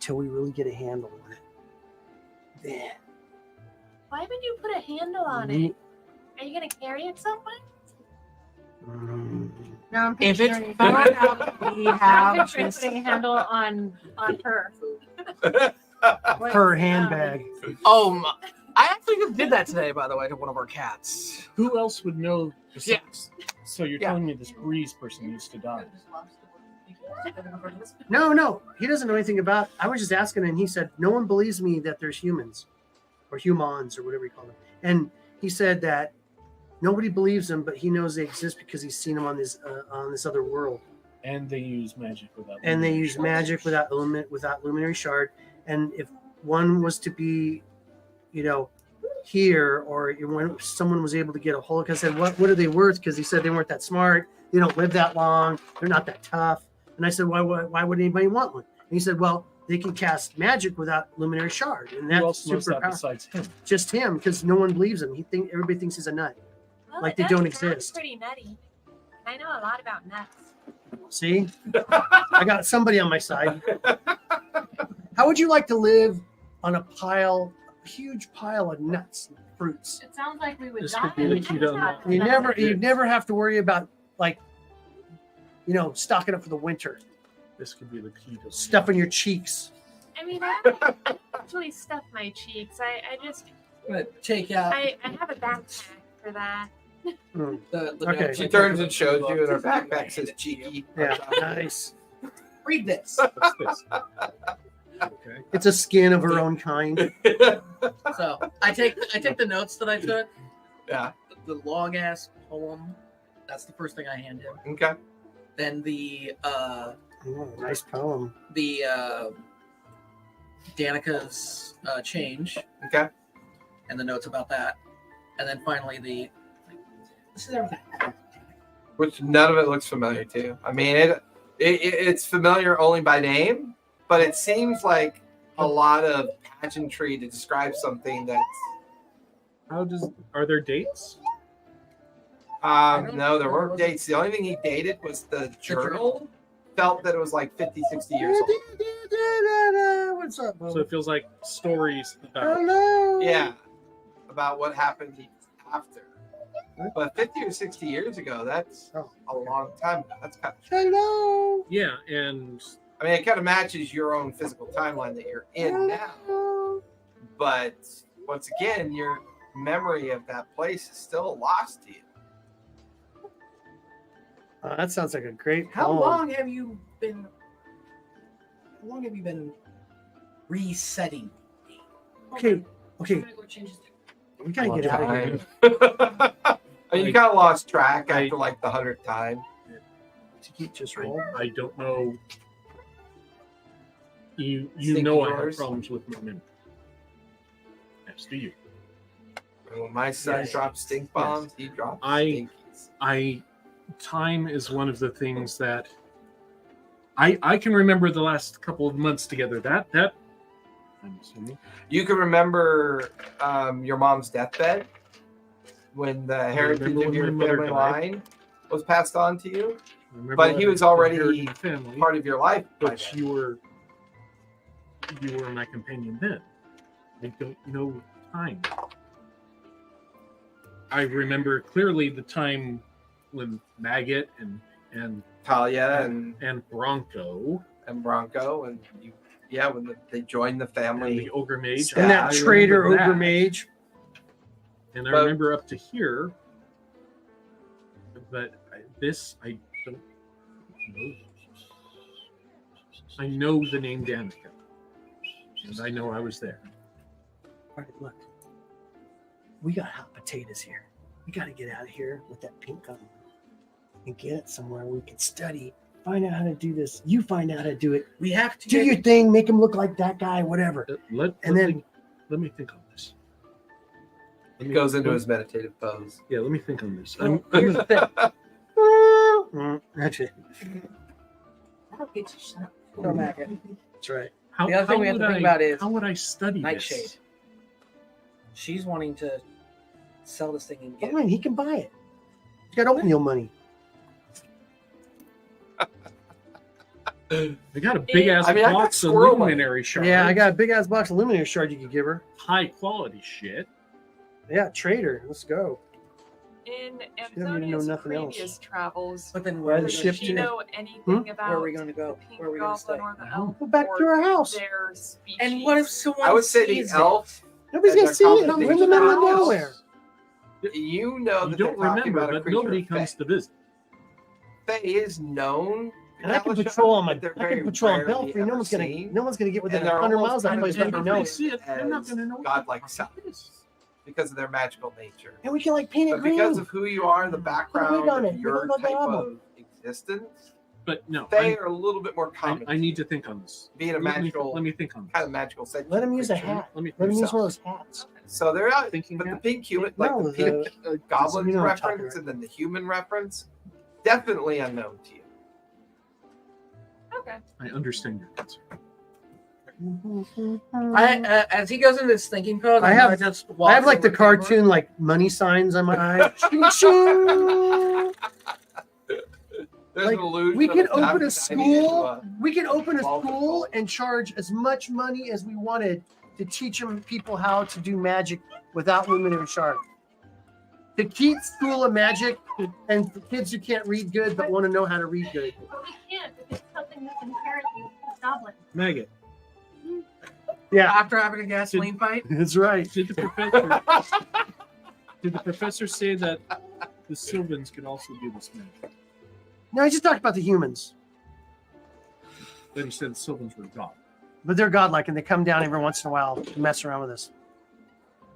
[SPEAKER 1] Till we really get a handle on it. Then.
[SPEAKER 2] Why would you put a handle on it? Are you going to carry it somewhere? Now I'm
[SPEAKER 3] If
[SPEAKER 2] picturing,
[SPEAKER 3] it's found out we
[SPEAKER 2] I'm
[SPEAKER 3] have
[SPEAKER 2] picturing
[SPEAKER 3] this.
[SPEAKER 2] putting a handle on her.
[SPEAKER 1] Her handbag.
[SPEAKER 3] Oh, I actually just did that today, by the way, to one of our cats.
[SPEAKER 4] Who else would know?
[SPEAKER 3] Yeah.
[SPEAKER 4] So you're
[SPEAKER 3] Yeah.
[SPEAKER 4] telling me this Breeze person used to die?
[SPEAKER 1] No, he doesn't know anything about. I was just asking, and he said no one believes me that there's humans, or humans, or whatever you call them. And he said that nobody believes him, but he knows they exist because he's seen them on this other world.
[SPEAKER 4] And they use magic without.
[SPEAKER 1] And they
[SPEAKER 4] luminary
[SPEAKER 1] use
[SPEAKER 4] shards.
[SPEAKER 1] magic without luminary shard. And if one was to be, here, or when someone was able to get a hold, because I said, what are they worth? Because he said they weren't that smart. They don't live that long. They're not that tough. And I said, why would anybody want one? And he said, well, they can cast magic without luminary shard, and
[SPEAKER 4] Who
[SPEAKER 1] that's
[SPEAKER 4] else knows
[SPEAKER 1] super
[SPEAKER 4] that
[SPEAKER 1] powerful.
[SPEAKER 4] besides him?
[SPEAKER 1] Just him, because no one believes him. Everybody thinks he's a nut.
[SPEAKER 2] Well,
[SPEAKER 1] Like
[SPEAKER 2] it
[SPEAKER 1] they
[SPEAKER 2] does
[SPEAKER 1] don't
[SPEAKER 2] sound
[SPEAKER 1] exist.
[SPEAKER 2] Pretty nutty. I know a lot about nuts.
[SPEAKER 1] See, I got somebody on my side. How would you like to live on a huge pile of nuts and fruits?
[SPEAKER 2] It sounds like we would
[SPEAKER 4] This
[SPEAKER 2] die.
[SPEAKER 4] could be the
[SPEAKER 2] in
[SPEAKER 4] key to
[SPEAKER 2] habitat.
[SPEAKER 4] unlock.
[SPEAKER 1] You'd never have to worry about stocking up for the winter,
[SPEAKER 4] This could be the key to
[SPEAKER 1] stuffing your cheeks.
[SPEAKER 2] I mean, I don't actually stuff my cheeks. I just
[SPEAKER 3] I'm gonna take out
[SPEAKER 2] I have a backpack for that.
[SPEAKER 1] Mm,
[SPEAKER 3] the
[SPEAKER 1] Okay.
[SPEAKER 3] notes.
[SPEAKER 5] She turns and shows you, and her backpack says cheeky.
[SPEAKER 1] yeah, nice.
[SPEAKER 3] Read this.
[SPEAKER 4] What's this? Okay.
[SPEAKER 1] It's a skin of her own kind.
[SPEAKER 3] So I take the notes that I took.
[SPEAKER 5] Yeah.
[SPEAKER 3] The long ass poem. That's the first thing I hand him.
[SPEAKER 5] Okay.
[SPEAKER 3] Then the
[SPEAKER 1] Nice poem.
[SPEAKER 3] Danica's change
[SPEAKER 5] Okay.
[SPEAKER 3] and the notes about that, and then finally this is everything.
[SPEAKER 5] Which none of it looks familiar to. I mean, it's familiar only by name, but it seems like a lot of pageantry to describe something that's.
[SPEAKER 4] Are there dates?
[SPEAKER 5] No, there weren't dates. The only thing he dated was the journal. Felt that it was like 50, 60 years old.
[SPEAKER 1] What's up,
[SPEAKER 4] So it feels like stories about.
[SPEAKER 1] Hello.
[SPEAKER 5] Yeah, about what happened after. But 50 or 60 years ago, that's a long time ago. That's kind of.
[SPEAKER 1] Hello.
[SPEAKER 4] Yeah, and
[SPEAKER 5] I mean, it kind of matches your own physical timeline that you're in now. But once again, you're memory of that place is still lost to you.
[SPEAKER 1] That sounds like a great
[SPEAKER 3] How
[SPEAKER 1] poem.
[SPEAKER 3] long have you been resetting?
[SPEAKER 1] Okay,
[SPEAKER 7] I'm
[SPEAKER 1] okay,
[SPEAKER 7] gonna go change his
[SPEAKER 1] we gotta
[SPEAKER 5] Long
[SPEAKER 1] get out of here.
[SPEAKER 5] time. You kind of lost track
[SPEAKER 4] I-
[SPEAKER 5] after like the 100th time.
[SPEAKER 1] To keep just roll.
[SPEAKER 4] I don't know. You
[SPEAKER 5] Stinky
[SPEAKER 4] know I have
[SPEAKER 5] drawers?
[SPEAKER 4] problems with my memory. Yes, do you?
[SPEAKER 5] When my son
[SPEAKER 1] Yes.
[SPEAKER 5] drops stink bombs, he drops
[SPEAKER 4] I-
[SPEAKER 5] stinkies.
[SPEAKER 4] Time is one of the things that I can remember the last couple of months together. That I'm assuming.
[SPEAKER 5] You can remember your mom's deathbed when the heritage
[SPEAKER 4] remember
[SPEAKER 5] of
[SPEAKER 4] when
[SPEAKER 5] your
[SPEAKER 4] my mother
[SPEAKER 5] family
[SPEAKER 4] died.
[SPEAKER 5] line was passed on to you.
[SPEAKER 4] I remember
[SPEAKER 5] But he
[SPEAKER 4] that
[SPEAKER 5] was already
[SPEAKER 4] inheriting family,
[SPEAKER 5] Part of your life. by
[SPEAKER 4] but
[SPEAKER 5] then.
[SPEAKER 4] you were my companion then. I don't know time. I remember clearly the time when Maggot and
[SPEAKER 5] Talia
[SPEAKER 4] Bronco
[SPEAKER 5] and Bronco and you, when they joined the
[SPEAKER 4] and
[SPEAKER 5] family.
[SPEAKER 4] the ogre mage
[SPEAKER 1] And that
[SPEAKER 5] I
[SPEAKER 1] traitor
[SPEAKER 4] remember
[SPEAKER 1] ogre
[SPEAKER 4] that.
[SPEAKER 1] mage.
[SPEAKER 4] And I
[SPEAKER 5] But-
[SPEAKER 4] remember up to here, but this I don't know. I know the name Danica, and I know I was there.
[SPEAKER 1] All right, look. We got hot potatoes here. We got to get out of here with that pink gun and get it somewhere we can study. Find out how to do this. You find out how to do it.
[SPEAKER 3] We have to
[SPEAKER 1] Do your thing. Make him look like that guy. Whatever.
[SPEAKER 4] Let
[SPEAKER 1] And then-
[SPEAKER 4] me think on this. Let
[SPEAKER 5] He
[SPEAKER 4] me-
[SPEAKER 5] goes into
[SPEAKER 4] let-
[SPEAKER 5] his meditative pose.
[SPEAKER 4] Yeah, let me think on this.
[SPEAKER 3] Well,
[SPEAKER 4] I'm
[SPEAKER 3] here's the thing.
[SPEAKER 1] That's it.
[SPEAKER 3] That'll get you shut up. Go back in.
[SPEAKER 1] That's right.
[SPEAKER 4] how,
[SPEAKER 3] The other thing
[SPEAKER 4] how
[SPEAKER 3] we have to
[SPEAKER 4] would
[SPEAKER 3] think
[SPEAKER 4] I-
[SPEAKER 3] about is
[SPEAKER 4] how would I study
[SPEAKER 3] Nightshade.
[SPEAKER 4] this?
[SPEAKER 3] She's wanting to sell this thing and get.
[SPEAKER 1] Fine, he can buy it. He's got oatmeal money.
[SPEAKER 4] I got a big ass
[SPEAKER 5] I mean, I got
[SPEAKER 4] box of
[SPEAKER 5] squirrel money.
[SPEAKER 4] luminary shards.
[SPEAKER 1] Yeah, I got a big ass box of luminary shard you could give her.
[SPEAKER 4] high quality shit.
[SPEAKER 1] Yeah, trader. Let's go.
[SPEAKER 6] In
[SPEAKER 1] She doesn't even know
[SPEAKER 6] Amazonia's
[SPEAKER 1] nothing else.
[SPEAKER 6] previous travels,
[SPEAKER 3] But then
[SPEAKER 1] Why
[SPEAKER 3] where
[SPEAKER 1] the
[SPEAKER 3] are we
[SPEAKER 6] does
[SPEAKER 1] ship
[SPEAKER 3] gonna
[SPEAKER 6] she
[SPEAKER 1] to?
[SPEAKER 6] know anything about
[SPEAKER 3] Where are we going to go?
[SPEAKER 6] the pink
[SPEAKER 3] Where are we going to stay?
[SPEAKER 6] goblin or the elf?
[SPEAKER 1] Go back to
[SPEAKER 6] or
[SPEAKER 1] our house.
[SPEAKER 6] Their species?
[SPEAKER 3] And what if someone
[SPEAKER 5] I would say the
[SPEAKER 3] sees
[SPEAKER 5] elf.
[SPEAKER 1] Nobody's
[SPEAKER 5] And
[SPEAKER 1] gonna
[SPEAKER 5] they're
[SPEAKER 1] see it.
[SPEAKER 5] called
[SPEAKER 1] We're in the middle of
[SPEAKER 5] owls.
[SPEAKER 1] nowhere.
[SPEAKER 5] You know
[SPEAKER 4] You
[SPEAKER 5] that
[SPEAKER 4] don't
[SPEAKER 5] they're talking
[SPEAKER 4] remember,
[SPEAKER 5] about a
[SPEAKER 4] but
[SPEAKER 5] creature
[SPEAKER 4] nobody
[SPEAKER 5] of
[SPEAKER 4] comes
[SPEAKER 5] Fae.
[SPEAKER 4] to visit.
[SPEAKER 5] Fae is known.
[SPEAKER 1] And I can
[SPEAKER 5] Calisha,
[SPEAKER 1] patrol on my.
[SPEAKER 5] but they're
[SPEAKER 1] I
[SPEAKER 5] very
[SPEAKER 1] can patrol on
[SPEAKER 5] rarely
[SPEAKER 1] Belfry.
[SPEAKER 5] ever
[SPEAKER 1] No one's gonna.
[SPEAKER 5] seen.
[SPEAKER 1] No one's gonna get within
[SPEAKER 5] And they're
[SPEAKER 1] 100
[SPEAKER 5] almost
[SPEAKER 1] miles of that
[SPEAKER 5] kind
[SPEAKER 1] place.
[SPEAKER 5] of
[SPEAKER 1] But we know
[SPEAKER 4] They
[SPEAKER 1] it.
[SPEAKER 4] see it, they're not
[SPEAKER 5] as
[SPEAKER 4] going to know.
[SPEAKER 5] godlike
[SPEAKER 4] what
[SPEAKER 5] self.
[SPEAKER 4] it is.
[SPEAKER 5] because of their magical nature.
[SPEAKER 1] And we can like paint it
[SPEAKER 5] But
[SPEAKER 1] green.
[SPEAKER 5] because of who you are, the
[SPEAKER 1] wig
[SPEAKER 5] background
[SPEAKER 1] on it.
[SPEAKER 5] of
[SPEAKER 1] We
[SPEAKER 5] your
[SPEAKER 1] look like
[SPEAKER 5] type
[SPEAKER 1] an
[SPEAKER 5] of existence,
[SPEAKER 4] But no,
[SPEAKER 5] they are a little bit more common.
[SPEAKER 4] I need to think on this.
[SPEAKER 5] being a
[SPEAKER 4] Let me
[SPEAKER 5] magical,
[SPEAKER 4] think on this.
[SPEAKER 5] kind of magical sentient
[SPEAKER 1] Let him use a
[SPEAKER 5] creature.
[SPEAKER 1] hat.
[SPEAKER 4] Let me
[SPEAKER 1] Let him
[SPEAKER 4] think.
[SPEAKER 1] use one of those hats.
[SPEAKER 5] So they're out,
[SPEAKER 4] Thinking
[SPEAKER 5] but the
[SPEAKER 4] hat?
[SPEAKER 5] pink human, like
[SPEAKER 1] No,
[SPEAKER 5] the pink goblin
[SPEAKER 1] you know what I'm talking
[SPEAKER 5] reference,
[SPEAKER 1] about.
[SPEAKER 5] and then the human reference, definitely unknown to you.
[SPEAKER 6] Okay.
[SPEAKER 4] I understand your concern.
[SPEAKER 3] as he goes into this thinking pose,
[SPEAKER 1] I
[SPEAKER 3] I'm
[SPEAKER 1] have-
[SPEAKER 3] gonna just
[SPEAKER 1] I have like the
[SPEAKER 3] walk over to
[SPEAKER 1] cartoon like money signs on my eye. Ching, ching.
[SPEAKER 5] There's
[SPEAKER 1] Like,
[SPEAKER 5] an illusion
[SPEAKER 1] we
[SPEAKER 5] of
[SPEAKER 1] can
[SPEAKER 5] a
[SPEAKER 1] open a
[SPEAKER 5] diamond into
[SPEAKER 1] school.
[SPEAKER 5] a-
[SPEAKER 1] We can open a
[SPEAKER 5] Vault of
[SPEAKER 1] school
[SPEAKER 5] gold.
[SPEAKER 1] and charge as much money as we wanted to teach them people how to do magic without luminary shard. To keep school of magic and for kids who can't read good but want to know how to read good.
[SPEAKER 2] But we can't because it's something that's inherently goblin.
[SPEAKER 4] Maggot,
[SPEAKER 1] Yeah,
[SPEAKER 3] after having a gasoline fight.
[SPEAKER 1] that's right.
[SPEAKER 4] did the professor say that the Sylvans could also do this magic?
[SPEAKER 1] No, I just talked about the humans,
[SPEAKER 4] Then he said the Sylvans were god.
[SPEAKER 1] but they're godlike and they come down every once in a while to mess around with us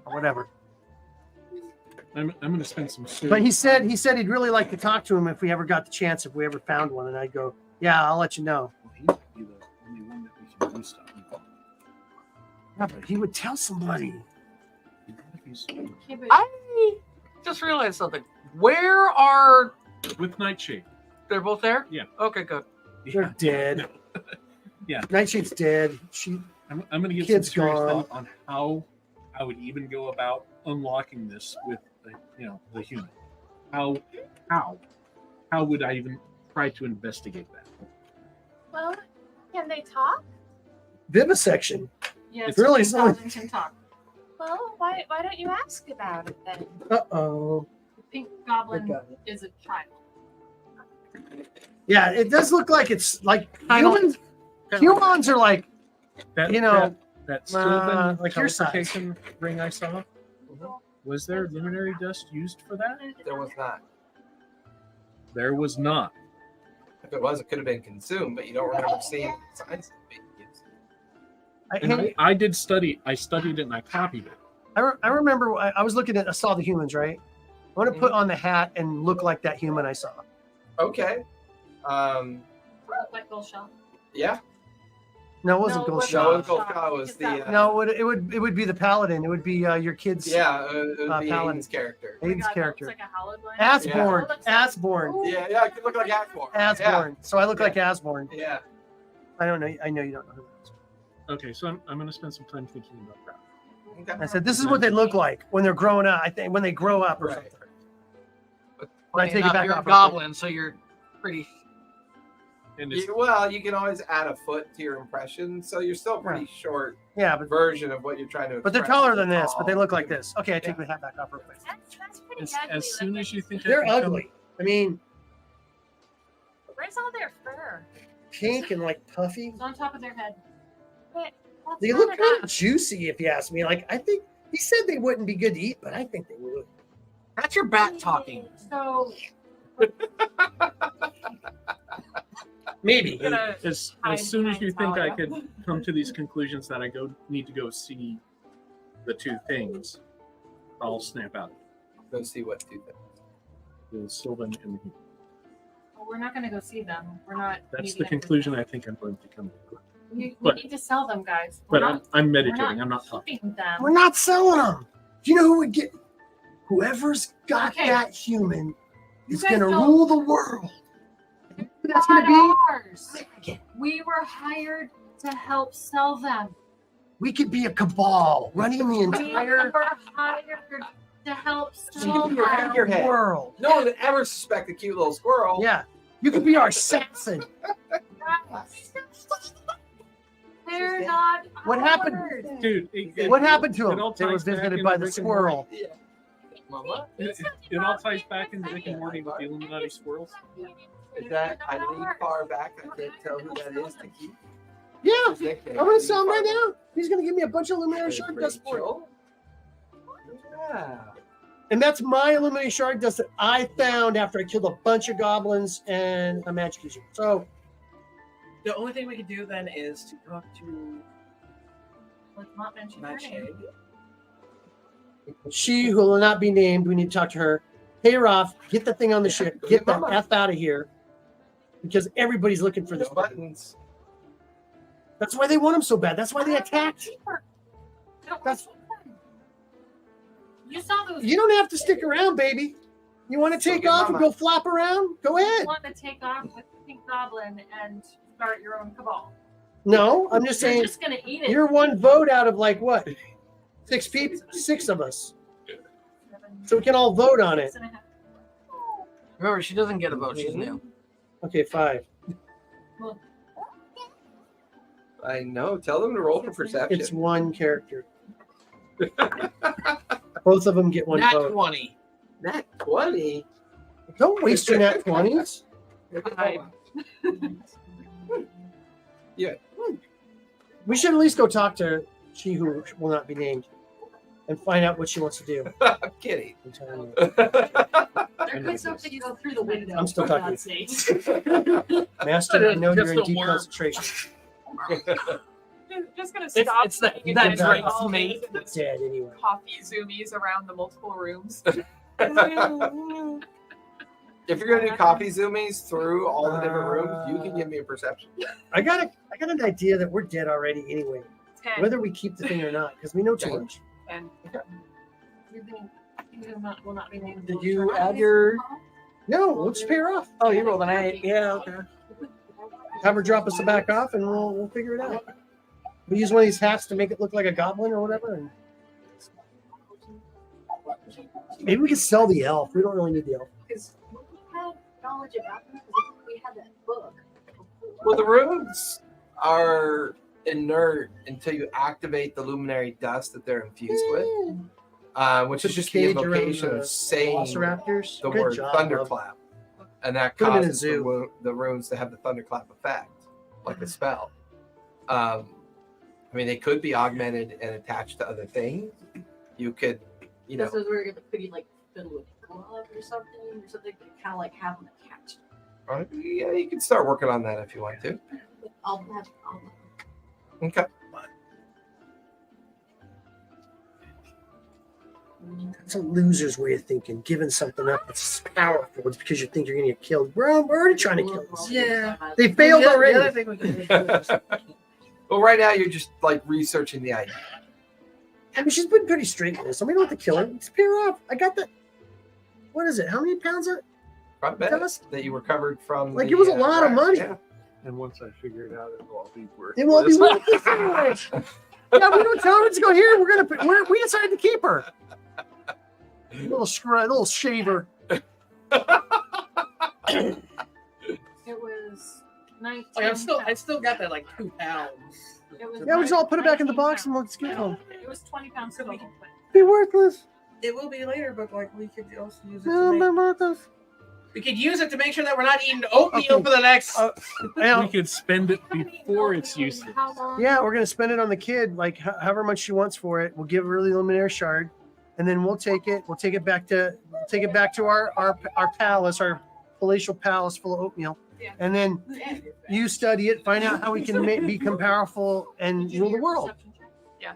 [SPEAKER 1] or whatever.
[SPEAKER 4] I'm going to spend some.
[SPEAKER 1] But he said he'd really like to talk to him if we ever got the chance, if we ever found one, and I'd go, yeah, I'll let you know.
[SPEAKER 4] Well, he might be the only one that we can do stuff with.
[SPEAKER 1] Yeah, but he would tell somebody.
[SPEAKER 2] Okay, but
[SPEAKER 3] I just realized something. Where are
[SPEAKER 4] With Nightshade.
[SPEAKER 3] they're both there?
[SPEAKER 4] Yeah.
[SPEAKER 3] Okay, good.
[SPEAKER 1] They're dead.
[SPEAKER 4] Yeah.
[SPEAKER 1] Nightshade's dead. She
[SPEAKER 4] I'm going to get
[SPEAKER 1] Kid's
[SPEAKER 4] some serious
[SPEAKER 1] gone.
[SPEAKER 4] thought on how I would even go about unlocking this with the human. How would I even try to investigate that?
[SPEAKER 2] well, can they talk?
[SPEAKER 1] vivisection.
[SPEAKER 2] Yes,
[SPEAKER 1] really
[SPEAKER 2] pink
[SPEAKER 1] something-
[SPEAKER 2] goblin can talk. Well, why don't you ask about it then?
[SPEAKER 1] Uh-oh.
[SPEAKER 2] The pink goblin is a child.
[SPEAKER 1] Yeah, it does look like it's like
[SPEAKER 3] Kinda
[SPEAKER 1] humans. Humans are like,
[SPEAKER 4] That,
[SPEAKER 1] you know,
[SPEAKER 4] that Sylvan
[SPEAKER 1] like your size.
[SPEAKER 4] teleportation ring I saw. Was there luminary dust used for that?
[SPEAKER 5] There was not.
[SPEAKER 4] There was not.
[SPEAKER 5] If it was, it could have been consumed, but you don't remember seeing signs of it being used.
[SPEAKER 4] And I did study. I studied it and I copied it.
[SPEAKER 1] I remember I was looking at I saw the humans, right? I want to put on the hat and look like that human I saw.
[SPEAKER 5] Okay.
[SPEAKER 2] Like Gulsha.
[SPEAKER 5] Yeah.
[SPEAKER 1] No, it wasn't
[SPEAKER 2] No, it
[SPEAKER 1] Ghost
[SPEAKER 2] wasn't.
[SPEAKER 1] Shot.
[SPEAKER 5] Gulsha was the
[SPEAKER 1] No, it would be the paladin. It would be your kid's
[SPEAKER 5] yeah, it would be
[SPEAKER 1] Paladin.
[SPEAKER 5] Aiden's character.
[SPEAKER 1] Aiden's character.
[SPEAKER 2] It's like a hallowed one.
[SPEAKER 1] Asborn.
[SPEAKER 2] Yeah.
[SPEAKER 1] Asborn.
[SPEAKER 5] Yeah, it could look like Asborn.
[SPEAKER 1] Asborn. So I look like Asborn.
[SPEAKER 5] Yeah.
[SPEAKER 1] I don't know. I know you don't know who that is.
[SPEAKER 4] Okay, so I'm going to spend some time thinking about that.
[SPEAKER 5] Okay.
[SPEAKER 1] I said this is what they look like when they're growing up. I think when they grow up or
[SPEAKER 5] Right.
[SPEAKER 1] something. When I take it back
[SPEAKER 3] You're
[SPEAKER 1] off.
[SPEAKER 3] a goblin, so you're pretty.
[SPEAKER 4] And it's,
[SPEAKER 5] You can always add a foot to your impression, so you're still pretty short
[SPEAKER 1] Yeah, but
[SPEAKER 5] version of what you're trying to.
[SPEAKER 1] they're
[SPEAKER 5] express
[SPEAKER 1] taller
[SPEAKER 5] as
[SPEAKER 1] than this, but they
[SPEAKER 5] tall.
[SPEAKER 1] look like this. Okay, I take the hat back off real quick.
[SPEAKER 2] That's pretty
[SPEAKER 4] as,
[SPEAKER 2] ugly.
[SPEAKER 4] as soon as you think
[SPEAKER 1] They're
[SPEAKER 4] I can come-
[SPEAKER 1] ugly. I mean,
[SPEAKER 2] Where's all their fur?
[SPEAKER 1] pink and like puffy.
[SPEAKER 2] It's on top of their head. Wait, that's
[SPEAKER 1] They
[SPEAKER 2] not
[SPEAKER 1] look kind
[SPEAKER 2] enough.
[SPEAKER 1] of juicy, if you ask me. Like I think he said they wouldn't be good to eat, but I think they would.
[SPEAKER 3] That's your bat talking.
[SPEAKER 2] So
[SPEAKER 1] Maybe.
[SPEAKER 2] gonna
[SPEAKER 4] as
[SPEAKER 2] hide
[SPEAKER 4] soon as you think
[SPEAKER 2] behind
[SPEAKER 4] I could come to these conclusions that I need to go see the two things, I'll snap out.
[SPEAKER 5] Go see what two things.
[SPEAKER 4] The Sylvan and the human.
[SPEAKER 2] well, we're not going to go see them. We're not.
[SPEAKER 4] That's
[SPEAKER 2] meeting
[SPEAKER 4] the
[SPEAKER 2] up with
[SPEAKER 4] conclusion
[SPEAKER 2] them.
[SPEAKER 4] I think I'm going to come to.
[SPEAKER 2] We
[SPEAKER 4] but-
[SPEAKER 2] need to sell them, guys. We're
[SPEAKER 4] But
[SPEAKER 2] not,
[SPEAKER 4] I'm
[SPEAKER 2] we're
[SPEAKER 4] meditating. I'm not talking.
[SPEAKER 2] keeping them.
[SPEAKER 1] We're not selling them. Do you know who would get? Whoever's got
[SPEAKER 2] Okay.
[SPEAKER 1] that human is
[SPEAKER 2] guys
[SPEAKER 1] going to
[SPEAKER 2] don't-
[SPEAKER 1] rule the world. Who that's going to
[SPEAKER 2] Not
[SPEAKER 1] be?
[SPEAKER 2] ours. We were hired to help sell them.
[SPEAKER 1] We could be a cabal running the
[SPEAKER 2] We
[SPEAKER 1] entire
[SPEAKER 2] were hired to help sell
[SPEAKER 5] be your
[SPEAKER 2] them.
[SPEAKER 5] figurehead.
[SPEAKER 1] world.
[SPEAKER 5] No one would ever suspect a cute little squirrel.
[SPEAKER 1] Yeah, you could be our assassin.
[SPEAKER 2] They're not.
[SPEAKER 1] What happened?
[SPEAKER 2] ours.
[SPEAKER 4] Dude,
[SPEAKER 1] What happened to
[SPEAKER 4] It
[SPEAKER 1] them?
[SPEAKER 4] all
[SPEAKER 1] They were
[SPEAKER 4] ties back
[SPEAKER 1] visited
[SPEAKER 4] into
[SPEAKER 1] by the
[SPEAKER 4] Rick and
[SPEAKER 1] squirrel.
[SPEAKER 5] Yeah. Mama?
[SPEAKER 4] It all ties back into Rick and Morty with the Illuminati squirrels.
[SPEAKER 5] Is that I lean far back? I can't tell who that is to keep.
[SPEAKER 1] Yeah, I'm going to sell him right now. He's going to give me a bunch of luminary shark dust for it.
[SPEAKER 5] Yeah.
[SPEAKER 1] And that's my illuminated shark dust that I found after I killed a bunch of goblins and a magic user. So
[SPEAKER 3] The only thing we could do then is to talk to
[SPEAKER 2] Let's not mention her
[SPEAKER 3] Nightshade.
[SPEAKER 2] name.
[SPEAKER 1] she, who will not be named, we need to talk to her. Pay her off. Get the thing on the ship. Get the F out of here. Because everybody's looking for this
[SPEAKER 5] No
[SPEAKER 1] button.
[SPEAKER 5] buttons.
[SPEAKER 1] That's why they want him so bad. That's why they attacked. That's-
[SPEAKER 2] You saw those.
[SPEAKER 1] You don't have to stick around, baby. You want to take
[SPEAKER 5] get
[SPEAKER 1] off and
[SPEAKER 5] mama.
[SPEAKER 1] go flop around? Go
[SPEAKER 2] You
[SPEAKER 1] ahead.
[SPEAKER 2] want to take off with the pink goblin and start your own cabal.
[SPEAKER 1] No, I'm just
[SPEAKER 2] You're
[SPEAKER 1] saying
[SPEAKER 2] just gonna eat it.
[SPEAKER 1] you're one vote out of like what? 6 people? 6 of us. So we can all vote on it.
[SPEAKER 2] 6.5.
[SPEAKER 3] Remember, she doesn't get a vote. She's new.
[SPEAKER 1] Okay, 5.
[SPEAKER 5] I know. Tell them to roll for perception.
[SPEAKER 1] It's one character. Both of them get one
[SPEAKER 3] Nat
[SPEAKER 1] vote.
[SPEAKER 3] 20.
[SPEAKER 5] Nat 20.
[SPEAKER 1] Don't waste your nat 20s.
[SPEAKER 5] Yeah.
[SPEAKER 1] We should at least go talk to she who will not be named and find out what she wants to do.
[SPEAKER 5] I'm kidding.
[SPEAKER 1] I'm telling you.
[SPEAKER 7] There could something go through the window.
[SPEAKER 1] I'm still
[SPEAKER 7] for
[SPEAKER 1] talking.
[SPEAKER 7] God's sake.
[SPEAKER 1] Master, I know
[SPEAKER 3] Just
[SPEAKER 1] you're in
[SPEAKER 3] don't
[SPEAKER 1] deep
[SPEAKER 3] work.
[SPEAKER 1] concentration.
[SPEAKER 6] Just gonna stop.
[SPEAKER 3] it's that-
[SPEAKER 6] taking
[SPEAKER 3] that
[SPEAKER 6] it
[SPEAKER 3] drinks
[SPEAKER 6] all
[SPEAKER 3] mate.
[SPEAKER 6] the
[SPEAKER 1] Dead anyway.
[SPEAKER 6] Coffee zoomies around the multiple rooms.
[SPEAKER 5] If you're gonna do coffee zoomies through all the different rooms, you can give me a perception.
[SPEAKER 1] I got an idea that we're dead already anyway,
[SPEAKER 6] 10
[SPEAKER 1] whether we keep the thing or not, because we know too much.
[SPEAKER 6] and
[SPEAKER 2] You will not be named.
[SPEAKER 3] Did you add your?
[SPEAKER 1] No, we'll just pay her off.
[SPEAKER 3] Oh, you rolled an 8. Yeah, okay.
[SPEAKER 1] Have her drop us the back off, and we'll figure it out. We use one of these hats to make it look like a goblin or whatever. And maybe we could sell the elf. We don't really need the elf.
[SPEAKER 7] Because we had knowledge about them because we had that book.
[SPEAKER 5] Well, the rooms are inert until you activate the luminary dust that they're infused with, which is just the
[SPEAKER 1] Cage around
[SPEAKER 5] invocation of saying
[SPEAKER 1] Velociraptors.
[SPEAKER 5] the
[SPEAKER 1] Good
[SPEAKER 5] word
[SPEAKER 1] job,
[SPEAKER 5] thunderclap, and that
[SPEAKER 1] Put 'em in a
[SPEAKER 5] causes
[SPEAKER 1] zoo.
[SPEAKER 5] the runes to have the thunderclap effect, like a spell. I mean, they could be augmented and attached to other things. You could you know.
[SPEAKER 7] This is where you're gonna put like fiddle with a glove or something that kind of like have on a cat.
[SPEAKER 5] Yeah, you can start working on that if you want to.
[SPEAKER 7] I'll
[SPEAKER 5] Okay.
[SPEAKER 1] That's a loser's way of thinking. Giving something up that's powerful. It's because you think you're going to get killed. We're already trying to kill us.
[SPEAKER 3] Yeah.
[SPEAKER 1] They failed already.
[SPEAKER 3] The other thing we can do is
[SPEAKER 5] Well, right now you're just like researching the idea.
[SPEAKER 1] I mean, she's been pretty straight with this. So we don't have to kill her. Just pay her off. I got that. What is it? How many pounds of
[SPEAKER 5] Quite a bit
[SPEAKER 1] dust?
[SPEAKER 5] that you recovered from.
[SPEAKER 1] Like,
[SPEAKER 5] the,
[SPEAKER 1] it was a lot of
[SPEAKER 5] wreck.
[SPEAKER 1] money.
[SPEAKER 5] Yeah.
[SPEAKER 4] And once I figure it out, it will all be worth
[SPEAKER 1] It won't be worth this anyway. Yeah, we don't tell her to go here. We're gonna. We decided to keep her. Little little shaver.
[SPEAKER 2] It was 19.
[SPEAKER 3] I still got that like 2 pounds.
[SPEAKER 2] It was
[SPEAKER 1] Yeah, we just all put it back in the
[SPEAKER 2] 19
[SPEAKER 1] box and
[SPEAKER 2] pounds.
[SPEAKER 1] let's get them.
[SPEAKER 2] It was 20 pounds total.
[SPEAKER 1] Be worthless.
[SPEAKER 3] It will be later, but like we could also use it.
[SPEAKER 1] No,
[SPEAKER 3] To
[SPEAKER 1] be
[SPEAKER 3] make,
[SPEAKER 1] worthless.
[SPEAKER 3] we could use it to make sure that we're not eating oatmeal
[SPEAKER 1] Okay.
[SPEAKER 3] for the next.
[SPEAKER 1] Yeah,
[SPEAKER 4] We could spend it before it's useless.
[SPEAKER 2] How long?
[SPEAKER 1] yeah, we're gonna spend it on the kid, like however much she wants for it. We'll give her the luminaire shard, and then we'll take it. We'll take it back to our palace, our palatial palace full of oatmeal,
[SPEAKER 6] Yeah.
[SPEAKER 1] and then you study it, find out how we can become powerful and rule the world.
[SPEAKER 6] Yeah.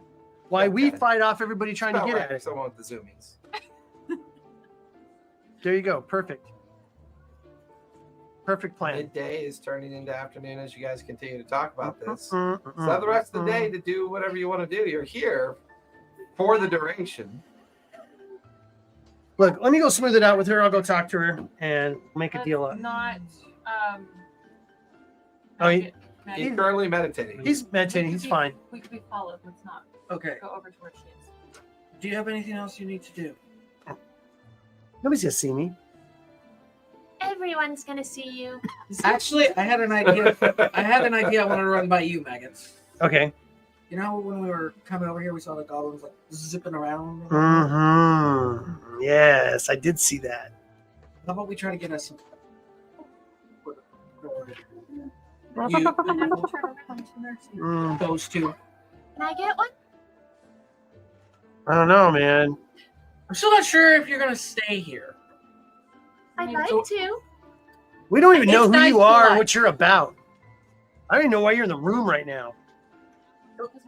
[SPEAKER 1] Why we fight off everybody trying to
[SPEAKER 5] About
[SPEAKER 1] get
[SPEAKER 5] right,
[SPEAKER 1] at it.
[SPEAKER 5] someone with the zoomies.
[SPEAKER 1] There you go. Perfect. Perfect plan.
[SPEAKER 5] Midday is turning into afternoon as you guys continue to talk about this.
[SPEAKER 1] Mm,
[SPEAKER 5] So have the rest of the day to do whatever you want to do. You're here for the duration.
[SPEAKER 1] Look, let me go smooth it out with her. I'll go talk to her and make a deal up.
[SPEAKER 6] Not.
[SPEAKER 1] Oh, he-
[SPEAKER 5] He's currently meditating.
[SPEAKER 1] He's meditating. He's fine.
[SPEAKER 2] We could be followed. Let's not
[SPEAKER 3] Okay.
[SPEAKER 2] go over to where she is.
[SPEAKER 3] Do you have anything else you need to do?
[SPEAKER 1] Nobody's gonna see me.
[SPEAKER 8] Everyone's gonna see you.
[SPEAKER 3] Actually, I had an idea. I wanted to run by you, maggots.
[SPEAKER 1] Okay.
[SPEAKER 3] You know when we were coming over here, we saw the goblins like zipping around.
[SPEAKER 1] Mm-hmm. Yes, I did see that.
[SPEAKER 3] How about we try to get us some?
[SPEAKER 1] Mm,
[SPEAKER 3] Those two.
[SPEAKER 8] Can I get one?
[SPEAKER 1] I don't know, man.
[SPEAKER 3] I'm still not sure if you're gonna stay here.
[SPEAKER 8] I'd
[SPEAKER 2] Maybe
[SPEAKER 8] like
[SPEAKER 2] so-
[SPEAKER 8] to.
[SPEAKER 1] We don't even know
[SPEAKER 3] It's
[SPEAKER 1] who
[SPEAKER 3] nice
[SPEAKER 1] you
[SPEAKER 3] to
[SPEAKER 1] are and
[SPEAKER 3] like.
[SPEAKER 1] what you're about. I don't even know why you're in the room right now.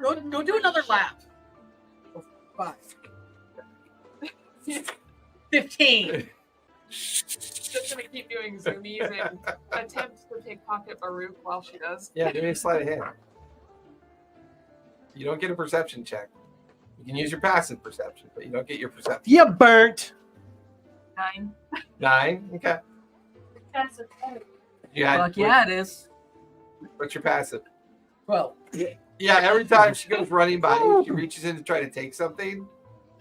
[SPEAKER 3] Go do another lap. 5. 15.
[SPEAKER 6] Just gonna keep doing zoomies and attempt to pickpocket Baruch while she does.
[SPEAKER 5] Yeah, give me a sleight of hand. You don't get a perception check. You can use your passive perception, but you don't get your perception.
[SPEAKER 1] You burnt.
[SPEAKER 6] 9.
[SPEAKER 5] 9? Okay.
[SPEAKER 2] That's okay.
[SPEAKER 3] Fuck yeah, it is.
[SPEAKER 5] What's your passive?
[SPEAKER 3] 12.
[SPEAKER 5] Yeah, every time she goes running by you, she reaches in to try to take something,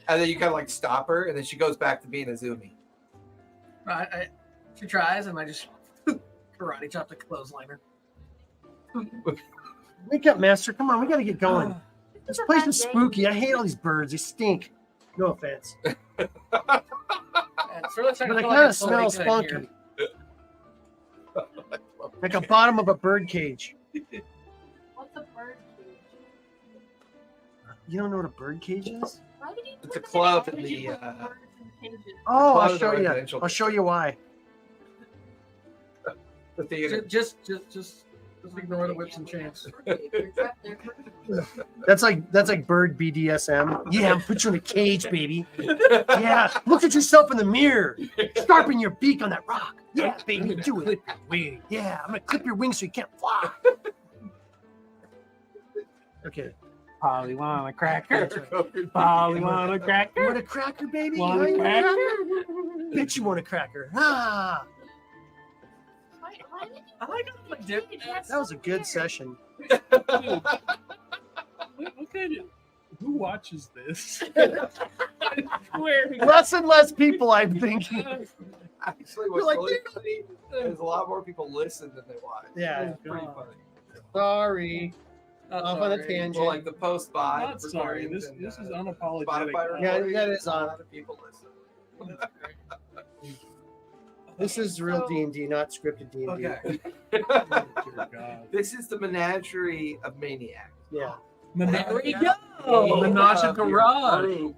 [SPEAKER 5] and then you kind of like stop her, and then she goes back to being a zoomie.
[SPEAKER 3] She tries, and I just karate chop the clothesliner.
[SPEAKER 1] Wake up, master. Come on, we gotta get going. This
[SPEAKER 8] It's a
[SPEAKER 1] place
[SPEAKER 8] fun
[SPEAKER 1] is
[SPEAKER 8] day.
[SPEAKER 1] spooky. I hate all these birds. They stink. No offense.
[SPEAKER 3] And it's really starting
[SPEAKER 1] But
[SPEAKER 3] to
[SPEAKER 1] it
[SPEAKER 3] feel
[SPEAKER 1] kind
[SPEAKER 3] like
[SPEAKER 1] of smells
[SPEAKER 3] it's slowly
[SPEAKER 1] funky. Like a bottom of a bird cage.
[SPEAKER 2] What's a bird cage?
[SPEAKER 1] You don't know what a bird cage is?
[SPEAKER 8] Why would you
[SPEAKER 5] It's a
[SPEAKER 8] put them
[SPEAKER 5] club
[SPEAKER 2] Why
[SPEAKER 5] in
[SPEAKER 2] did you
[SPEAKER 5] the.
[SPEAKER 2] put birds in cages?
[SPEAKER 1] Oh,
[SPEAKER 5] Club
[SPEAKER 1] I'll
[SPEAKER 5] is a
[SPEAKER 1] show you.
[SPEAKER 5] residential
[SPEAKER 1] I'll show you why.
[SPEAKER 5] The theater.
[SPEAKER 3] Just ignore the whips and chains.
[SPEAKER 1] That's like bird BDSM. Yeah, put you in a cage, baby. Yeah, look at yourself in the mirror. Sharpen your beak on that rock. Yeah, baby, do it. Yeah, I'm gonna clip your wings so you can't fly. Okay.
[SPEAKER 4] Polly want a cracker.
[SPEAKER 5] Polly
[SPEAKER 4] Polly want a
[SPEAKER 1] You
[SPEAKER 4] cracker.
[SPEAKER 1] want a cracker, baby?
[SPEAKER 4] Want a
[SPEAKER 1] You want
[SPEAKER 4] cracker?
[SPEAKER 1] Bet you want a cracker. Ah,
[SPEAKER 8] Why would you
[SPEAKER 3] I like
[SPEAKER 8] put
[SPEAKER 3] it.
[SPEAKER 8] them in a cage?
[SPEAKER 1] that was a good session.
[SPEAKER 4] Look at it. Who watches this? Where?
[SPEAKER 1] Less and less people, I'm thinking.
[SPEAKER 5] Actually, what's
[SPEAKER 1] You're like,
[SPEAKER 5] really funny is a lot more people listen than they watch.
[SPEAKER 1] Yeah.
[SPEAKER 5] It's pretty funny.
[SPEAKER 1] Sorry. Off on a tangent.
[SPEAKER 5] Well, like the post by.
[SPEAKER 4] Not sorry. This is unapologetic.
[SPEAKER 5] Spotify
[SPEAKER 1] Yeah,
[SPEAKER 5] recordings,
[SPEAKER 1] that is
[SPEAKER 5] a
[SPEAKER 1] on.
[SPEAKER 5] lot of people listen.
[SPEAKER 1] This is real D&D, not scripted D&D.
[SPEAKER 3] Okay.
[SPEAKER 4] Dear God.
[SPEAKER 5] This is the menagerie of maniacs.
[SPEAKER 1] Yeah.
[SPEAKER 3] There we
[SPEAKER 4] Oh,
[SPEAKER 3] go.
[SPEAKER 4] Menage a
[SPEAKER 5] Of your
[SPEAKER 4] garage.
[SPEAKER 5] group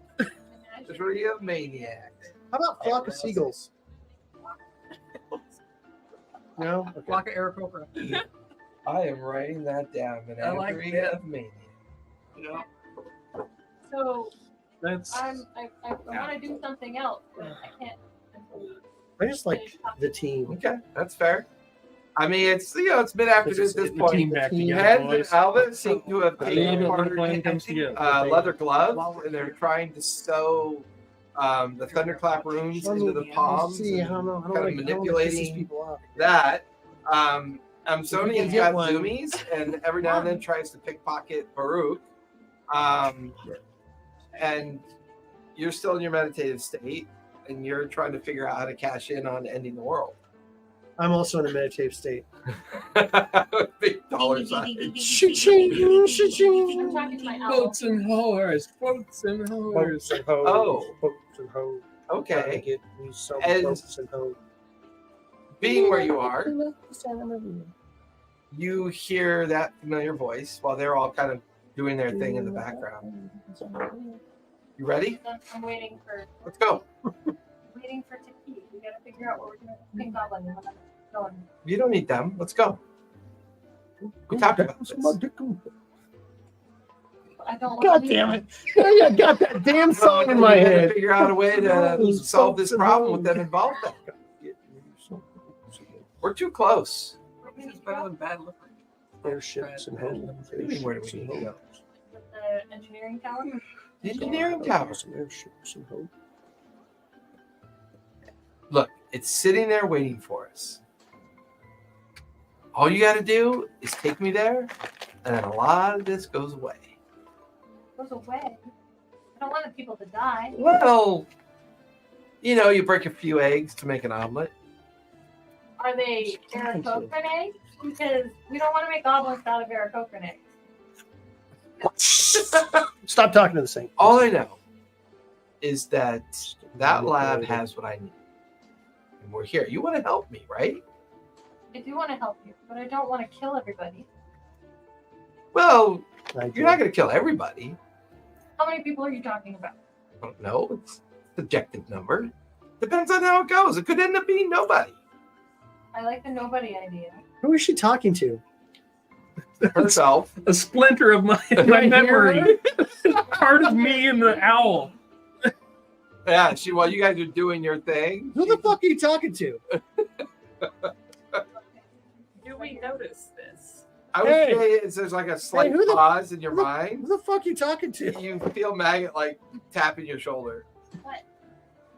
[SPEAKER 5] Tree of Maniacs.
[SPEAKER 1] How about flock of seagulls? No. Okay.
[SPEAKER 3] Block of Aarakocra.
[SPEAKER 5] I am writing that down.
[SPEAKER 3] I like
[SPEAKER 5] Menagerie
[SPEAKER 3] that.
[SPEAKER 5] of Maniacs.
[SPEAKER 3] Yeah.
[SPEAKER 2] So
[SPEAKER 4] That's
[SPEAKER 2] I want to do something else, but I can't.
[SPEAKER 1] I just like the team.
[SPEAKER 5] Okay, that's fair. I mean, it's it's mid afternoon at this
[SPEAKER 4] the team
[SPEAKER 5] point.
[SPEAKER 4] back
[SPEAKER 1] team
[SPEAKER 4] together,
[SPEAKER 5] Heads and
[SPEAKER 4] boys.
[SPEAKER 5] Alva seem to have
[SPEAKER 4] I love
[SPEAKER 5] taken
[SPEAKER 4] it when the
[SPEAKER 5] part
[SPEAKER 4] plan comes together.
[SPEAKER 5] leather gloves, and they're trying to sew the thunderclap runes into the palms.
[SPEAKER 1] See, I
[SPEAKER 5] and
[SPEAKER 1] don't know. I don't
[SPEAKER 5] kind of
[SPEAKER 1] like, I don't wanna piss these
[SPEAKER 5] manipulating
[SPEAKER 1] people off.
[SPEAKER 5] that.
[SPEAKER 1] can
[SPEAKER 5] Sonia's
[SPEAKER 1] get
[SPEAKER 5] got
[SPEAKER 1] one.
[SPEAKER 5] zoomies, and every now and then tries to pickpocket Baruch. And you're still in your meditative state, and you're trying to figure out how to cash in on ending the world.
[SPEAKER 1] I'm also in a meditative state.
[SPEAKER 5] Big dollar sign.
[SPEAKER 1] Cha-ching,
[SPEAKER 2] I'm
[SPEAKER 1] cha-ching.
[SPEAKER 2] talking to my owl.
[SPEAKER 4] Boats and whores. Boats and whores.
[SPEAKER 1] Boats and hoes.
[SPEAKER 5] Oh.
[SPEAKER 1] Boats and hoes. Gotta
[SPEAKER 5] Okay.
[SPEAKER 1] get me some
[SPEAKER 5] And-
[SPEAKER 1] boats and hoes.
[SPEAKER 5] Being where you are, you hear that familiar voice while they're all kind of doing their thing in the background. You ready?
[SPEAKER 2] I'm waiting for
[SPEAKER 5] Let's go.
[SPEAKER 2] Taki. We gotta figure out what we're doing. Pink Goblin. When I'm going.
[SPEAKER 5] You don't need them. Let's go. We talked about this.
[SPEAKER 2] I don't.
[SPEAKER 1] God damn it! I got that damn song in my
[SPEAKER 5] We gotta
[SPEAKER 1] head.
[SPEAKER 5] Figure out a way to solve this problem with them involved. We're too close.
[SPEAKER 3] It's better than bad liquor.
[SPEAKER 1] Airships and hoes.
[SPEAKER 5] What do you mean, where do we need to go?
[SPEAKER 2] With the engineering tower.
[SPEAKER 5] The engineering tower.
[SPEAKER 1] Some airships and hoes.
[SPEAKER 5] Look, it's sitting there waiting for us. All you got to do is take me there, and then a lot of this goes away.
[SPEAKER 2] Goes away. I don't want the people to die.
[SPEAKER 5] Well, you break a few eggs to make an omelet.
[SPEAKER 2] Are they Aarakocra eggs? Because we don't want to make goblins out of Aarakocra eggs.
[SPEAKER 1] Stop talking to the same.
[SPEAKER 5] All I know is that lab has what I need. And we're here. You want to help me, right?
[SPEAKER 2] I do want to help you, but I don't want to kill everybody.
[SPEAKER 5] Well,
[SPEAKER 1] I
[SPEAKER 5] you're not going to kill everybody.
[SPEAKER 2] How many people are you talking about?
[SPEAKER 5] I don't know. It's a subjective number. Depends on how it goes. It could end up being nobody.
[SPEAKER 2] I like the nobody idea.
[SPEAKER 1] Who is she talking to?
[SPEAKER 5] Herself.
[SPEAKER 4] A splinter of my
[SPEAKER 1] Right
[SPEAKER 4] memory. Part of me and the owl.
[SPEAKER 5] Yeah, while you guys are doing your thing.
[SPEAKER 1] Who the fuck are you talking to?
[SPEAKER 6] Do we notice this?
[SPEAKER 5] I would
[SPEAKER 1] Hey.
[SPEAKER 5] say there's like a slight
[SPEAKER 1] who the-
[SPEAKER 5] pause in your mind.
[SPEAKER 1] Who the fuck are you talking to?
[SPEAKER 5] You feel Maggot like tapping your shoulder.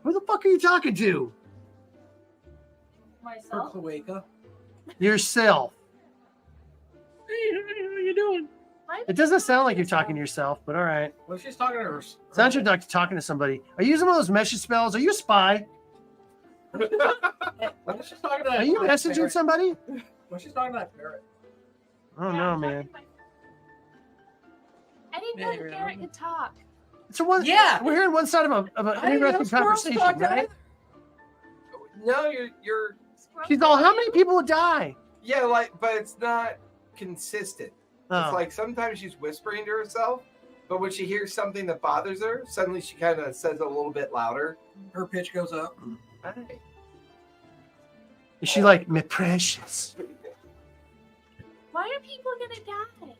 [SPEAKER 1] Who the fuck are you talking to?
[SPEAKER 3] For
[SPEAKER 2] Myself?
[SPEAKER 3] Cloaca.
[SPEAKER 1] Yourself.
[SPEAKER 4] Hey, how you doing?
[SPEAKER 1] It doesn't sound like you're talking to yourself, but all right.
[SPEAKER 3] Well, she's talking to her.
[SPEAKER 1] Sounds like you're talking to somebody. Are you using one of those message spells? Are you a spy?
[SPEAKER 3] Well, she's talking to
[SPEAKER 1] Are you messaging
[SPEAKER 3] parrot.
[SPEAKER 1] somebody?
[SPEAKER 3] Well, she's talking to that parrot.
[SPEAKER 1] I don't know, man.
[SPEAKER 8] I didn't know the parrot could talk.
[SPEAKER 1] So one,
[SPEAKER 3] Yeah.
[SPEAKER 1] we're hearing one side of an
[SPEAKER 3] I didn't know
[SPEAKER 1] interesting
[SPEAKER 3] squirrels
[SPEAKER 1] conversation,
[SPEAKER 3] talked
[SPEAKER 1] right?
[SPEAKER 5] No, you're
[SPEAKER 1] She's all, how many people would die?
[SPEAKER 5] yeah, but it's not consistent. It's
[SPEAKER 1] Oh,
[SPEAKER 5] like sometimes she's whispering to herself, but when she hears something that bothers her, suddenly she kind of says it a little bit louder.
[SPEAKER 3] Her pitch goes up.
[SPEAKER 1] is she like, me precious?
[SPEAKER 8] Why are people gonna die?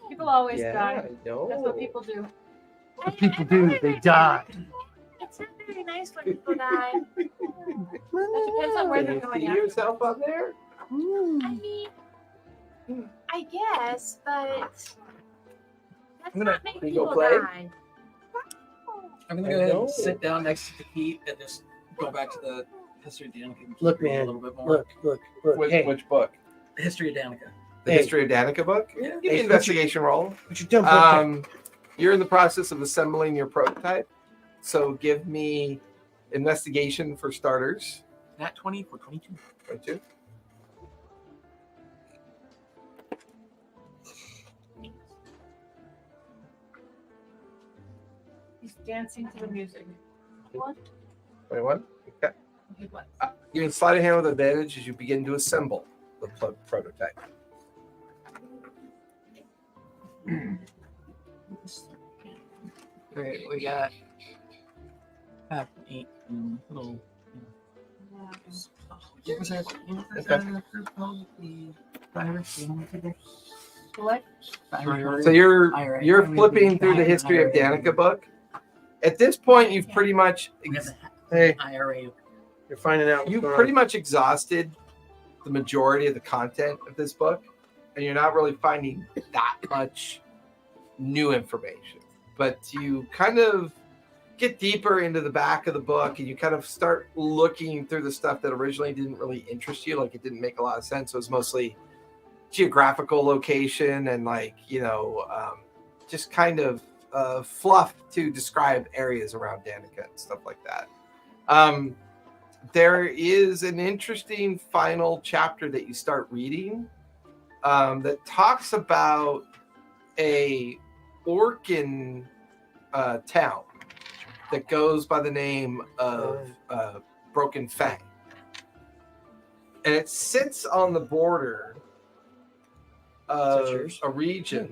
[SPEAKER 2] People always
[SPEAKER 5] Yeah,
[SPEAKER 2] die.
[SPEAKER 5] I know.
[SPEAKER 2] That's what people do.
[SPEAKER 1] What people do, they die.
[SPEAKER 8] It's not very nice when people die.
[SPEAKER 2] It depends on where
[SPEAKER 5] Can
[SPEAKER 2] they're
[SPEAKER 5] you
[SPEAKER 2] going
[SPEAKER 5] see
[SPEAKER 2] after.
[SPEAKER 5] yourself on there?
[SPEAKER 8] I mean, I guess, but let's not make
[SPEAKER 5] Can you go
[SPEAKER 8] people
[SPEAKER 5] play?
[SPEAKER 8] die.
[SPEAKER 3] I'm gonna
[SPEAKER 5] I
[SPEAKER 3] go ahead
[SPEAKER 5] know.
[SPEAKER 3] and sit down next to the heat and just go back to the history of Danica. and
[SPEAKER 1] Look,
[SPEAKER 3] read
[SPEAKER 1] man,
[SPEAKER 3] a little bit more.
[SPEAKER 1] Look. Hey,
[SPEAKER 5] Which book?
[SPEAKER 3] The history of Danica.
[SPEAKER 5] The
[SPEAKER 1] Hey.
[SPEAKER 5] History of Danica book?
[SPEAKER 3] Yeah.
[SPEAKER 5] Give me
[SPEAKER 1] Hey,
[SPEAKER 5] an investigation roll.
[SPEAKER 1] what you doing? Pokemon?
[SPEAKER 5] You're in the process of assembling your prototype, so give me investigation for starters.
[SPEAKER 3] Nat 20 for 22.
[SPEAKER 5] 22.
[SPEAKER 2] He's dancing to the music.
[SPEAKER 5] 21. Okay.
[SPEAKER 2] Okay, what?
[SPEAKER 5] You can slide a hand with advantage as you begin to assemble the prototype.
[SPEAKER 3] All right, we got half eight little.
[SPEAKER 2] What?
[SPEAKER 5] So you're flipping through the history of Danica book. At this point, you've pretty much
[SPEAKER 1] Hey,
[SPEAKER 3] IRA.
[SPEAKER 1] you're finding out.
[SPEAKER 5] you've pretty much exhausted the majority of the content of this book, and you're not really finding that much new information. But you kind of get deeper into the back of the book, and you kind of start looking through the stuff that originally didn't really interest you. Like, it didn't make a lot of sense. It was mostly geographical location and just kind of fluff to describe areas around Danica and stuff like that. There is an interesting final chapter that you start reading that talks about a Orcan town that goes by the name of Broken Fang. And it sits on the border of a region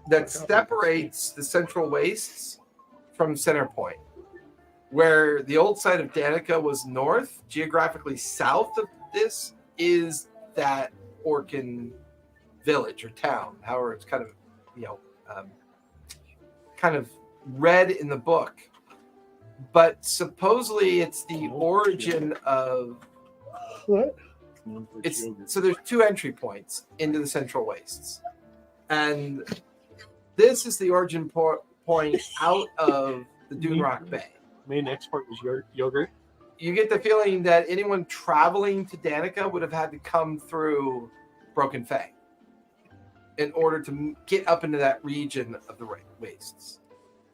[SPEAKER 5] that separates the Central Wastes from Center Point. Where the old site of Danica was north, geographically south of this is that Orcan village or town, however it's kind of read in the book. But supposedly it's the origin of
[SPEAKER 1] What?
[SPEAKER 5] so there's two entry points into the Central Wastes, and this is the origin point out of the Dune Rock Bay.
[SPEAKER 4] Main export was yogurt.
[SPEAKER 5] You get the feeling that anyone traveling to Danica would have had to come through Broken Fang in order to get up into that region of the wastes.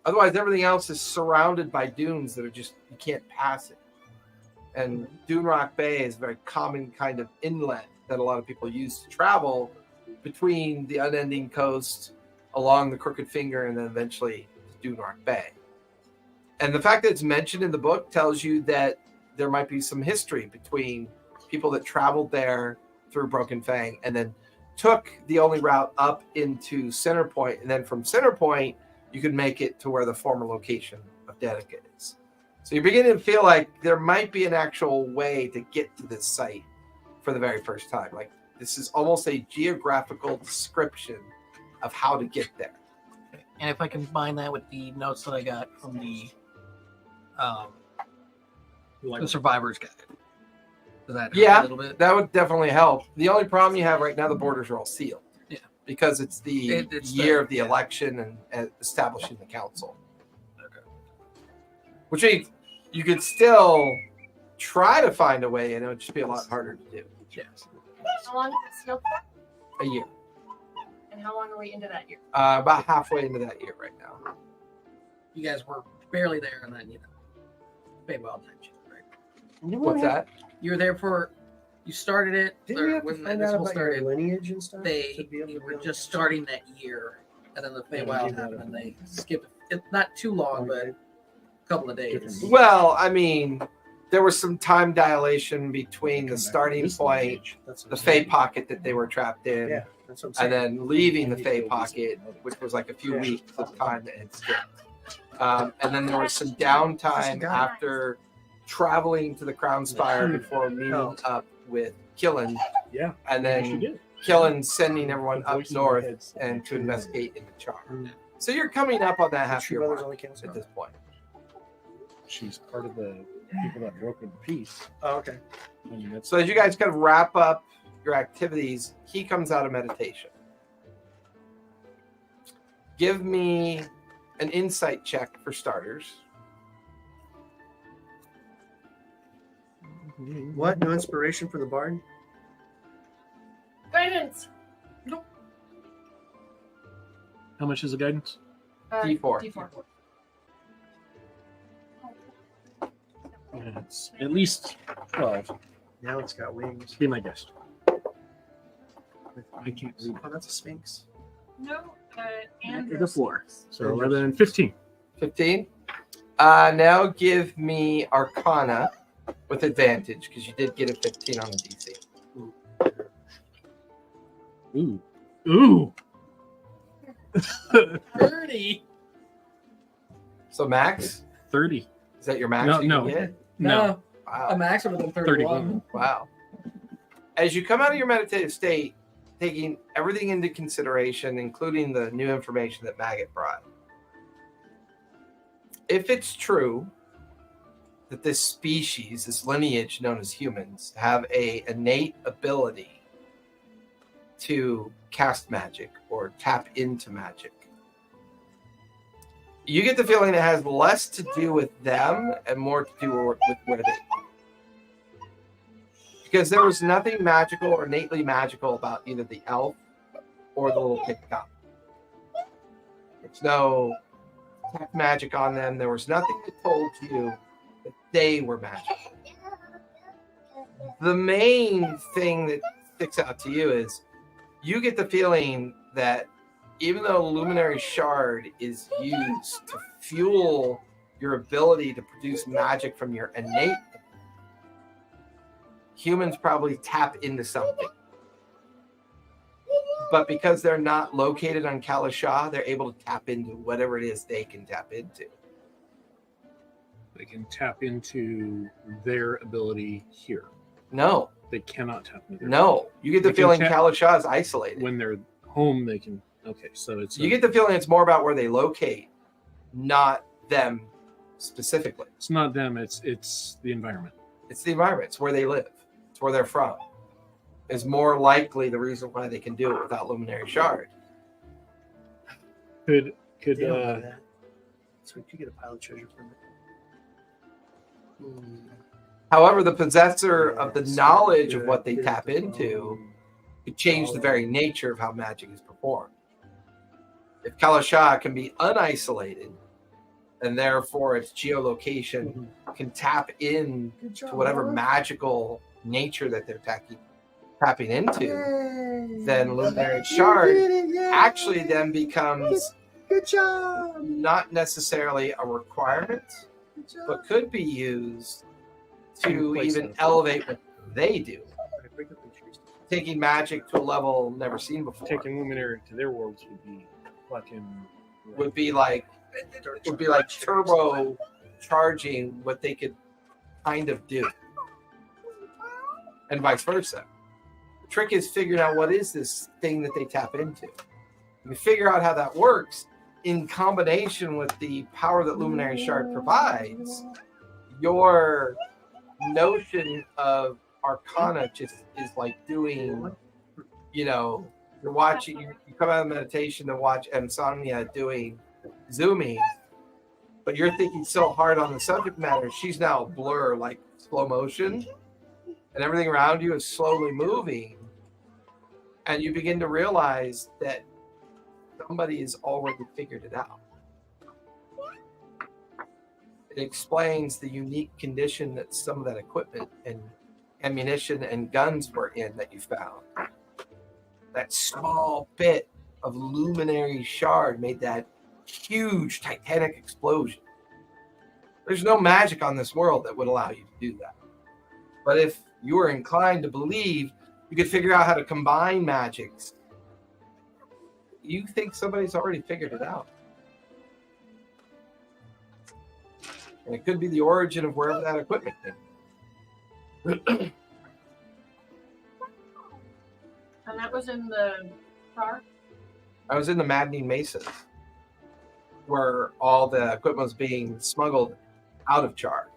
[SPEAKER 5] Otherwise, everything else is surrounded by dunes that are just, you can't pass it. And Dune Rock Bay is a very common kind of inlet that a lot of people use to travel between the unending coast, along the Crooked Finger, and then eventually Dune Rock Bay. And the fact that it's mentioned in the book tells you that there might be some history between people that traveled there through Broken Fang and then took the only route up into Center Point. And then from Center Point, you could make it to where the former location of Danica is. So you're beginning to feel like there might be an actual way to get to this site for the very first time. Like, this is almost a geographical description of how to get there.
[SPEAKER 3] And if I combine that with the notes that I got from the survivor's guide, does that help a little bit?
[SPEAKER 5] That would definitely help. The only problem you have right now, the borders are all sealed.
[SPEAKER 3] Yeah.
[SPEAKER 5] Because it's the year of the election and establishing the council. Okay. Which means you could still try to find a way, and it would just be a lot harder to do.
[SPEAKER 3] Yes.
[SPEAKER 2] How long is it still for?
[SPEAKER 5] A year.
[SPEAKER 2] And how long are we into that year?
[SPEAKER 5] About halfway into that year right now.
[SPEAKER 3] You guys were barely there on that, Feywild time, right?
[SPEAKER 5] What's that?
[SPEAKER 3] You were there for. You started it.
[SPEAKER 1] Didn't we have to
[SPEAKER 3] when
[SPEAKER 1] find
[SPEAKER 3] this
[SPEAKER 1] out
[SPEAKER 3] whole
[SPEAKER 1] about
[SPEAKER 3] started.
[SPEAKER 1] your lineage and stuff?
[SPEAKER 3] They were just starting that year, and then the Feywild happened, and they skipped it. Not too long, but a couple of days.
[SPEAKER 5] Well, I mean, there was some time dilation between the starting point, the Fey pocket that they were trapped in,
[SPEAKER 1] Yeah, that's what I'm saying.
[SPEAKER 5] and then leaving the Fey pocket, which was like a few weeks of time that had skipped. And then there was some downtime after traveling to the Crown Spire before meeting up with Killen.
[SPEAKER 4] Yeah.
[SPEAKER 5] And then Killen sending everyone up north and to investigate into Charm. So you're coming up on that half year mark at this point.
[SPEAKER 9] She's part of the people that broke into peace.
[SPEAKER 1] Oh, okay.
[SPEAKER 5] So as you guys kind of wrap up your activities, he comes out of meditation. Give me an insight check for starters.
[SPEAKER 1] What? No inspiration for the bard?
[SPEAKER 2] Guidance.
[SPEAKER 4] How much is the guidance?
[SPEAKER 5] D4.
[SPEAKER 2] D4.
[SPEAKER 4] It's at least 12.
[SPEAKER 1] Now it's got wings.
[SPEAKER 4] Be my guest. I can't read.
[SPEAKER 1] Oh, that's a sphinx.
[SPEAKER 2] No, and
[SPEAKER 4] The floor. So 11 and 15.
[SPEAKER 5] 15. Now give me Arcana with advantage because you did get a 15 on the DC.
[SPEAKER 4] Ooh. Ooh.
[SPEAKER 3] 30.
[SPEAKER 5] So max?
[SPEAKER 4] 30.
[SPEAKER 5] Is that your max?
[SPEAKER 4] No,
[SPEAKER 5] you
[SPEAKER 4] no.
[SPEAKER 5] can get?
[SPEAKER 4] No.
[SPEAKER 5] Wow.
[SPEAKER 3] A maximum of 31.
[SPEAKER 5] Wow. As you come out of your meditative state, taking everything into consideration, including the new information that Maggot brought, if it's true that this species, this lineage known as humans, have a innate ability to cast magic or tap into magic, you get the feeling it has less to do with them and more to do with where they are. Because there was nothing magical or innately magical about either the elf or the little pink goblin. There's no tech magic on them. There was nothing that told you that they were magical. The main thing that sticks out to you is you get the feeling that even though Luminary Shard is used to fuel your ability to produce magic from your innate, humans probably tap into something. But because they're not located on Calisha, they're able to tap into whatever it is they can tap into.
[SPEAKER 4] They can tap into their ability here.
[SPEAKER 5] No.
[SPEAKER 4] They cannot tap into their
[SPEAKER 5] No. You get the
[SPEAKER 4] They can
[SPEAKER 5] feeling
[SPEAKER 4] tap-
[SPEAKER 5] Calisha is isolated.
[SPEAKER 4] When they're home, they can. Okay, so it's.
[SPEAKER 5] You get the feeling it's more about where they locate, not them specifically.
[SPEAKER 4] It's not them. It's the environment.
[SPEAKER 5] It's the environment. It's where they live. It's where they're from. Is more likely the reason why they can do it without Luminary Shard.
[SPEAKER 4] Could
[SPEAKER 1] They don't know that. So we could get a pile of treasure from it.
[SPEAKER 5] However, the possessor of the knowledge of what they tap into could change the very nature of how magic is performed. If Calisha can be unisolated, and therefore its geolocation can tap in to whatever magical nature that they're tapping into, then Luminary Shard actually then becomes not necessarily a requirement, but could be used to even elevate what they do, taking magic to a level never seen before.
[SPEAKER 4] taking Luminary to their worlds
[SPEAKER 5] would be like turbo charging what they could kind of do, and vice versa. The trick is figuring out what is this thing that they tap into. If you figure out how that works in combination with the power that Luminary Shard provides, your notion of Arcana just is like doing, you're watching, you come out of meditation to watch Insomnia doing zooming, but you're thinking so hard on the subject matter, she's now a blur, like slow motion, and everything around you is slowly moving, and you begin to realize that somebody has already figured it out. It explains the unique condition that some of that equipment and ammunition and guns were in that you found. That small bit of Luminary Shard made that huge titanic explosion. There's no magic on this world that would allow you to do that. But if you were inclined to believe you could figure out how to combine magics, you think somebody's already figured it out. And it could be the origin of wherever that equipment came.
[SPEAKER 2] And that was in the car?
[SPEAKER 5] I was in the Maddening Mesas, where all the equipment was being smuggled out of Char.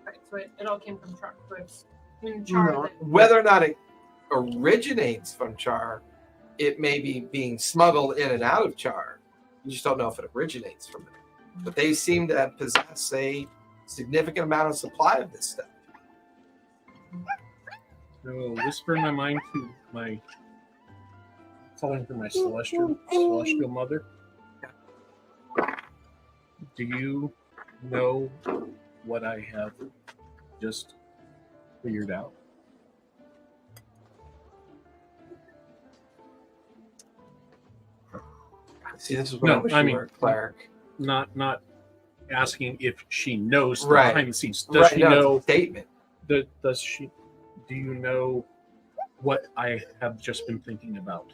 [SPEAKER 2] Right, so it all came from Char. So it's in Char.
[SPEAKER 5] Whether or not it originates from Char, it may be being smuggled in and out of Char. You just don't know if it originates from it. But they seem to possess a significant amount of supply of this stuff.
[SPEAKER 4] I will whisper in my mind to my calling for my celestial mother. Do you know what I have just figured out?
[SPEAKER 5] See, this is what I wish you were, cleric.
[SPEAKER 4] Not asking if she knows
[SPEAKER 5] Right.
[SPEAKER 4] behind the scenes. Does she
[SPEAKER 5] no,
[SPEAKER 4] know?
[SPEAKER 5] it's a statement.
[SPEAKER 4] Does she? Do you know what I have just been thinking about?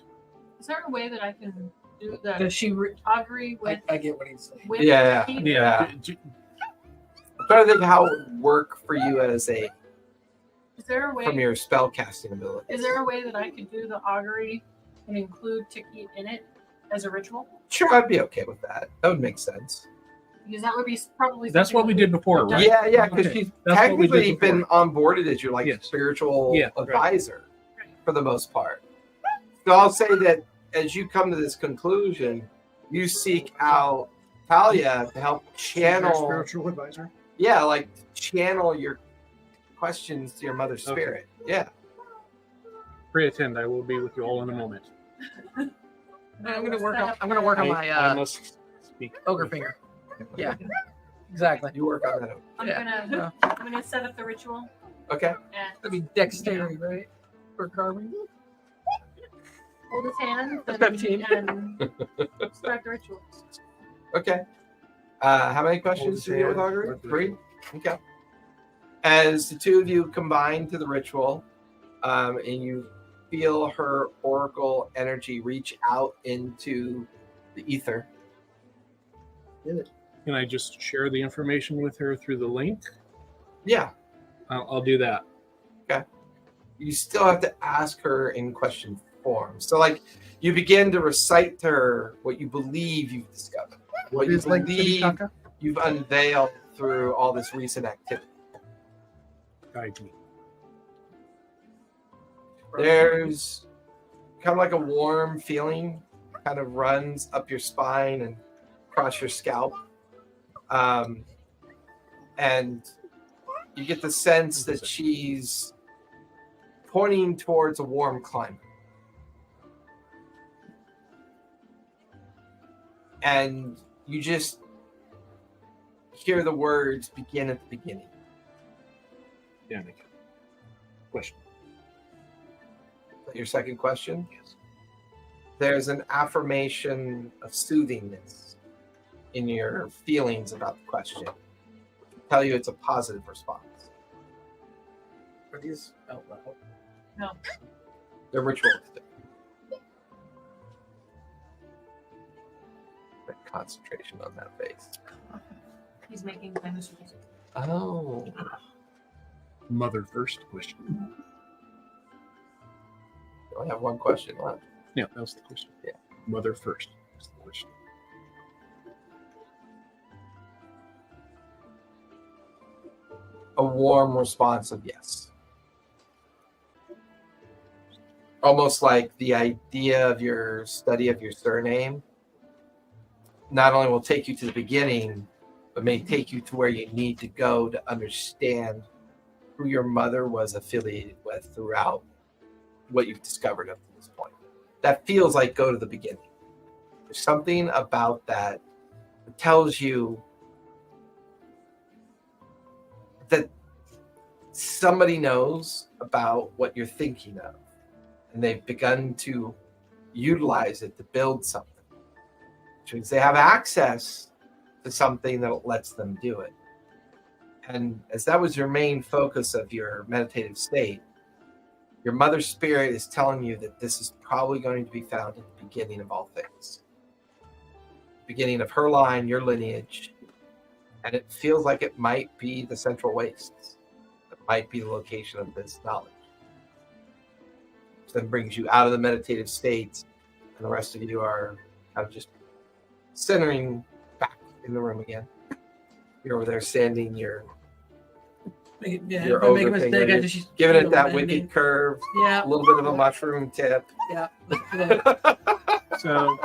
[SPEAKER 2] Is there a way that I can do the
[SPEAKER 3] Does she?
[SPEAKER 2] augury with
[SPEAKER 3] I get what he's saying.
[SPEAKER 2] with
[SPEAKER 5] Yeah,
[SPEAKER 2] people?
[SPEAKER 5] yeah. I'm trying to think how it would work for you as a
[SPEAKER 2] Is there a way?
[SPEAKER 5] from your spell casting ability.
[SPEAKER 2] Is there a way that I could do the augury and include Tiki in it as a ritual?
[SPEAKER 5] Sure, I'd be okay with that. That would make sense.
[SPEAKER 2] Because that would be probably
[SPEAKER 4] That's
[SPEAKER 2] something
[SPEAKER 4] what we did before, right?
[SPEAKER 5] Yeah, because
[SPEAKER 4] Okay.
[SPEAKER 5] she's
[SPEAKER 4] That's what we did
[SPEAKER 5] technically
[SPEAKER 4] before.
[SPEAKER 5] been onboarded as your like
[SPEAKER 4] Yes.
[SPEAKER 5] spiritual
[SPEAKER 4] Yeah, right.
[SPEAKER 5] advisor
[SPEAKER 2] Right.
[SPEAKER 5] for the most part. So I'll say that as you come to this conclusion, you seek out Talia to help
[SPEAKER 1] Your
[SPEAKER 5] channel,
[SPEAKER 1] spiritual advisor.
[SPEAKER 5] yeah, like channel your questions to your mother's
[SPEAKER 4] Okay.
[SPEAKER 5] spirit. Yeah.
[SPEAKER 4] Pray attend. I will be with you all in a moment.
[SPEAKER 3] I'm gonna work on. I'm gonna work on my
[SPEAKER 4] I must speak.
[SPEAKER 3] ogre finger. Yeah, exactly.
[SPEAKER 5] You work on that.
[SPEAKER 2] I'm gonna set up the ritual
[SPEAKER 5] Okay.
[SPEAKER 2] and
[SPEAKER 3] That'd be dexterity, right? For carving.
[SPEAKER 2] hold his hand
[SPEAKER 3] A
[SPEAKER 2] and,
[SPEAKER 3] 15.
[SPEAKER 2] and start the ritual.
[SPEAKER 5] Okay. How many questions do you get with augury? 3? Okay. As the two of you combine to the ritual, and you feel her oracle energy reach out into the ether.
[SPEAKER 4] Can I just share the information with her through the link?
[SPEAKER 5] Yeah.
[SPEAKER 4] I'll do that.
[SPEAKER 5] You still have to ask her in question form. So, like, you begin to recite to her what you believe you've discovered, what you
[SPEAKER 1] is like
[SPEAKER 5] believe
[SPEAKER 1] Titicaca?
[SPEAKER 5] you've unveiled through all this recent activity.
[SPEAKER 4] Guide me.
[SPEAKER 5] There's kind of like a warm feeling kind of runs up your spine and across your scalp. And you get the sense that she's pointing towards a warm climate. And you just hear the words begin at the beginning.
[SPEAKER 4] Yeah, Nick. Question.
[SPEAKER 5] Your second question?
[SPEAKER 4] Yes.
[SPEAKER 5] There's an affirmation of soothingness in your feelings about the question. Tell you it's a positive response.
[SPEAKER 3] Are these out loud?
[SPEAKER 2] No.
[SPEAKER 5] They're ritual. The concentration on that face.
[SPEAKER 2] He's making famous music.
[SPEAKER 5] Oh.
[SPEAKER 4] Mother first question.
[SPEAKER 5] You only have one question left.
[SPEAKER 4] Yeah, that was the question.
[SPEAKER 5] Yeah.
[SPEAKER 4] Mother first was the question.
[SPEAKER 5] A warm response of yes. Almost like the idea of your study of your surname not only will take you to the beginning, but may take you to where you need to go to understand who your mother was affiliated with throughout what you've discovered up to this point. That feels like go to the beginning. There's something about that that tells you that somebody knows about what you're thinking of, and they've begun to utilize it to build something, which means they have access to something that lets them do it. And as that was your main focus of your meditative state, your mother spirit is telling you that this is probably going to be found at the beginning of all things. Beginning of her line, your lineage, and it feels like it might be the Central Wastes. It might be the location of this knowledge. Which then brings you out of the meditative state, and the rest of you are kind of just centering back in the room again. You're over there standing, you're
[SPEAKER 3] Yeah,
[SPEAKER 5] Your
[SPEAKER 3] if I make a
[SPEAKER 5] ogre
[SPEAKER 3] mistake,
[SPEAKER 5] finger,
[SPEAKER 3] I just
[SPEAKER 5] giving it that
[SPEAKER 3] bending.
[SPEAKER 5] wicked curve,
[SPEAKER 3] Yeah,
[SPEAKER 5] a little bit of a mushroom tip.
[SPEAKER 3] yeah.
[SPEAKER 4] So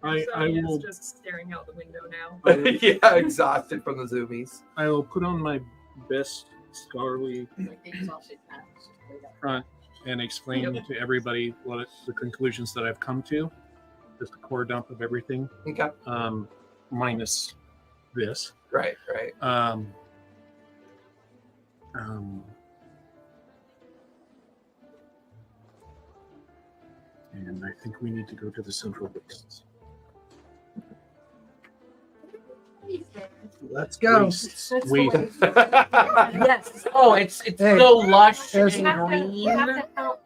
[SPEAKER 4] I
[SPEAKER 6] Sonia's
[SPEAKER 4] will
[SPEAKER 6] just staring out the window now.
[SPEAKER 5] Yeah, exhausted from the zoomies.
[SPEAKER 4] I will put on my best scholarly front and explain to everybody what the conclusions that I've come to. Just a core dump of everything,
[SPEAKER 5] Okay.
[SPEAKER 4] minus this.
[SPEAKER 5] Right.
[SPEAKER 4] And I think we need to go to the Central Wastes.
[SPEAKER 1] Let's go.
[SPEAKER 4] Wastes. Waste.
[SPEAKER 3] Yes. Oh, it's
[SPEAKER 1] Hey,
[SPEAKER 3] so lush
[SPEAKER 1] there's
[SPEAKER 3] and
[SPEAKER 1] some
[SPEAKER 3] green.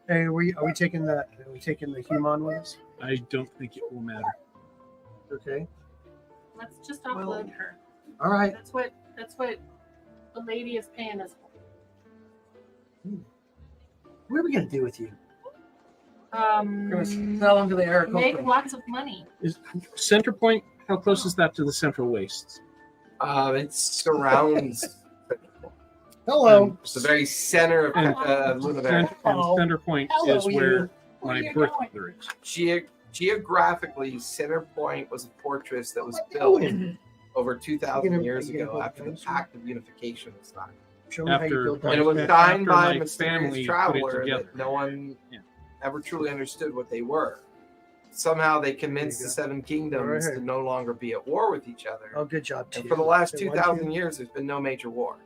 [SPEAKER 1] Hey, are we taking the human with us?
[SPEAKER 4] I don't think it will matter.
[SPEAKER 1] Okay.
[SPEAKER 2] Let's just upload her.
[SPEAKER 1] All right.
[SPEAKER 2] That's what the lady is paying us for.
[SPEAKER 1] What are we gonna do with you?
[SPEAKER 3] We're gonna sell them to the Eric.
[SPEAKER 2] Make lots of money.
[SPEAKER 4] Is Center Point? How close is that to the Central Wastes?
[SPEAKER 5] It surrounds.
[SPEAKER 1] Hello.
[SPEAKER 5] It's the very center of Lunavar.
[SPEAKER 4] Center Point
[SPEAKER 1] Hello,
[SPEAKER 4] is where
[SPEAKER 1] you.
[SPEAKER 4] my
[SPEAKER 2] you
[SPEAKER 4] birth
[SPEAKER 2] going?
[SPEAKER 4] mother is.
[SPEAKER 5] Geographically, Center Point was a fortress that was
[SPEAKER 1] What
[SPEAKER 5] built
[SPEAKER 1] doing?
[SPEAKER 5] over 2,000
[SPEAKER 1] You gonna-
[SPEAKER 5] years
[SPEAKER 1] you gonna
[SPEAKER 5] ago
[SPEAKER 1] build
[SPEAKER 5] after the
[SPEAKER 1] those?
[SPEAKER 5] Pact of Unification was signed.
[SPEAKER 1] Show me how you
[SPEAKER 4] After-
[SPEAKER 1] build
[SPEAKER 5] And it was
[SPEAKER 1] that.
[SPEAKER 5] signed by
[SPEAKER 4] my
[SPEAKER 5] a mysterious
[SPEAKER 4] family put it
[SPEAKER 5] traveler
[SPEAKER 4] together.
[SPEAKER 5] that no one
[SPEAKER 4] Yeah.
[SPEAKER 5] ever truly understood what they were. Somehow they convinced
[SPEAKER 1] There
[SPEAKER 5] the
[SPEAKER 1] you go.
[SPEAKER 5] Seven Kingdoms
[SPEAKER 1] Right
[SPEAKER 5] to
[SPEAKER 1] here.
[SPEAKER 5] no longer be at war with each other.
[SPEAKER 1] Oh, good job,
[SPEAKER 5] And
[SPEAKER 1] too.
[SPEAKER 5] for the last
[SPEAKER 1] So
[SPEAKER 5] 2,000
[SPEAKER 1] 1, 2,
[SPEAKER 5] years, there's been no major war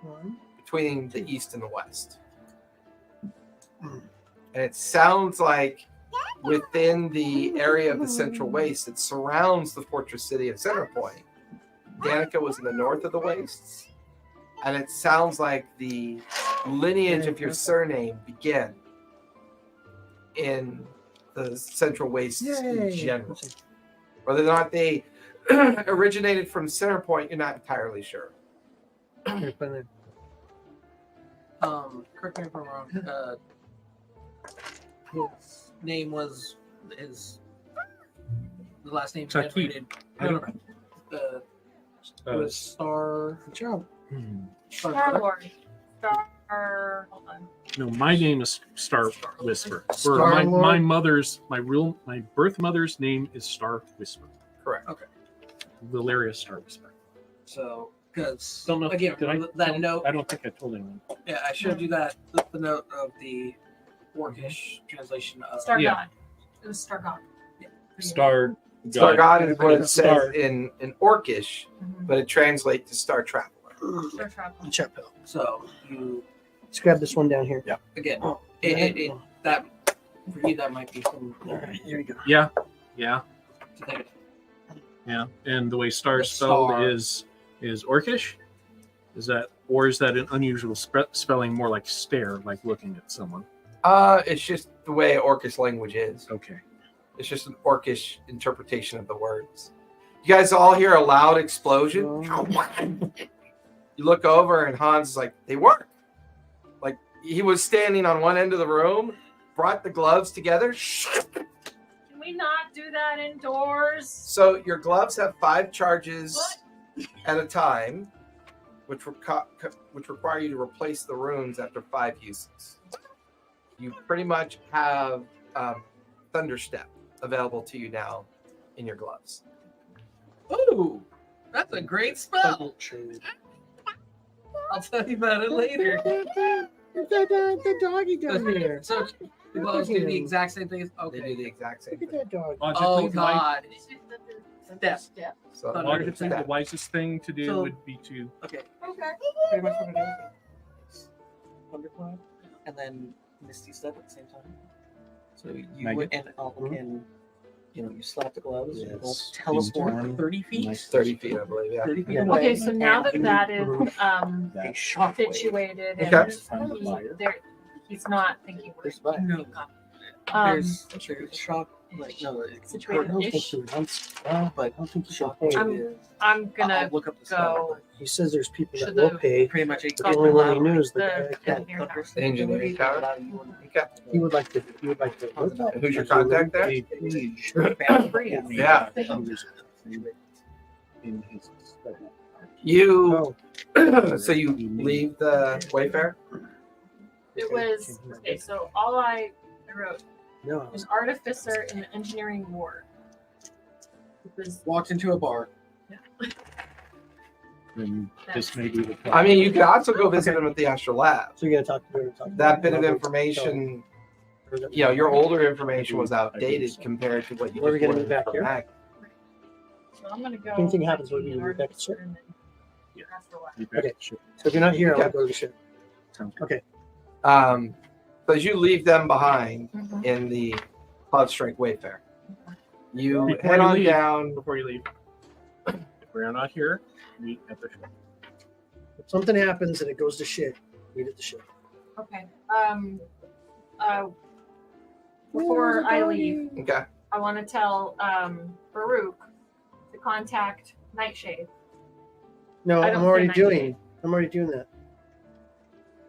[SPEAKER 1] 1.
[SPEAKER 5] between the East and the West. And it sounds like within the area of the Central Waste that surrounds the fortress city of Center Point, Danica was in the north of the wastes. And it sounds like the lineage of your surname began in the Central Wastes in
[SPEAKER 1] Yay.
[SPEAKER 5] general. Whether or not they originated from Center Point, you're not entirely sure.
[SPEAKER 1] Here, put it
[SPEAKER 3] Correct me if I'm wrong. His name was the last name
[SPEAKER 4] Saqib.
[SPEAKER 3] generated.
[SPEAKER 4] I don't-
[SPEAKER 3] It was Star.
[SPEAKER 1] in. Good job.
[SPEAKER 2] Star Lord. Hold on.
[SPEAKER 4] No, my name is Star Whisper.
[SPEAKER 1] Star-Lord?
[SPEAKER 4] My birth mother's name is Star Whisper.
[SPEAKER 5] Correct.
[SPEAKER 4] Valeria Star Whisper.
[SPEAKER 3] So, because
[SPEAKER 4] Don't know.
[SPEAKER 3] again,
[SPEAKER 4] Did I?
[SPEAKER 3] that note.
[SPEAKER 4] I don't think I told anyone.
[SPEAKER 3] Yeah, I showed you that the note of the Orcish translation of
[SPEAKER 2] Star
[SPEAKER 4] Yeah.
[SPEAKER 2] God. It was Star God.
[SPEAKER 4] Star.
[SPEAKER 5] Star God is what it
[SPEAKER 4] Star.
[SPEAKER 5] says in Orcish,
[SPEAKER 2] Mhm.
[SPEAKER 5] but it translates to Star Traveler.
[SPEAKER 2] Star Traveler.
[SPEAKER 1] Chapel.
[SPEAKER 3] So you
[SPEAKER 1] Let's grab this one down here.
[SPEAKER 3] again,
[SPEAKER 1] Oh,
[SPEAKER 3] it that for you that might be some.
[SPEAKER 1] All right, here we go.
[SPEAKER 4] Yeah.
[SPEAKER 3] to think
[SPEAKER 4] Yeah. And the way Star
[SPEAKER 3] The
[SPEAKER 4] is spelled
[SPEAKER 3] star.
[SPEAKER 4] is Orcish. Is that an unusual spelling, more like stare, like looking at someone?
[SPEAKER 5] It's just the way Orcish language is.
[SPEAKER 4] Okay.
[SPEAKER 5] It's just an Orcish interpretation of the words. You guys all hear a loud explosion. You look over and Hans is like, they work. Like he was standing on one end of the room, brought the gloves together.
[SPEAKER 2] Can we not do that indoors?
[SPEAKER 5] So your gloves have 5 charges at a time, which require you to replace the runes after 5 uses. You pretty much have Thunderstep available to you now in your gloves.
[SPEAKER 3] Ooh, that's a great spell. I'll tell you about it later.
[SPEAKER 1] The doggy down here.
[SPEAKER 3] So the gloves do the exact same thing.
[SPEAKER 5] They do
[SPEAKER 3] Okay.
[SPEAKER 5] the exact same
[SPEAKER 1] Look
[SPEAKER 5] thing.
[SPEAKER 1] at that dog.
[SPEAKER 3] Oh
[SPEAKER 4] Logically,
[SPEAKER 3] God.
[SPEAKER 7] Step.
[SPEAKER 5] So
[SPEAKER 4] logically, the wisest thing to do
[SPEAKER 3] So-
[SPEAKER 4] would be to
[SPEAKER 3] Okay.
[SPEAKER 7] Okay.
[SPEAKER 3] Pretty much what it is. Thundercloud, and then Misty Step at the same time. So you
[SPEAKER 4] Maggot?
[SPEAKER 3] and Alpha can, you slap the gloves, and they'll
[SPEAKER 9] Yes.
[SPEAKER 3] teleport
[SPEAKER 9] Being
[SPEAKER 3] 30 feet.
[SPEAKER 9] Nice.
[SPEAKER 5] 30 feet, I believe. Yeah.
[SPEAKER 3] 30 feet
[SPEAKER 1] Yeah.
[SPEAKER 3] away.
[SPEAKER 2] Okay, so now that
[SPEAKER 3] and
[SPEAKER 2] that is
[SPEAKER 9] That
[SPEAKER 3] a shockwave.
[SPEAKER 2] situated
[SPEAKER 5] Okay.
[SPEAKER 2] and
[SPEAKER 9] Find the fire.
[SPEAKER 2] he's not thinking we're
[SPEAKER 3] There's fire. No. There's a shock. Like no, it's
[SPEAKER 2] situated-ish.
[SPEAKER 3] but
[SPEAKER 1] I don't think you should
[SPEAKER 3] shockwave
[SPEAKER 1] pay.
[SPEAKER 3] is.
[SPEAKER 2] I'm gonna
[SPEAKER 3] I'll look up the spell,
[SPEAKER 2] go
[SPEAKER 1] He says there's people
[SPEAKER 2] to
[SPEAKER 1] that
[SPEAKER 2] the-
[SPEAKER 1] will pay.
[SPEAKER 3] but pretty much a
[SPEAKER 1] But the only one he knew is the
[SPEAKER 2] the
[SPEAKER 1] guy that
[SPEAKER 2] engineer tower.
[SPEAKER 5] The engineering tower. Okay.
[SPEAKER 1] he would like to. He would like to.
[SPEAKER 5] And who's your contact there? Yeah.
[SPEAKER 9] In his study.
[SPEAKER 5] You.
[SPEAKER 1] Oh,
[SPEAKER 5] So you leave the Wayfarer?
[SPEAKER 2] It was okay. So all I wrote
[SPEAKER 1] no.
[SPEAKER 2] was artificer in the engineering ward. It was
[SPEAKER 3] Walked into a bar.
[SPEAKER 9] And this may be the
[SPEAKER 5] I mean, you could also go visit him at the Astral Lab.
[SPEAKER 1] So you're gonna talk to her.
[SPEAKER 5] That bit of information, your older information was outdated compared to what you
[SPEAKER 1] Where are we
[SPEAKER 5] just
[SPEAKER 1] gonna
[SPEAKER 5] learned
[SPEAKER 1] move back
[SPEAKER 5] from
[SPEAKER 1] here?
[SPEAKER 5] Mag.
[SPEAKER 2] so I'm gonna go.
[SPEAKER 1] Anything happens,
[SPEAKER 2] like,
[SPEAKER 1] we'll
[SPEAKER 2] be
[SPEAKER 1] be
[SPEAKER 2] an
[SPEAKER 1] back at
[SPEAKER 2] artificer
[SPEAKER 1] ship.
[SPEAKER 2] and then Astral Lab.
[SPEAKER 1] Okay. So if you're not here, I'll go to the ship.
[SPEAKER 9] Sounds good.
[SPEAKER 1] Okay.
[SPEAKER 5] So as you leave them behind
[SPEAKER 2] Mhm.
[SPEAKER 5] in the Cloud Strike Wayfarer, you
[SPEAKER 4] Before
[SPEAKER 5] head
[SPEAKER 4] you
[SPEAKER 5] on
[SPEAKER 4] leave.
[SPEAKER 5] down.
[SPEAKER 4] before you leave. If we're not here, meet at the shop.
[SPEAKER 1] If something happens and it goes to shit, meet at the ship.
[SPEAKER 2] Okay. Before I leave,
[SPEAKER 5] Okay.
[SPEAKER 2] I want to tell Baruch to contact Nightshade.
[SPEAKER 1] No,
[SPEAKER 2] I
[SPEAKER 1] I'm
[SPEAKER 2] don't say
[SPEAKER 1] already
[SPEAKER 2] Nightshade.
[SPEAKER 1] doing that.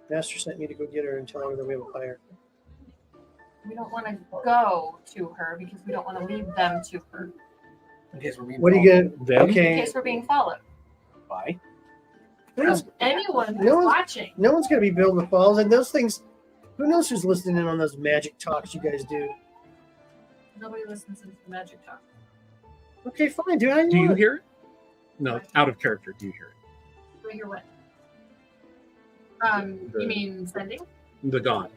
[SPEAKER 1] Master sent me to go get her and tell her that we have a fire.
[SPEAKER 2] We don't want to go to her because we don't want to leave them to her
[SPEAKER 3] In case we're being
[SPEAKER 1] What are you
[SPEAKER 3] followed.
[SPEAKER 1] gonna?
[SPEAKER 4] Them?
[SPEAKER 2] in
[SPEAKER 1] Okay.
[SPEAKER 2] case we're being followed.
[SPEAKER 4] Why?
[SPEAKER 2] Anyone who's
[SPEAKER 1] No one's-
[SPEAKER 2] watching.
[SPEAKER 1] No one's gonna be building the falls and those things. Who knows who's listening in on those magic talks you guys do?
[SPEAKER 2] Nobody listens to the magic talk.
[SPEAKER 1] Okay, fine. Do I?
[SPEAKER 4] Do you hear it? No, out of character. Do you hear it?
[SPEAKER 2] Do I hear what?
[SPEAKER 4] The-
[SPEAKER 2] You mean sending?
[SPEAKER 4] The god.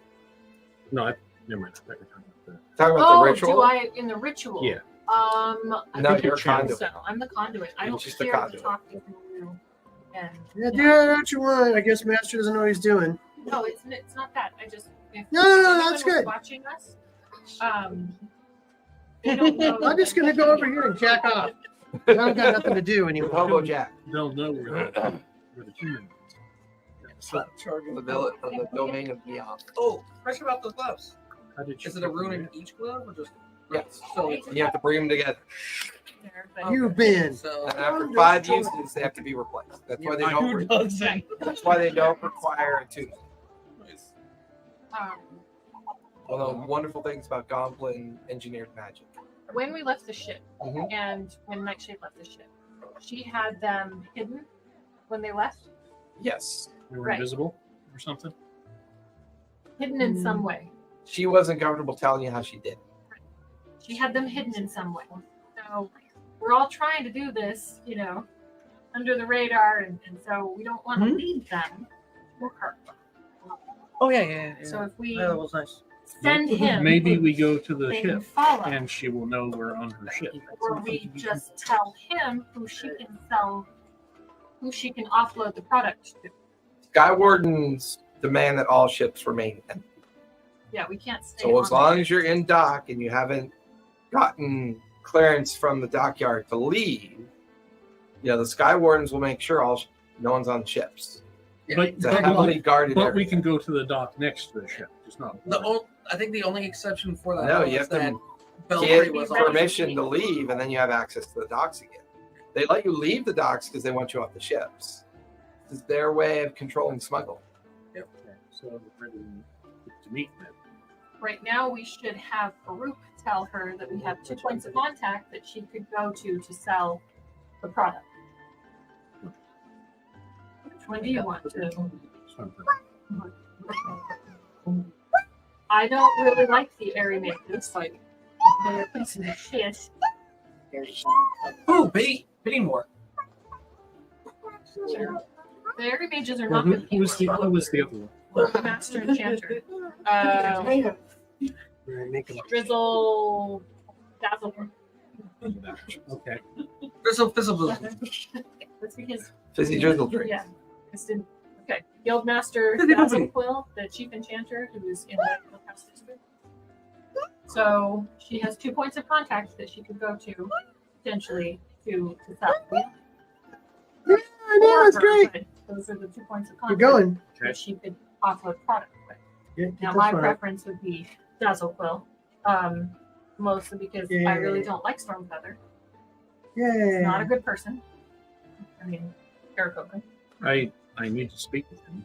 [SPEAKER 4] No, never mind. I thought you were talking about
[SPEAKER 5] Talking about
[SPEAKER 2] Oh,
[SPEAKER 5] the ritual.
[SPEAKER 2] do I in the ritual?
[SPEAKER 4] Yeah.
[SPEAKER 2] I
[SPEAKER 5] No,
[SPEAKER 2] think
[SPEAKER 5] you're a
[SPEAKER 2] it's
[SPEAKER 5] conduit.
[SPEAKER 2] So I'm the conduit. I
[SPEAKER 5] You're
[SPEAKER 2] don't
[SPEAKER 5] just a
[SPEAKER 2] care to
[SPEAKER 5] conduit.
[SPEAKER 2] talk to you. And
[SPEAKER 1] Yeah, do what you want. I guess Master doesn't know what he's doing.
[SPEAKER 2] no, it's not that. I just if
[SPEAKER 1] No,
[SPEAKER 2] anyone
[SPEAKER 1] that's
[SPEAKER 2] was
[SPEAKER 1] good.
[SPEAKER 2] watching us, they don't know.
[SPEAKER 1] I'm just gonna go over here and jack off. I don't got nothing to do
[SPEAKER 5] With
[SPEAKER 1] anymore.
[SPEAKER 5] Hobo Jack,
[SPEAKER 4] that. They'll know where the human is. So,
[SPEAKER 5] the villain of the domain of beyond.
[SPEAKER 3] Oh, question about those gloves.
[SPEAKER 4] how did you
[SPEAKER 3] Is it a rune in each glove or just?
[SPEAKER 5] Yes.
[SPEAKER 3] So,
[SPEAKER 5] And you have to bring them together.
[SPEAKER 2] There, but
[SPEAKER 1] You've been.
[SPEAKER 3] so
[SPEAKER 5] And after 5 uses, they have to be replaced. That's why they don't. That's why they don't require a tune.
[SPEAKER 2] um,
[SPEAKER 5] One of the wonderful things about Goblin engineered magic.
[SPEAKER 2] when we left the ship
[SPEAKER 5] Mhm.
[SPEAKER 2] and when Nightshade left the ship, she had them hidden when they left,
[SPEAKER 5] Yes,
[SPEAKER 4] They were
[SPEAKER 2] Right.
[SPEAKER 4] invisible or something?
[SPEAKER 2] hidden in some way.
[SPEAKER 5] she wasn't comfortable telling you how she did.
[SPEAKER 2] She had them hidden in some way. So we're all trying to do this, under the radar, and so we don't want to leave them to her.
[SPEAKER 3] Oh yeah.
[SPEAKER 2] So if we
[SPEAKER 3] that was nice.
[SPEAKER 2] send him,
[SPEAKER 4] Maybe we go to the
[SPEAKER 2] they can
[SPEAKER 4] ship
[SPEAKER 2] follow,
[SPEAKER 4] and she will know we're on her ship.
[SPEAKER 2] or we just tell him who she can sell, who she can offload the product to.
[SPEAKER 5] Sky Wardens demand that all ships remain empty.
[SPEAKER 2] Yeah, we can't stay.
[SPEAKER 5] So as
[SPEAKER 2] on
[SPEAKER 5] long
[SPEAKER 2] the-
[SPEAKER 5] as you're in dock and you haven't gotten clearance from the dockyard to leave, the Sky Wardens will make sure no one's on ships.
[SPEAKER 4] But,
[SPEAKER 5] It's a heavily guarded
[SPEAKER 4] but
[SPEAKER 5] area.
[SPEAKER 4] we can go to the dock next to the ship. Just not.
[SPEAKER 3] I think the only exception for that.
[SPEAKER 5] No,
[SPEAKER 3] was
[SPEAKER 5] you have to
[SPEAKER 3] that
[SPEAKER 5] get
[SPEAKER 3] Belfry was on-
[SPEAKER 5] permission to leave, and then you have access to the docks again. They let you leave the docks because they want you off the ships. It's their way of controlling smuggle.
[SPEAKER 4] Okay, so we're ready to meet them.
[SPEAKER 2] Right now, we should have Farouk tell her that we have 2 points of contact that she could go to sell the product. Which one do you want to? I don't really like the airy mages. Like, they're pieces of shit.
[SPEAKER 3] Oh, Betty more.
[SPEAKER 2] The airy mages are
[SPEAKER 4] Well,
[SPEAKER 2] not good
[SPEAKER 4] who was the
[SPEAKER 2] people.
[SPEAKER 4] other one?
[SPEAKER 2] Master Enchanter.
[SPEAKER 1] Make them.
[SPEAKER 2] Drizzle. Dazzle.
[SPEAKER 4] Okay.
[SPEAKER 3] Fizzle.
[SPEAKER 2] That's because
[SPEAKER 5] Fizzy drizzle drink.
[SPEAKER 2] yeah. Okay. Guildmaster
[SPEAKER 3] Fizzy
[SPEAKER 2] Dazzle
[SPEAKER 3] puppy.
[SPEAKER 2] Quill, the chief enchanter who is in the Guildhouse district. So she has 2 points of contact that she could go to potentially to sell.
[SPEAKER 1] Yeah, I know. It's
[SPEAKER 2] For
[SPEAKER 1] great.
[SPEAKER 2] her, but those are the 2 points of
[SPEAKER 1] Keep
[SPEAKER 2] contact
[SPEAKER 1] going.
[SPEAKER 2] that she could offload product with.
[SPEAKER 1] Yeah, keep
[SPEAKER 2] Now
[SPEAKER 1] this
[SPEAKER 2] my
[SPEAKER 1] one up.
[SPEAKER 2] preference would be Dazzle Quill. Mostly because I really don't like Stormfeather. He's not a
[SPEAKER 1] Yay.
[SPEAKER 2] good person. I mean, Aarakocra.
[SPEAKER 4] I need to speak with him.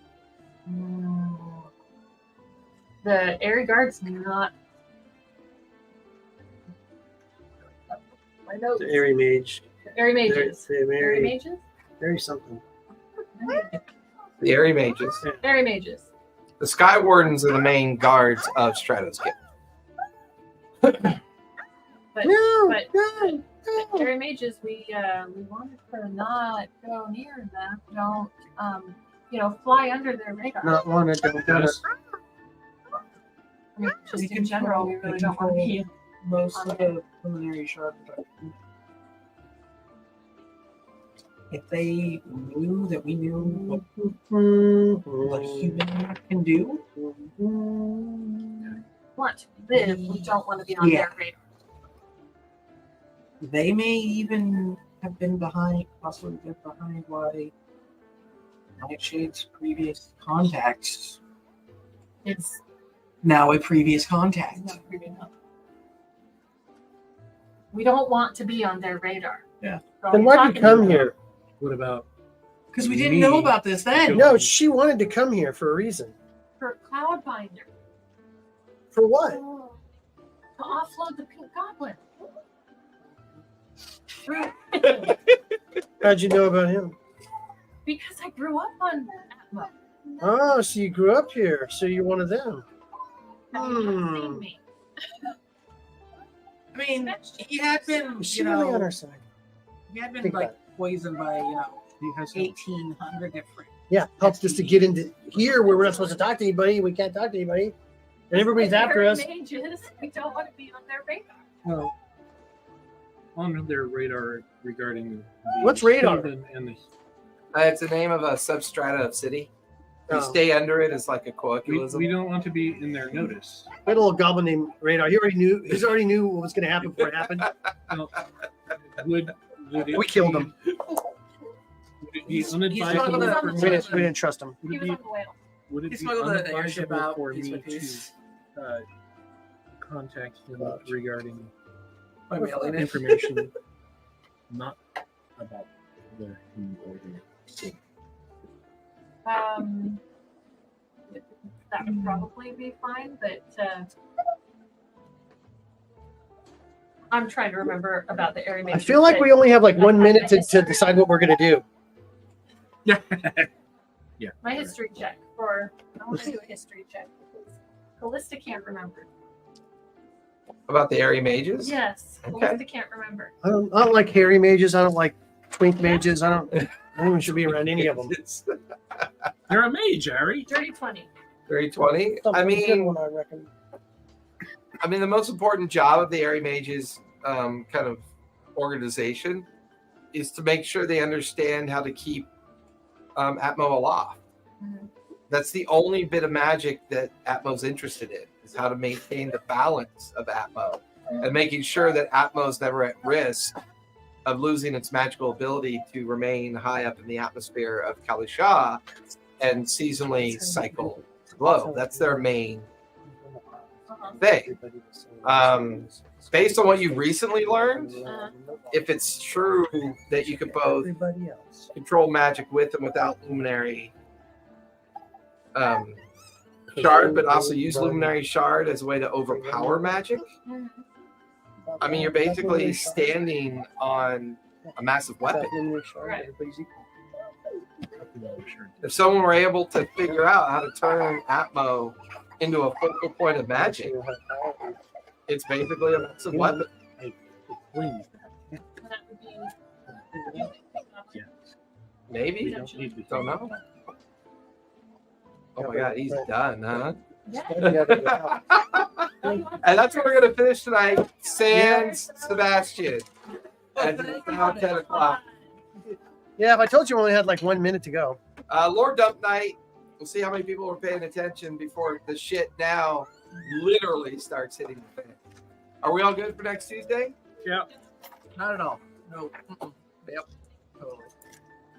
[SPEAKER 2] The Airy Guards not. My notes.
[SPEAKER 1] The airy mage.
[SPEAKER 2] Airy Mages.
[SPEAKER 1] They're
[SPEAKER 2] Airy
[SPEAKER 1] airy,
[SPEAKER 2] Mages?
[SPEAKER 1] airy something.
[SPEAKER 5] The Airy Mages.
[SPEAKER 2] Airy Mages.
[SPEAKER 5] The Sky Wardens are the main guards of Stratos Guild.
[SPEAKER 2] But,
[SPEAKER 1] No,
[SPEAKER 2] but
[SPEAKER 1] no,
[SPEAKER 2] the
[SPEAKER 1] no.
[SPEAKER 2] Airy Mages, we wanted her to not go near them. Don't, fly under their radar.
[SPEAKER 1] Not one. I don't got it.
[SPEAKER 2] I mean, just in general, we really don't want to be.
[SPEAKER 3] Most of the preliminary shard protection. If they knew that we knew what a human can do,
[SPEAKER 2] Want to live, we don't want to be on
[SPEAKER 3] Yeah.
[SPEAKER 2] their radar.
[SPEAKER 3] they may even have been possibly been behind why Nightshade's previous contacts
[SPEAKER 2] It's
[SPEAKER 3] now a previous contact.
[SPEAKER 2] not really enough. We don't want to be on their radar.
[SPEAKER 9] Yeah.
[SPEAKER 2] So
[SPEAKER 1] Then
[SPEAKER 2] I'm
[SPEAKER 1] why'd you
[SPEAKER 2] talking
[SPEAKER 1] come
[SPEAKER 2] to
[SPEAKER 1] here?
[SPEAKER 4] What about
[SPEAKER 3] Because we didn't know about this then.
[SPEAKER 1] No, she wanted to come here for a reason.
[SPEAKER 2] for Cloudbinder
[SPEAKER 1] For what?
[SPEAKER 2] to offload the pink goblin.
[SPEAKER 1] How'd you know about him?
[SPEAKER 2] Because I grew up on Atmo.
[SPEAKER 1] Oh, so you grew up here, so you're one of them.
[SPEAKER 2] Have you not seen me?
[SPEAKER 3] I mean, he had been,
[SPEAKER 1] Is she
[SPEAKER 3] you
[SPEAKER 1] really on
[SPEAKER 3] know,
[SPEAKER 1] our side?
[SPEAKER 3] he had been
[SPEAKER 1] Think
[SPEAKER 3] like
[SPEAKER 1] about
[SPEAKER 3] poisoned by, you know,
[SPEAKER 4] he has
[SPEAKER 3] 1,800 different.
[SPEAKER 1] Yeah, helped us to get into here where we're not supposed to talk to anybody. We can't talk to anybody, and everybody's after
[SPEAKER 2] They're
[SPEAKER 1] us.
[SPEAKER 2] Mages. We don't want to be on their radar.
[SPEAKER 4] well on their radar regarding the
[SPEAKER 1] What's radar?
[SPEAKER 4] children and the
[SPEAKER 5] It's the name of a substrata of city. You
[SPEAKER 1] Oh.
[SPEAKER 5] stay under it as like a
[SPEAKER 4] we,
[SPEAKER 5] colloquialism.
[SPEAKER 4] we don't want to be in their notice.
[SPEAKER 1] We had a little goblin named Radar. He already knew. He already knew what was going to happen before it happened.
[SPEAKER 4] Well, would it
[SPEAKER 1] We killed him.
[SPEAKER 4] Would it be
[SPEAKER 3] He's not
[SPEAKER 4] unadvisable
[SPEAKER 3] gonna-
[SPEAKER 4] for
[SPEAKER 1] We
[SPEAKER 4] me
[SPEAKER 1] didn't, we
[SPEAKER 4] to,
[SPEAKER 1] didn't trust him.
[SPEAKER 4] would
[SPEAKER 2] He
[SPEAKER 4] it
[SPEAKER 2] was
[SPEAKER 4] be,
[SPEAKER 2] on the whale.
[SPEAKER 4] would it
[SPEAKER 3] He
[SPEAKER 4] be
[SPEAKER 3] smuggled the airship
[SPEAKER 4] unadvisable
[SPEAKER 3] out
[SPEAKER 4] for
[SPEAKER 3] piece
[SPEAKER 4] me
[SPEAKER 3] by piece.
[SPEAKER 4] to contact him regarding
[SPEAKER 3] By mailing it.
[SPEAKER 4] information not about the who or the
[SPEAKER 2] That would probably be fine, but I'm trying to remember about the area
[SPEAKER 1] I
[SPEAKER 2] mages
[SPEAKER 1] feel like
[SPEAKER 2] that-
[SPEAKER 1] we only have like 1 minute to decide what we're going to do.
[SPEAKER 4] yeah.
[SPEAKER 2] My history check for I want to do a history check. Callista can't remember.
[SPEAKER 5] About the airy mages?
[SPEAKER 2] Yes,
[SPEAKER 5] Okay.
[SPEAKER 2] Callista can't remember.
[SPEAKER 1] I don't like hairy mages. I don't like twink mages. I don't think we should be around any of them.
[SPEAKER 5] It's
[SPEAKER 4] You're a mage, Ari.
[SPEAKER 2] Dirty 20.
[SPEAKER 5] very 20. I
[SPEAKER 1] Something good
[SPEAKER 5] mean,
[SPEAKER 1] one, I reckon.
[SPEAKER 5] the most important job of the airy mages kind of organization is to make sure they understand how to keep Atmo aloft.
[SPEAKER 2] Mhm.
[SPEAKER 5] That's the only bit of magic that Atmo's interested in, is how to maintain the balance of Atmo and making sure that Atmo's never at risk of losing its magical ability to remain high up in the atmosphere of Calisha and seasonally cycle glow. That's their main thing. Based on what you recently learned, if it's true that you can both
[SPEAKER 1] Everybody else.
[SPEAKER 5] control magic with and without luminary shard, but also use luminary shard as a way to overpower magic, I mean, you're basically standing on a massive weapon.
[SPEAKER 2] Right.
[SPEAKER 5] If someone were able to figure out how to turn Atmo into a focal point of magic, it's basically a massive weapon.
[SPEAKER 2] And that would be
[SPEAKER 5] Maybe? Don't know. Oh my god, he's done, huh? And that's what we're going to finish tonight. Sans Sebastian. And it's now 10 o'clock.
[SPEAKER 1] Yeah, if I told you we only had like 1 minute to go.
[SPEAKER 5] Lord Dump Night. We'll see how many people are paying attention before the shit now literally starts hitting the fan. Are we all good for next Tuesday?
[SPEAKER 4] Yeah.
[SPEAKER 3] Not at all. No. Yep. Totally.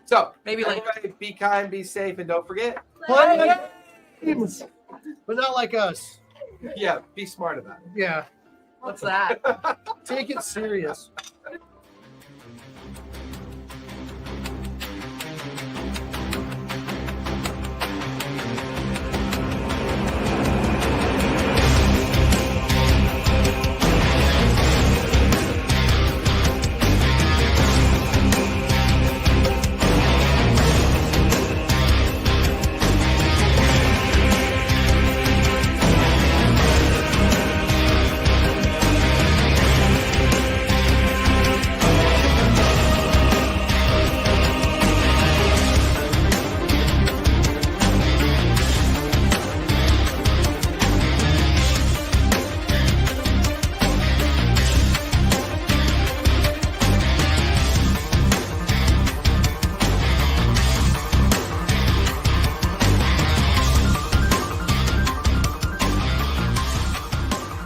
[SPEAKER 5] So,
[SPEAKER 3] Maybe like
[SPEAKER 5] everybody be kind, be safe, and don't forget,
[SPEAKER 1] Play games, but not like us.
[SPEAKER 5] yeah, be smart about it.
[SPEAKER 1] Yeah,
[SPEAKER 3] what's that?
[SPEAKER 1] take it serious.